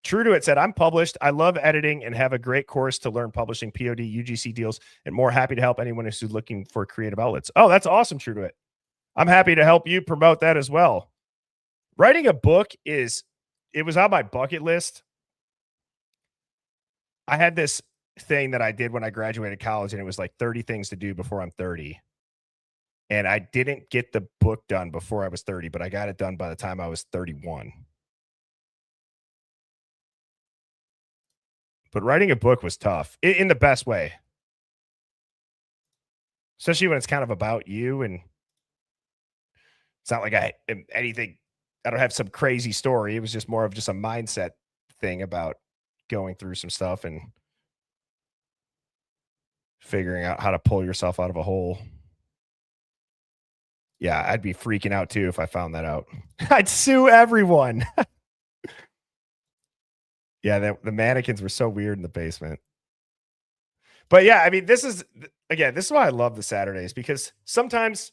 True to It said, I'm published. I love editing and have a great course to learn publishing, POD, UGC deals, and more. Happy to help anyone who's looking for creative outlets. Oh, that's awesome, True to It. I'm happy to help you promote that as well. Writing a book it was on my bucket list. I had this thing that I did when I graduated college, and it was like 30 things to do before I'm 30. And I didn't get the book done before I was 30, but I got it done by the time I was 31. But writing a book was tough in the best way. Especially when it's kind of about you, and it's not like I am anything. I don't have some crazy story. It was just more of just a mindset thing about going through some stuff and figuring out how to pull yourself out of a hole. Yeah, I'd be freaking out too if I found that out. I'd sue everyone. Yeah, the mannequins were so weird in the basement. But yeah, I mean, this is why I love the Saturdays, because sometimes,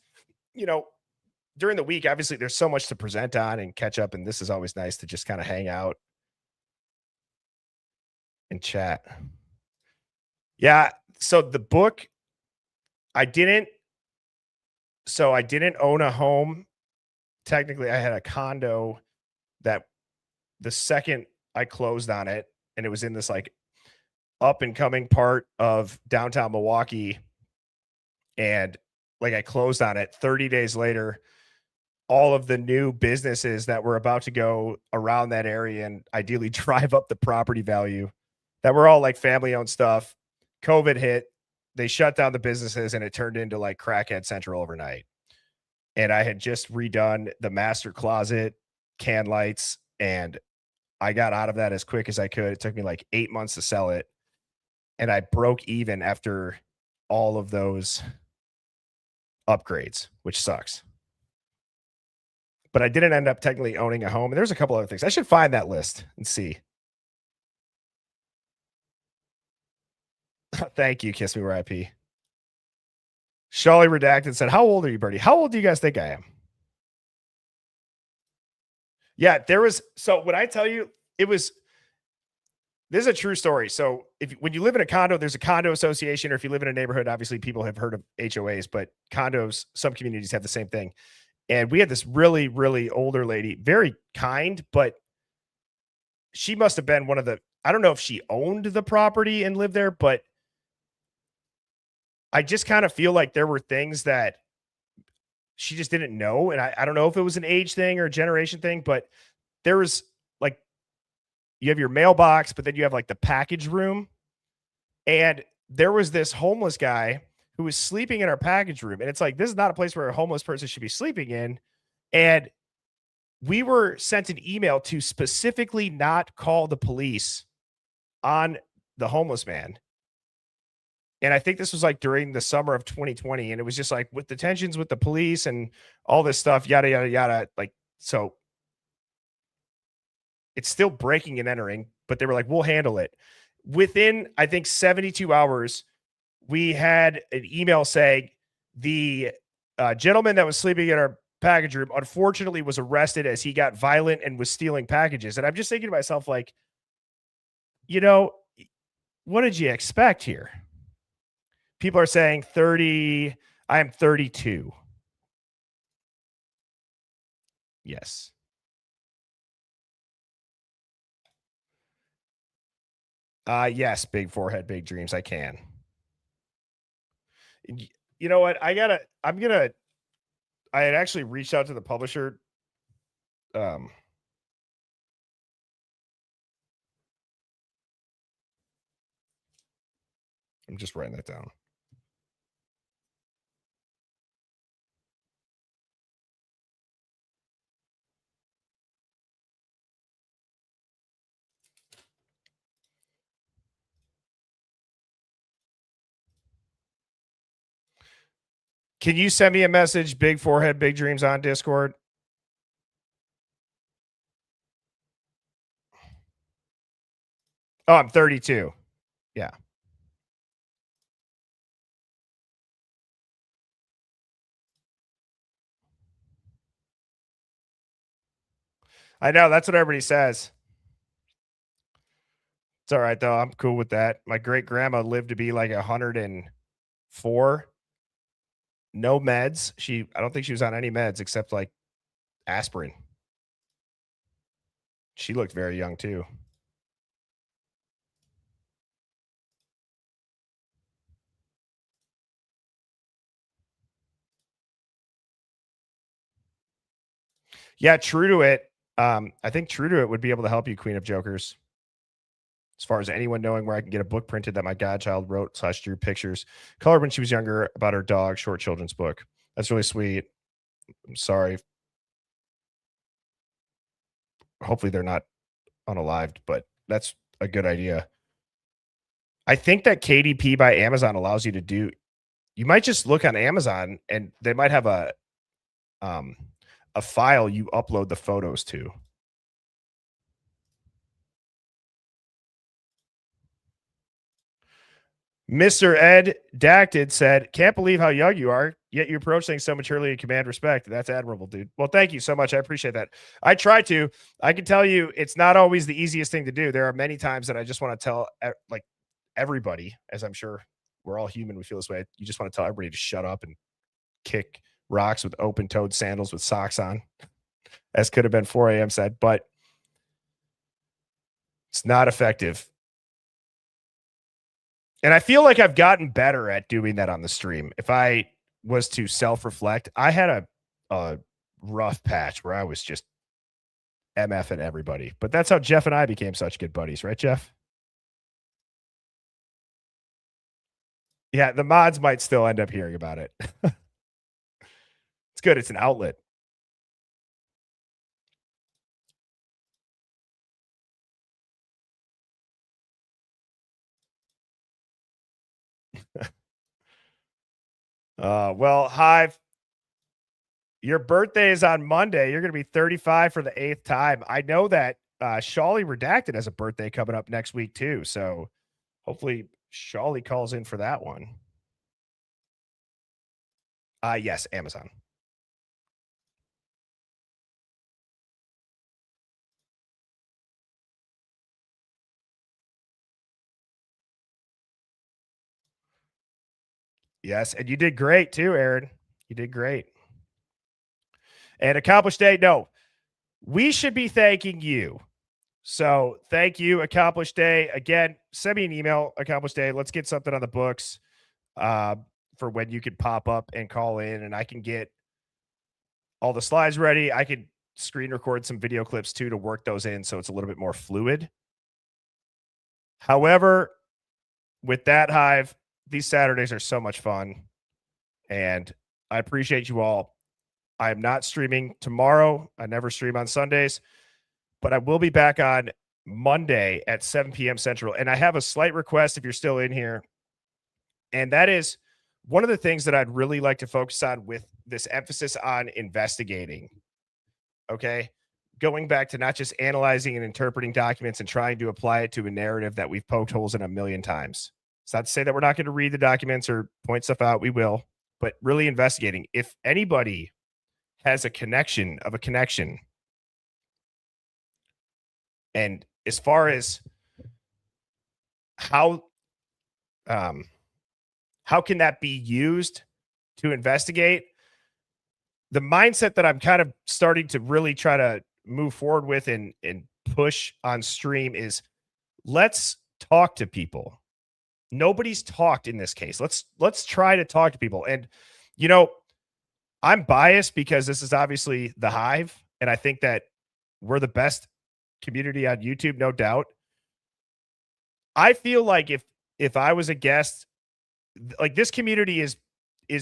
during the week, obviously there's so much to present on and catch up, and this is always nice to just kind of hang out and chat. Yeah, so the book, I didn't own a home. Technically, I had a condo that the second I closed on it, and it was in this like up and coming part of downtown Milwaukee, and like I closed on it 30 days later, all of the new businesses that were about to go around that area and ideally drive up the property value, that were all like family owned stuff. COVID hit, they shut down the businesses, and it turned into like crackhead central overnight. And I had just redone the master closet, can lights, and I got out of that as quick as I could. It took me like 8 months to sell it. And I broke even after all of those upgrades, which sucks. But I didn't end up technically owning a home. And there's a couple other things. I should find that list and see. Thank you, Kiss Me Where I Pee. Shawley Redacted said, how old are you, Birdie? How old do you guys think I am? Yeah, so when I tell you, this is a true story. So when you live in a condo, there's a condo association, or if you live in a neighborhood, obviously people have heard of HOAs, but condos, some communities have the same thing. And we had this really, really older lady, very kind, but she must have been I don't know if she owned the property and lived there, but I just kind of feel like there were things that she just didn't know. And I don't know if it was an age thing or a generation thing, but there was like, you have your mailbox, but then you have like the package room. And there was this homeless guy who was sleeping in our package room. And it's like, this is not a place where a homeless person should be sleeping in. And we were sent an email to specifically not call the police on the homeless man. And I think this was like during the summer of 2020. And it was just like with the tensions with the police and all this stuff, yada, yada, yada. Like, so it's still breaking and entering, but they were like, we'll handle it. Within, I think, 72 hours, we had an email saying the gentleman that was sleeping in our package room, unfortunately, was arrested as he got violent and was stealing packages. And I'm just thinking to myself, like, what did you expect here? People are saying 30. I am 32. Yes. Yes, big forehead, big dreams. I can. You know what? I had actually reached out to the publisher. I'm just writing that down. Can you send me a message, big forehead, big dreams, on Discord? Oh, I'm 32. Yeah. I know. That's what everybody says. It's all right, though. I'm cool with that. My great grandma lived to be like 104. No meds. I don't think she was on any meds except like aspirin. She looked very young too. Yeah, True to It. I think True to It would be able to help you, Queen of Jokers. As far as anyone knowing where I can get a book printed that my godchild wrote / drew pictures, colored when she was younger about her dog, short children's book. That's really sweet. I'm sorry. Hopefully they're not unalived, but that's a good idea. I think that KDP by Amazon allows you to do, you might just look on Amazon and they might have a file you upload the photos to. Mr. Ed Dacted said, can't believe how young you are, yet you approach things so maturely and command respect. That's admirable, dude. Well, thank you so much. I appreciate that. I try to. I can tell you it's not always the easiest thing to do. There are many times that I just want to tell like everybody, as I'm sure we're all human, we feel this way. You just want to tell everybody to shut up and kick rocks with open-toed sandals with socks on, as could have been 4 a.m. said, but it's not effective. And I feel like I've gotten better at doing that on the stream. If I was to self-reflect, I had a rough patch where I was just MFing everybody. But that's how Jeff and I became such good buddies, right, Jeff? Yeah, the mods might still end up hearing about it. It's good. It's an outlet. Well, Hive, your birthday is on Monday. You're going to be 35 for the 8th time. I know that Shawley Redacted has a birthday coming up next week too. So hopefully Shawley calls in for that one. Yes, Amazon. Yes, and you did great too, Aaron. You did great. And Accomplished Day, no, we should be thanking you. So thank you, Accomplished Day. Again, send me an email, Accomplished Day. Let's get something on the books for when you can pop up and call in, and I can get all the slides ready. I could screen record some video clips too to work those in so it's a little bit more fluid. However, with that, Hive, these Saturdays are so much fun, and I appreciate you all. I am not streaming tomorrow. I never stream on Sundays, but I will be back on Monday at 7 p.m. Central. And I have a slight request if you're still in here, and that is one of the things that I'd really like to focus on with this emphasis on investigating. Okay. Going back to not just analyzing and interpreting documents and trying to apply it to a narrative that we've poked holes in a million times. It's not to say that we're not going to read the documents or point stuff out. We will, but really investigating. If anybody has a connection of a connection, and as far as how can that be used to investigate, the mindset that I'm kind of starting to really try to move forward with and push on stream is let's talk to people. Nobody's talked in this case. Let's try to talk to people. And, you know, I'm biased because this is obviously the Hive, and I think that we're the best community on YouTube, no doubt. I feel like if I was a guest, like this community is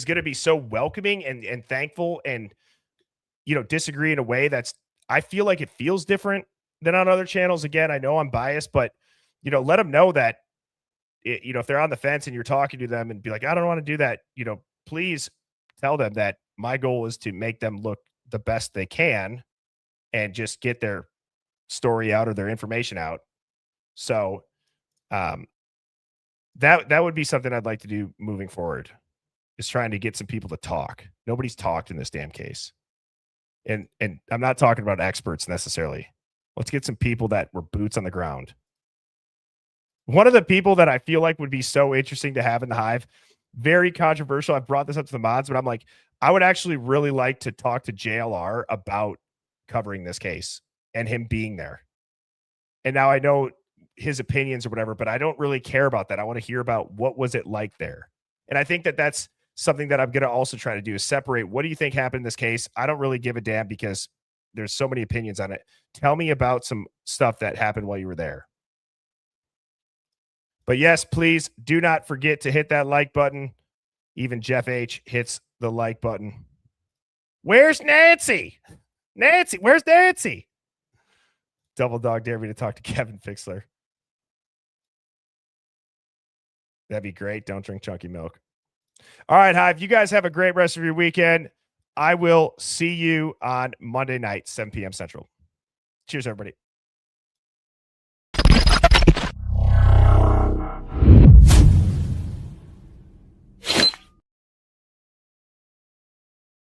going to be so welcoming and thankful, and, you know, disagree in a way that's, I feel like it feels different than on other channels. Again, I know I'm biased, but, you know, let them know that, you know, if they're on the fence and you're talking to them and be like, I don't want to do that, you know, please tell them that my goal is to make them look the best they can and just get their story out or their information out. So that would be something I'd like to do moving forward, is trying to get some people to talk. Nobody's talked in this damn case. And I'm not talking about experts necessarily. Let's get some people that were boots on the ground. One of the people that I feel like would be so interesting to have in the Hive, very controversial. I've brought this up to the mods, but I'm like, I would actually really like to talk to JLR about covering this case and him being there. And now I know his opinions or whatever, but I don't really care about that. I want to hear about what was it like there. And I think that that's something that I'm going to also try to do is separate. What do you think happened in this case? I don't really give a damn because there's so many opinions on it. Tell me about some stuff that happened while you were there. But yes, please do not forget to hit that like button. Even Jeff H hits the like button. Where's Nancy? Nancy, where's Nancy? Double Dog dare me to talk to Kevin Fixler. That'd be great. Don't drink chunky milk. All right, Hive. You guys have a great rest of your weekend. I will see you on Monday night, 7 p.m. Central. Cheers, everybody.